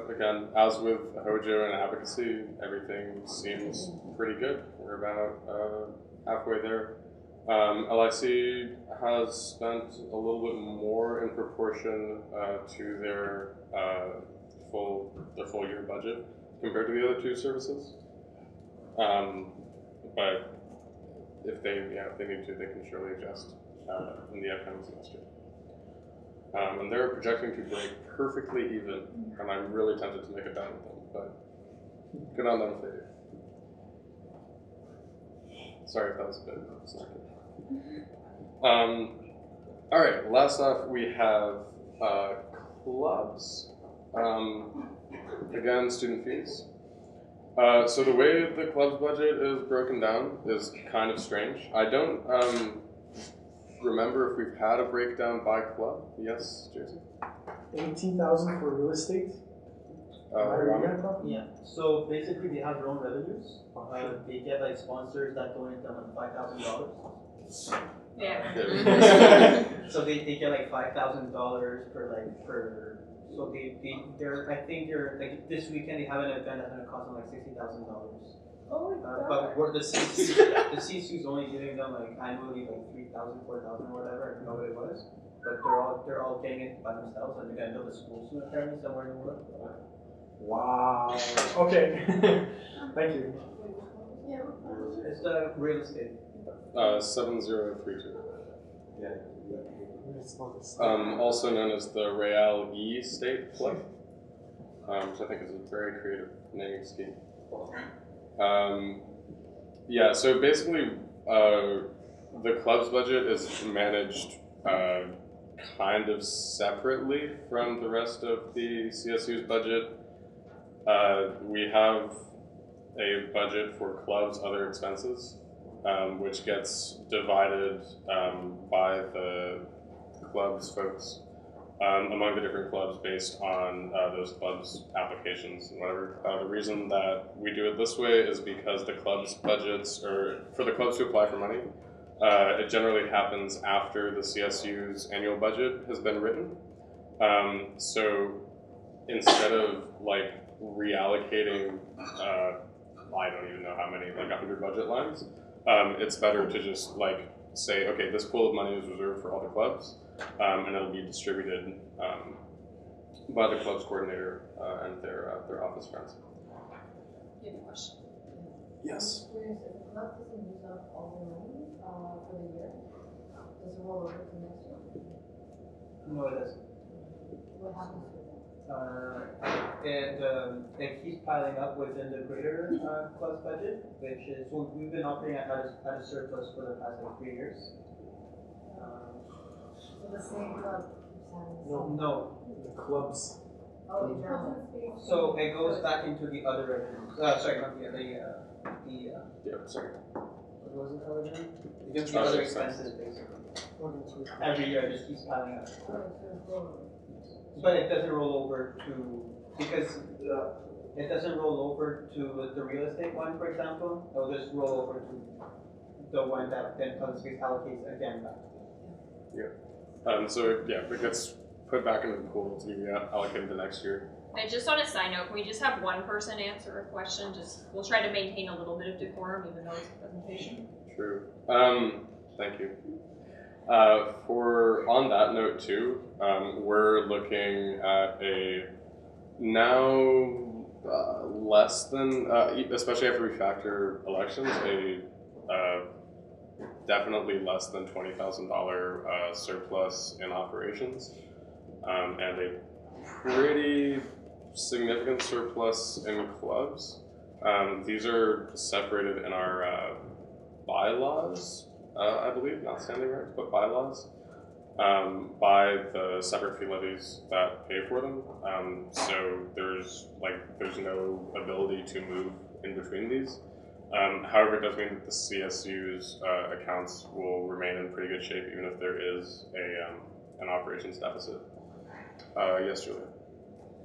Again, as with Hojo and advocacy, everything seems pretty good. We're about halfway there. LIC has spent a little bit more in proportion to their full year budget compared to the other two services. But if they need to, they can surely adjust in the upcoming semester. And they're projecting to break perfectly even, and I'm really tempted to make a bet with them, but good on them if they do. Sorry if that was a bit snarky. Alright, last off we have clubs. Again, student fees. So the way the club's budget is broken down is kind of strange. I don't remember if we've had a breakdown by club. Yes, Jason? 18,000 for real estate. Yeah. So basically, they have their own revenues. They get like sponsors that donate them like $5,000. Yeah. So they get like $5,000 per. So they're I think they're like this weekend they have an event that's gonna cost them like $60,000. Oh my god. But where the CSU is only giving them like annually like 3,000, 4,000 or whatever. I don't know what it was. But they're all getting it by themselves, and they're gonna build a school soon apparently somewhere in the world. Wow. Okay. Thank you. Yeah. It's the real estate. 7032. Yeah. Also known as the Real Estate Club, which I think is a very creative naming scheme. Yeah, so basically, the club's budget is managed kind of separately from the rest of the CSU's budget. We have a budget for clubs' other expenses, which gets divided by the club's folks among the different clubs based on those clubs' applications and whatever. The reason that we do it this way is because the club's budgets, or for the clubs to apply for money, it generally happens after the CSU's annual budget has been written. So instead of like reallocating, I don't even know how many, like 100 budget lines, it's better to just like say, okay, this pool of money is reserved for all the clubs, and it'll be distributed by the club's coordinator and their office friends. You have a question? Yes. If the club doesn't use up all the money for the year, does it roll over to next year? No, it doesn't. What happens to it? It keeps piling up within the greater club's budget, which is we've been operating at a surplus for the past like 3 years. So the same club keeps having No. The clubs. Oh, in general. So it goes back into the other revenues. Sorry, not the sorry. What was it called again? Against the other expenses, basically. Every year it just keeps piling up. But it doesn't roll over to, because it doesn't roll over to the real estate one, for example. It'll just roll over to the one that then Public Space allocates again back. Yeah. So yeah, it gets put back into the pool to be allocated the next year. And just on a side note, can we just have one person answer a question? We'll try to maintain a little bit of decorum, even though it's a presentation. True. Thank you. On that note too, we're looking at a now Less than, especially after we factor elections, definitely less than $20,000 surplus in operations, and a pretty significant surplus in clubs. These are separated in our bylaws, I believe, not standing regs, but bylaws, by the separate fee levies that pay for them. So there's no ability to move in between these. However, it does mean that the CSU's accounts will remain in pretty good shape even if there is an operations deficit. Yes, Julia.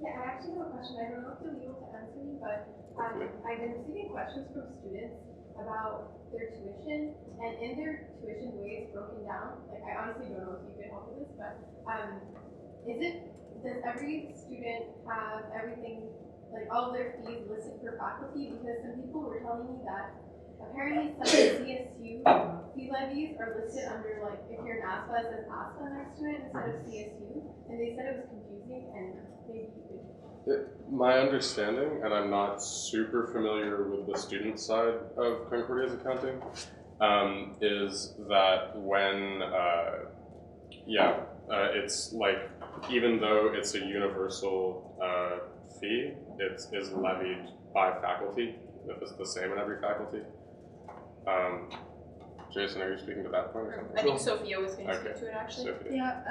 Yeah, I actually have a question. I don't know if you'll be able to answer me, but I've been receiving questions from students about their tuition, and in their tuition the way it's broken down, like I honestly don't know if you can help with this, but does every student have everything, like all of their fees listed per faculty? Because some people were telling me that apparently some CSU fee levies are listed under, like, if you're an ASPA, it says ASPA next to it instead of CSU, and they said it was confusing, and maybe you could. My understanding, and I'm not super familiar with the student side of Concordia's accounting, is that when, it's like, even though it's a universal fee, it is levied by faculty. It's the same in every faculty. Jason, are you speaking to that point or something? I think Sophia was going to speak to it actually. Sophia. Yeah.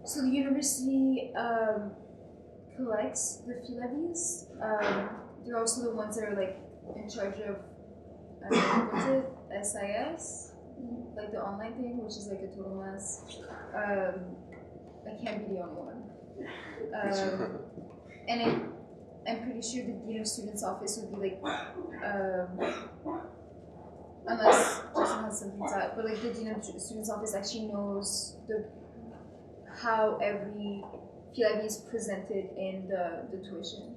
So the university collects the fee levies. They're also the ones that are like in charge of what's it? SIS, like the online thing, which is like a total mess. I can't be the only one. And I'm pretty sure the dean of students' office would be like, unless Jason has something to add, but like the dean of students' office actually knows how every fee levy is presented in the tuition.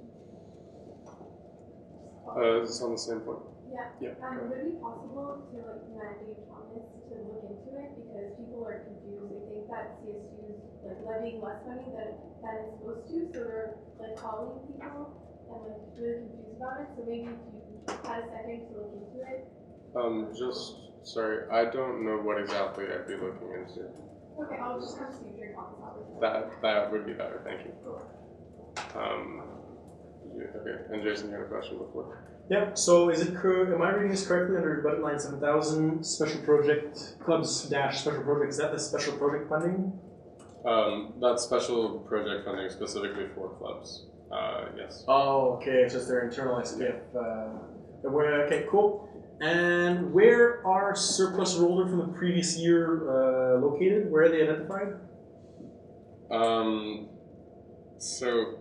Is this on the same point? Yeah. Would it be possible to like mandate Thomas to look into it, because people are confused. They think that CSU is like levying less money than it's supposed to, so they're like calling people and like really confused about it. So maybe if you had a second to look into it. Sorry, I don't know what exactly I'd be looking into. Okay, I'll just have to see your comments. That would be better, thank you. Okay, and Jason, you had a question before? Yeah, so is it am I reading this correctly under budget line 7000, special project, clubs dash special project, is that the special project funding? That's special project funding specifically for clubs, yes. Oh, okay, it's just their internal SPF. Okay, cool. And where are surplus rolled from the previous year located? Where are they identified? So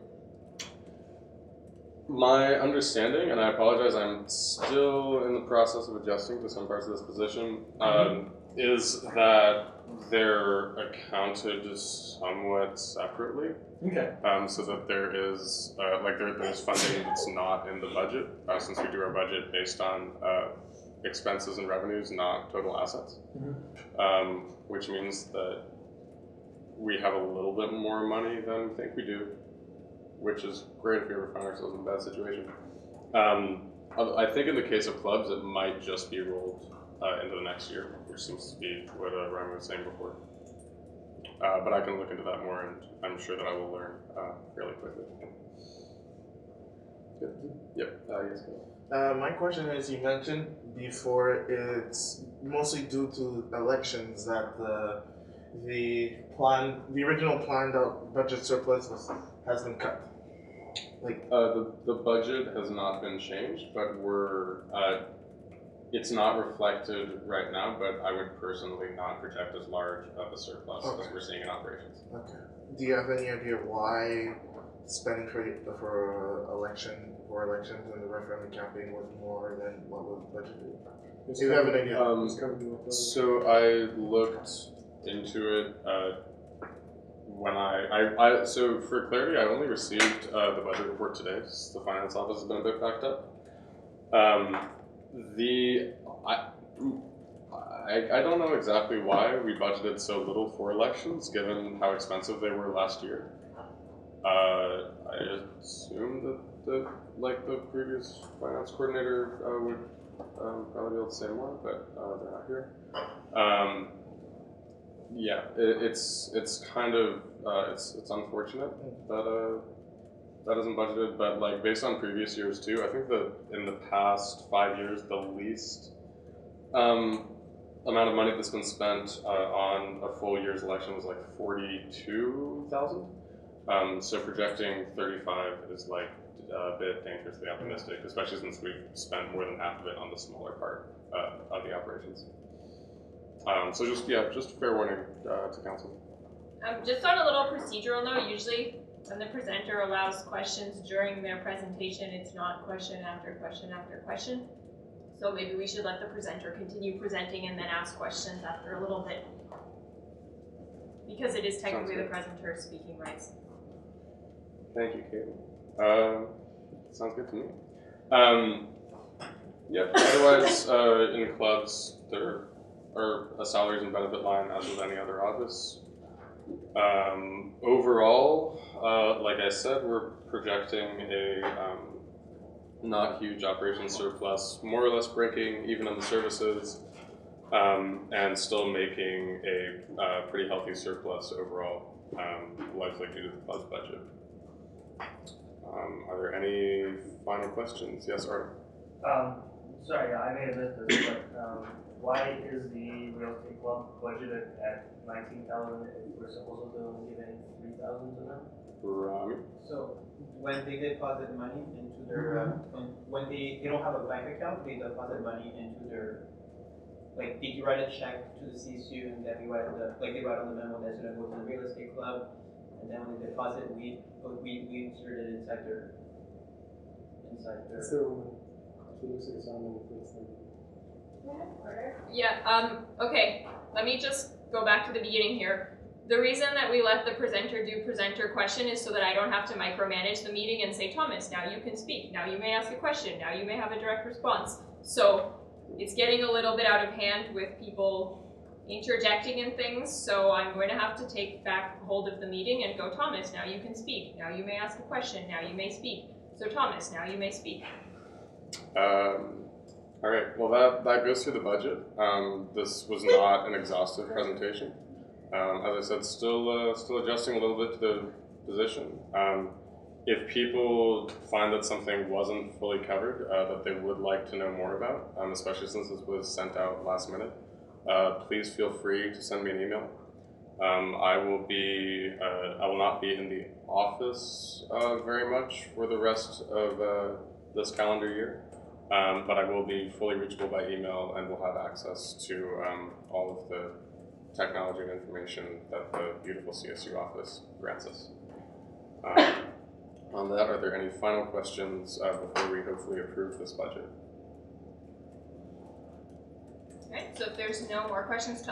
my understanding, and I apologize, I'm still in the process of adjusting to some parts of this position, is that they're accounted somewhat separately. Okay. So that there is, there's funding that's not in the budget, since we do our budget based on expenses and revenues, not total assets. Which means that we have a little bit more money than we think we do, which is great if we ever find ourselves in a bad situation. I think in the case of clubs, it might just be rolled into the next year, which seems to be what Ryan was saying before. But I can look into that more, and I'm sure that I will learn fairly quickly. Yep. Yes. My question is, you mentioned before it's mostly due to elections that the original planned out budget surplus has been cut. Like the budget has not been changed, but it's not reflected right now. But I would personally not project as large of a surplus as we're seeing in operations. Okay. Do you have any idea why spending for elections and the referendum campaign was more than what was budgeted? Do you have an idea? So I looked into it when so for clarity, I only received the budget report today. The finance office has been a bit backed up. I don't know exactly why we budgeted so little for elections, given how expensive they were last year. I assume that the previous finance coordinator would probably be able to say more, but they're not here. Yeah, it's kind of it's unfortunate that that isn't budgeted, but like based on previous years too, I think that in the past 5 years, the least amount of money that's been spent on a full year's election was like 42,000. So projecting 35 is like a bit dangerously optimistic, especially since we've spent more than half of it on the smaller part of the operations. So just fair warning to council. Just on a little procedural note, usually when the presenter allows questions during their presentation, it's not question after question after question. So maybe we should let the presenter continue presenting and then ask questions after a little bit. Because it is technically the presenter's speaking rights. Thank you, Caitlin. Sounds good to me. Yeah, otherwise, in clubs, there are a salaries and benefit line as with any other office. Overall, like I said, we're projecting a not huge operations surplus, more or less breaking even on the services, and still making a pretty healthy surplus overall, largely due to the club's budget. Are there any final questions? Yes, Artem? Sorry, I may have missed this, but why is the real estate club budgeted at 19,000 if we're supposedly only giving 3,000 to them? Rami? So when they deposit money into their, when they don't have a bank account, they deposit money into their, like they write a check to the CSU and then we write they write on the memo that's going to go to the real estate club, and then when they deposit, we insert it inside their. Yeah, okay, let me just go back to the beginning here. The reason that we let the presenter do presenter question is so that I don't have to micromanage the meeting and say, Thomas, now you can speak, now you may ask a question, now you may have a direct response. So it's getting a little bit out of hand with people interjecting and things, so I'm going to have to take back hold of the meeting and go, Thomas, now you can speak, now you may ask a question, now you may speak. So Thomas, now you may speak. All right, well that goes through the budget. This was not an exhaustive presentation. As I said, still adjusting a little bit to the position. If people find that something wasn't fully covered that they would like to know more about, especially since this was sent out last minute, please feel free to send me an email. I will not be in the office very much for the rest of this calendar year, but I will be fully reachable by email and will have access to all of the technology and information that the beautiful CSU office grants us. On that, are there any final questions before we hopefully approve this budget? Alright, so if there's no more questions,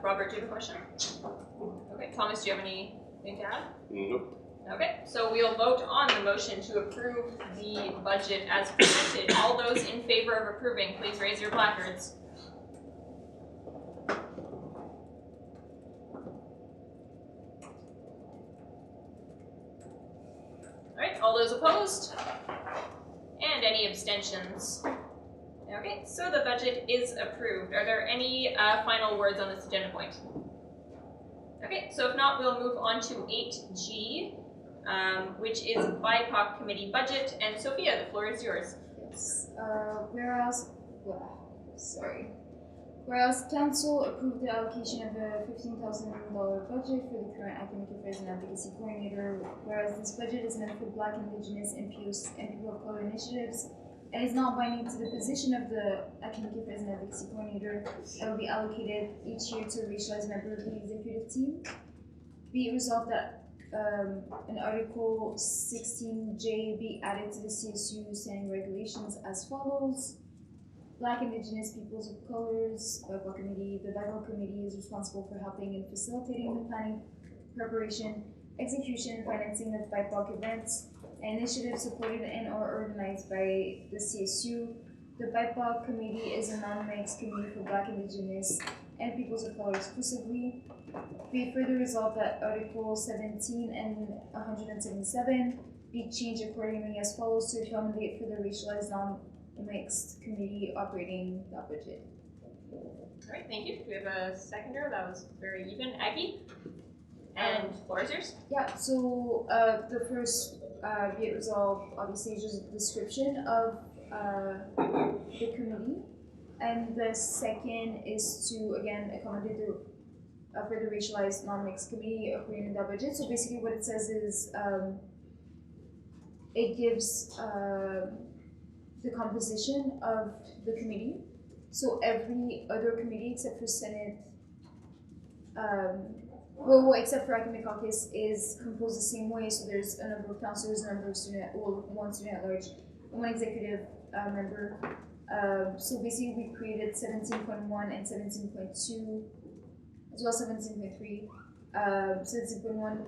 Robert, do you have a question? Okay, Thomas, do you have anything to add? Nope. Okay, so we'll vote on the motion to approve the budget as presented. All those in favor of approving, please raise your placards. Alright, all those opposed? And any abstentions? Okay, so the budget is approved. Are there any final words on this agenda point? Okay, so if not, we'll move on to 8G, which is BIPOC committee budget. And Sophia, the floor is yours. Yes. Whereas Council approved the allocation of a $15,000 budget for the current Academic Affairs and Advocacy Coordinator, whereas this budget is meant for Black, Indigenous, and people of color initiatives, and is not binding to the position of the Academic Affairs and Advocacy Coordinator that will be allocated each year to a racialized member of the executive team. Be it resolved that an Article 16J be added to the CSU standing regulations as follows. Black, Indigenous, peoples of colors, BIPOC committee. The BIPOC committee is responsible for helping and facilitating the planning, preparation, execution, and financing of BIPOC events and initiatives supported and or organized by the CSU. The BIPOC committee is a non-mixed committee for Black, Indigenous, and peoples of color exclusively. Be further resolved that Article 17 and 177 be changed accordingly as follows to accommodate for the racialized non-mixed committee operating that budget. All right, thank you. Do we have a seconder? That was very even. Aggie? And floor is yours. Yeah, so the first be it resolved, obviously, is just a description of the committee. And the second is to, again, accommodate the for the racialized non-mixed committee according to that budget. So basically what it says is it gives the composition of the committee. So every other committee except for Senate, except for Academic Caucus is composed the same way. So there's a number of councilors, a number of one student at large, one executive member. So basically we created 17.1 and 17.2, as well as 17.3. 17.1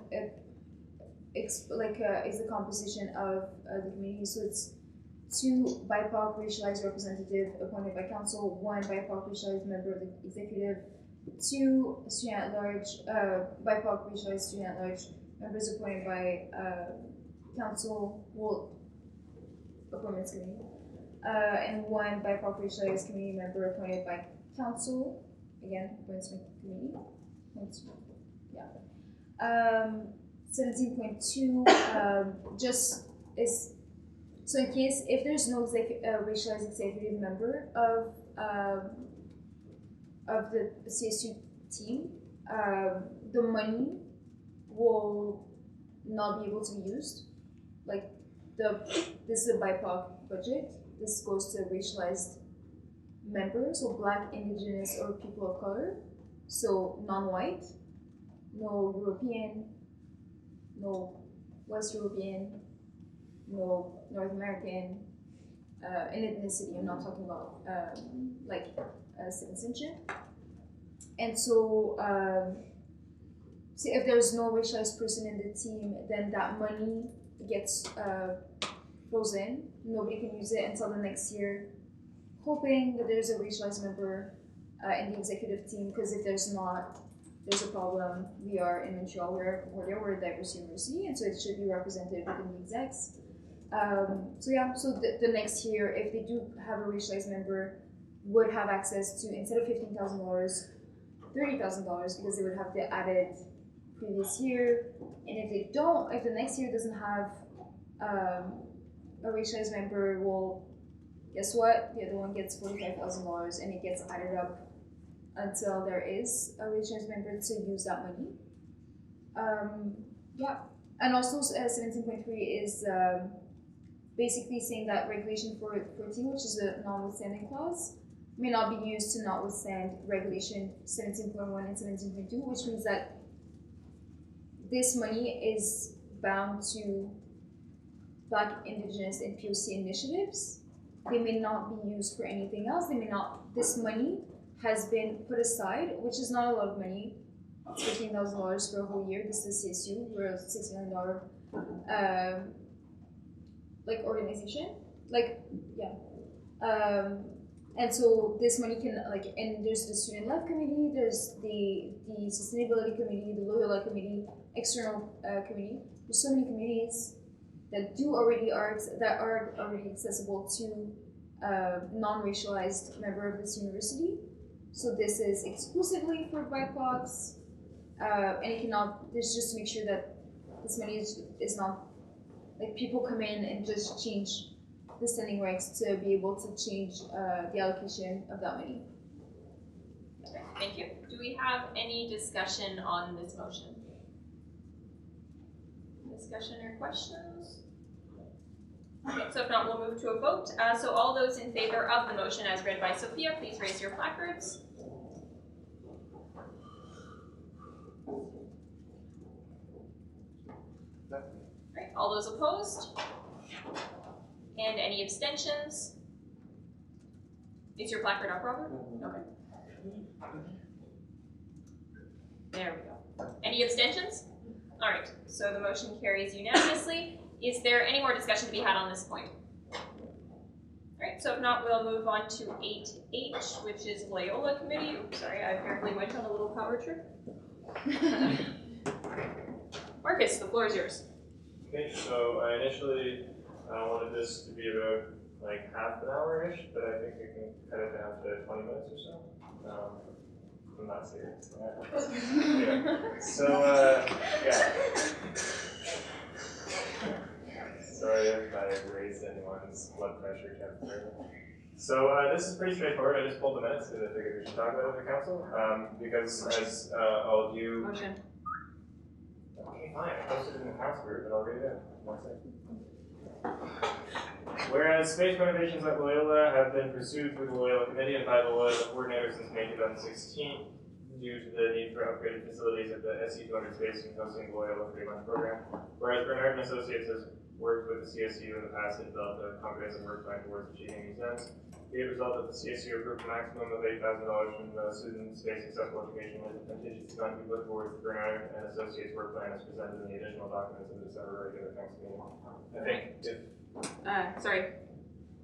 is the composition of the committee. So it's 2 BIPOC racialized representative appointed by council, 1 BIPOC racialized member of the executive, 2 student at large, BIPOC racialized student at large members appointed by council, appointments committee, and 1 BIPOC racialized committee member appointed by council, again, appointments committee. 17.2 just is, so in case if there's no racialized executive member of the CSU team, the money will not be able to be used. Like this is a BIPOC budget. This goes to racialized members, so Black, Indigenous, or people of color. So non-white, no European, no West European, no North American, in ethnicity. I'm not talking about citizenship. And so, if there's no racialized person in the team, then that money gets frozen. Nobody can use it until the next year, hoping that there's a racialized member in the executive team, because if there's not, there's a problem. We are in Montreal, we're a diverse university, and so it should be represented within the execs. So the next year, if they do have a racialized member, would have access to, instead of $15,000, $30,000, because they would have the added previous year. And if they don't, if the next year doesn't have a racialized member, well, guess what? The other one gets $45,000, and it gets added up until there is a racialized member to use that money. And also 17.3 is basically saying that regulation 14, which is a notwithstanding clause, may not be used to notwithstand regulation 17.1 and 17.2, which means that this money is bound to Black, Indigenous, and POC initiatives. They may not be used for anything else. They may not. This money has been put aside, which is not a lot of money. It's $15,000 for a whole year. This is CSU. We're a $6 million organization. And so this money can and there's the student life committee, there's the sustainability committee, the Loyola committee, external committee. There's so many committees that are already accessible to non-racialized member of this university. So this is exclusively for BIPOCs, and it cannot. This just to make sure that this money is not like people come in and just change the standing ranks to be able to change the allocation of that money. Thank you. Do we have any discussion on this motion? Discussion or questions? Okay, so if not, we'll move to a vote. So all those in favor of the motion as read by Sophia, please raise your placards. Right, all those opposed? And any abstentions? Is your placard up, Robert? Okay. There we go. Any abstentions? All right, so the motion carries unanimously. Is there any more discussion to be had on this point? All Alright, so if not, we'll move on to 8H, which is Loyola Committee. Oops, sorry, I apparently went on a little power trip. Marcus, the floor is yours. Okay, so I initially wanted this to be about like half an hour-ish, but I think we can cut it down to 20 minutes or so. I'm not serious. Yeah. So, yeah. Sorry if I raised anyone's blood pressure temperature. So this is pretty straightforward. I just pulled the minutes because I figured we should talk about it at the council. Because as all of you... Motion. Okay, fine. I posted it in the council group, but I'll read it out. 1 second. Whereas space renovations at Loyola have been pursued through the Loyola Committee and by the Loyola Coordinator since May 2016 due to the need for upgraded facilities at the SC200 space and hosting the Loyola 3-month program. Whereas Bernard and Associates has worked with the CSU in the past to develop a comprehensive work plan towards achieving these ends. Be it resolved that the CSU approved a maximum of $8,000 from the Student Space Accessible Education with a contingency fund to be put towards the Bernard and Associates work plan as presented in the additional documents of the December regular council meeting. I think if Sorry.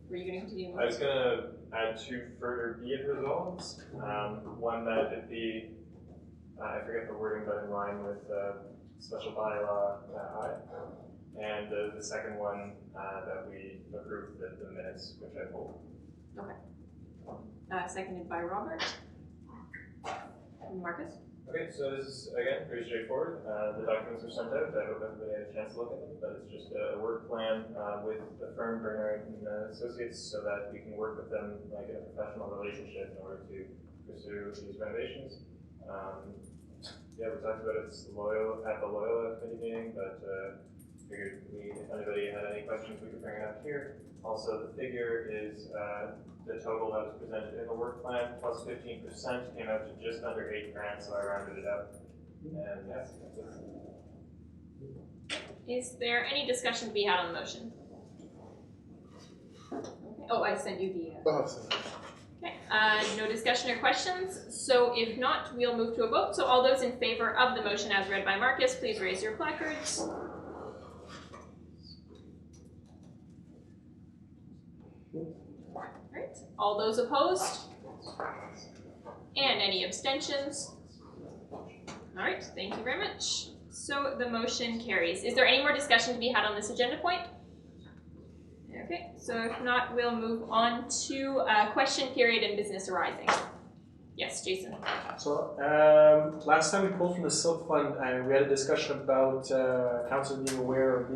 Were you going to continue? I was going to add 2 further be it resolves. One that it be, I forget the wording, but in line with special bylaw I. And the second one that we approved the minutes, which I pulled. Okay. Seconded by Robert. Marcus? Okay, so this is, again, pretty straightforward. The documents were sent out. I hope everybody had a chance to look at them, but it's just a work plan with the firm Bernard and Associates so that we can work with them like in a professional relationship in order to pursue these renovations. Yeah, we talked about it at the Loyola committee meeting, but figured if anybody had any questions, we could bring it up here. Also, the figure is the total that was presented in the work plan plus 15% came out to just under $8,000, so I rounded it up. And yes, that's it. Is there any discussion to be had on the motion? Okay. Oh, I sent you the... Okay, no discussion or questions. So if not, we'll move to a vote. So all those in favor of the motion as read by Marcus, please raise your placards. Right. All those opposed? And any abstentions? All right, thank you very much. So the motion carries. Is there any more discussion to be had on this agenda point? Okay, so if not, we'll move on to question period and business arising. Yes, Jason. So last time we pulled from the Silk Fund, and we had a discussion about council being aware of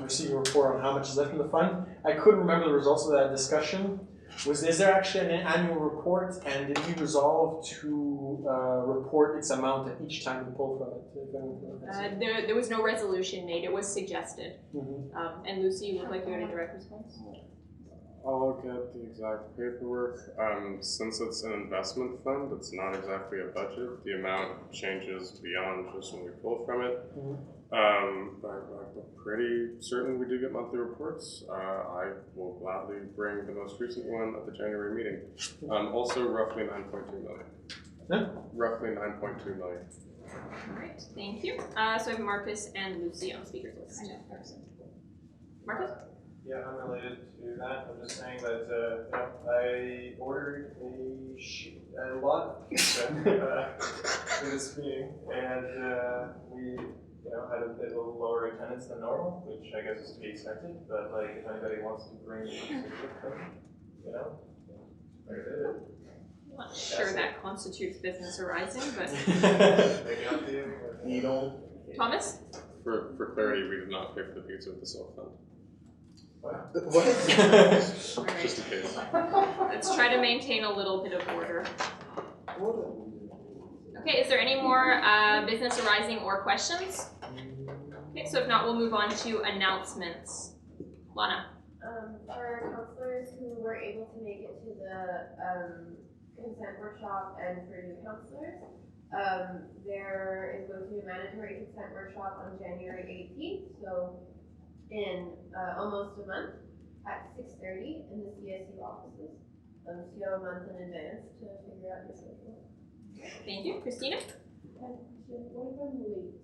receiving a report on how much is left in the fund. I couldn't remember the results of that discussion. Is there actually an annual report, and did we resolve to report its amount at each time we pull from it? There was no resolution made. It was suggested. And Lucy, you look like you had a direct response. I'll look at the exact paperwork. Since it's an investment fund, it's not exactly a budget. The amount changes beyond just when we pull from it. But I'm pretty certain we do get monthly reports. I will gladly bring the most recent one at the January meeting. Also, roughly 9.2 million. Yeah. Roughly 9.2 million. All right, thank you. So I have Marcus and Lucy on speaker's list. Marcus? Yeah, unrelated to that, I'm just saying that I ordered a lot of pizza for this meeting, and we had a bit of a lower attendance than normal, which I guess is to be expected. But like, if anybody wants to bring pizza with them, like I did it. I'm not sure that constitutes business arising, but maybe up to you. You don't. Thomas? For clarity, we did not pay for the pizza with the Silk Fund. What? Just in case. Let's try to maintain a little bit of order. Okay, is there any more business arising or questions? Okay, so if not, we'll move on to announcements. Lana. For counselors who were able to make it to the consent workshop and for new counselors, there is going to be a mandatory consent workshop on January 18th, so in almost a month at 6:30 in the CSU offices. So you have a month in advance to figure out your schedule. Thank you. Christina? What if I'm late?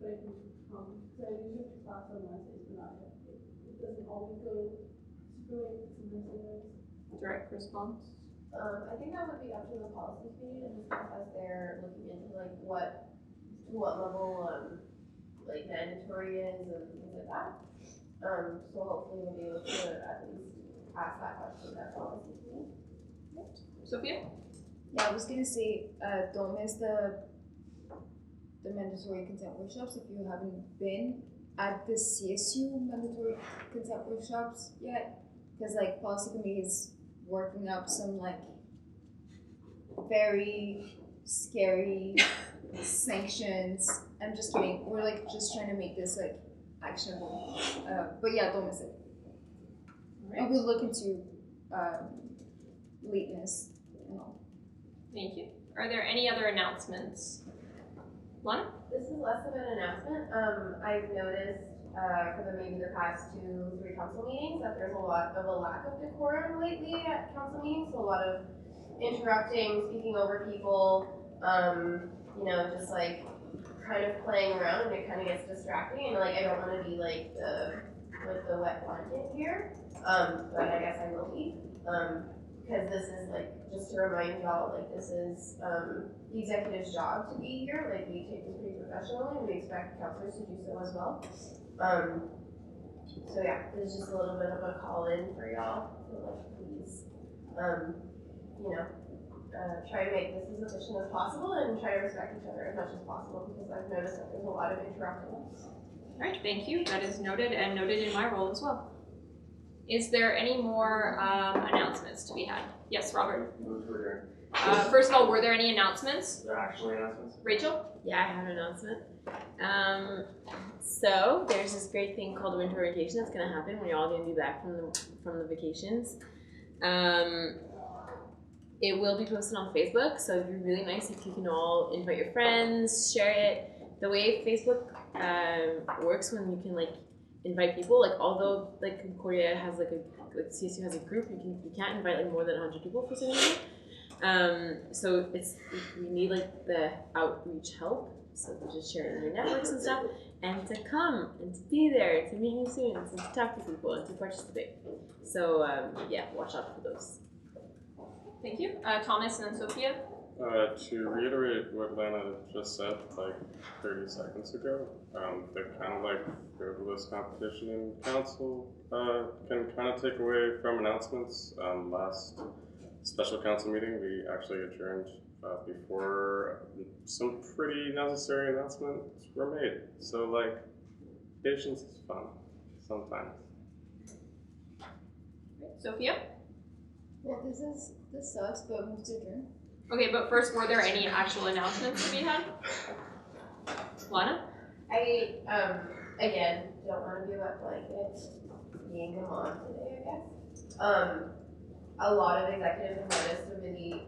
But I can come, because I usually have class on Wednesdays, but not yet. It doesn't always go Direct response. I think that would be up to the policy committee to discuss as they're looking into like what level like mandatory is and things like that. So hopefully we'll be able to at least ask that question at policy committee. Sophia? Yeah, I was gonna say, don't miss the mandatory consent workshops if you haven't been at the CSU mandatory consent workshops yet, because like policy committee is working up some like very scary sanctions. I'm just kidding. We're like just trying to make this like actionable. But yeah, don't miss it. Right. And we'll look into lateness and all. Thank you. Are there any other announcements? Lana? This is less of an announcement. I've noticed for maybe the past 2-3 council meetings that there's a lot of a lack of decorum lately at council meetings. So a lot of interrupting, speaking over people, you know, just like kind of playing around, and it kind of gets distracting. And like I don't want to be like the wet blanket here, but I guess I will be. Because this is like, just to remind y'all, like this is the executive's job to be here. Like we take this pretty professionally, and we expect councilors to do so as well. So yeah, there's just a little bit of a call in for y'all to like please, you know, try to make this as efficient as possible and try to respect each other as much as possible, because I've noticed that there's a lot of interrupting. All right, thank you. That is noted and noted in my role as well. Is there any more announcements to be had? Yes, Robert. First of all, were there any announcements? There are actually announcements. Rachel? Yeah, I have an announcement. So there's this great thing called winter orientation that's gonna happen when you're all gonna be back from the vacations. It will be posted on Facebook, so it'd be really nice if you can all invite your friends, share it. The way Facebook works when you can like invite people, like although like Concordia has like CSU has a group, you can't invite like more than 100 people for some reason. So we need like the outreach help. So to just share it in your networks and stuff, and to come and to be there, to meet new students and to talk to people and to participate. So yeah, watch out for those. Thank you. Thomas and Sophia? To reiterate what Lana just said like 30 seconds ago, the kind of like frivolous competition in council can kind of take away from announcements. Last special council meeting, we actually adjourned before some pretty necessary announcements were made. So like, patience is fun sometimes. Sophia? Well, this sucks, but move to adjourn. Okay, but first, were there any actual announcements to be had? Lana? I again don't want to be a wet blanket being a mom today, I guess. A lot of executives have noticed a really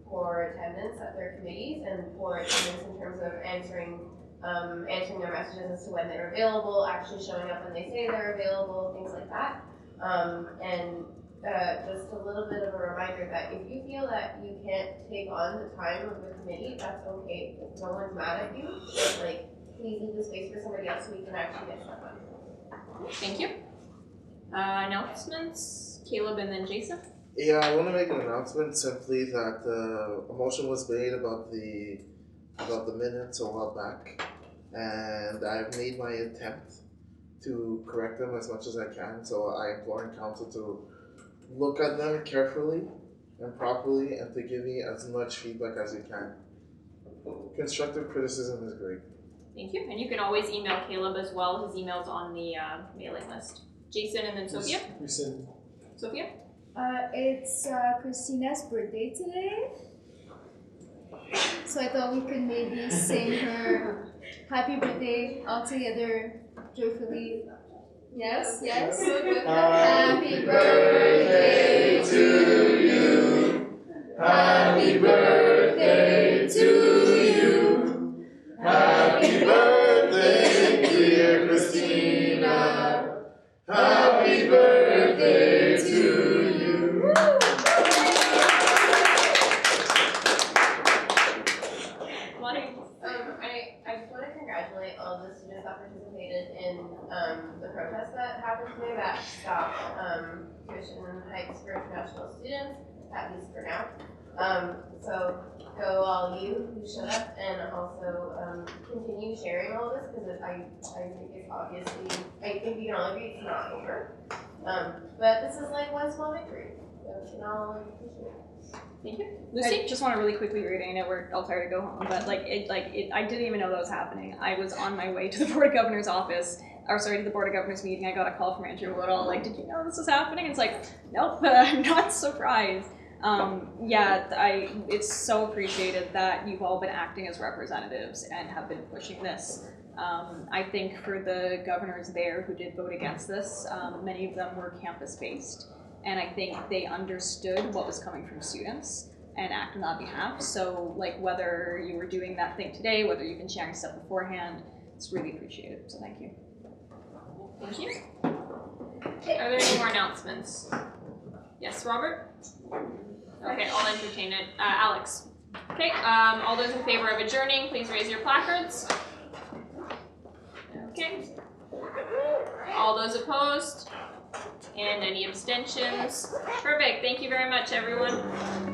poor attendance at their committees and poor attendance in terms of answering their messages as to when they're available, actually showing up when they say they're available, things like that. Just a little bit of a reminder that if you feel that you can't take on the time of the committee, that's okay. No one's mad at you. But like, please leave the space for somebody else so we can actually get stuff done. Thank you. Announcements, Caleb and then Jason. Yeah, I want to make an announcement simply that a motion was made about the minutes a while back, and I've made my attempt to correct them as much as I can. So I implore council to look at them carefully and properly, and to give me as much feedback as you can. Constructive criticism is great. Thank you. And you can always email Caleb as well. His email's on the mailing list. Jason and then Sophia. Sophia? It's Christina's birthday today. So I thought we could maybe sing her happy birthday all together joyfully. Yes, yes. Happy birthday to you. Happy birthday to you. Happy birthday, dear Christina. Happy birthday to you. I just want to congratulate all the students that participated in the protest that happened today that stopped tuition hikes for international students, at least for now. So go all you who showed up, and also continue sharing all this, because I think it's obviously, I think we can all agree it's not over. But this is like one small victory, so we can all appreciate it. Thank you. Lucy? I just want to really quickly read it. I know we're all tired to go home, but I didn't even know that was happening. I was on my way to the Board of Governors office, to the Board of Governors meeting. I got a call from Andrew Woodall, like, did you know this was happening? It's like, nope, I'm not surprised. It's so appreciated that you've all been acting as representatives and have been pushing this. I think for the governors there who did vote against this, many of them were campus-based. And I think they understood what was coming from students and acted on that behalf. So, like, whether you were doing that thing today, whether you've been sharing stuff beforehand, it's really appreciated. So thank you. Thank you. Okay, are there any more announcements? Yes, Robert? Okay, I'll entertain it. Alex? Okay, all those in favor of adjourning, please raise your placards. Okay. All those opposed? And any abstentions? Perfect. Thank you very much, everyone.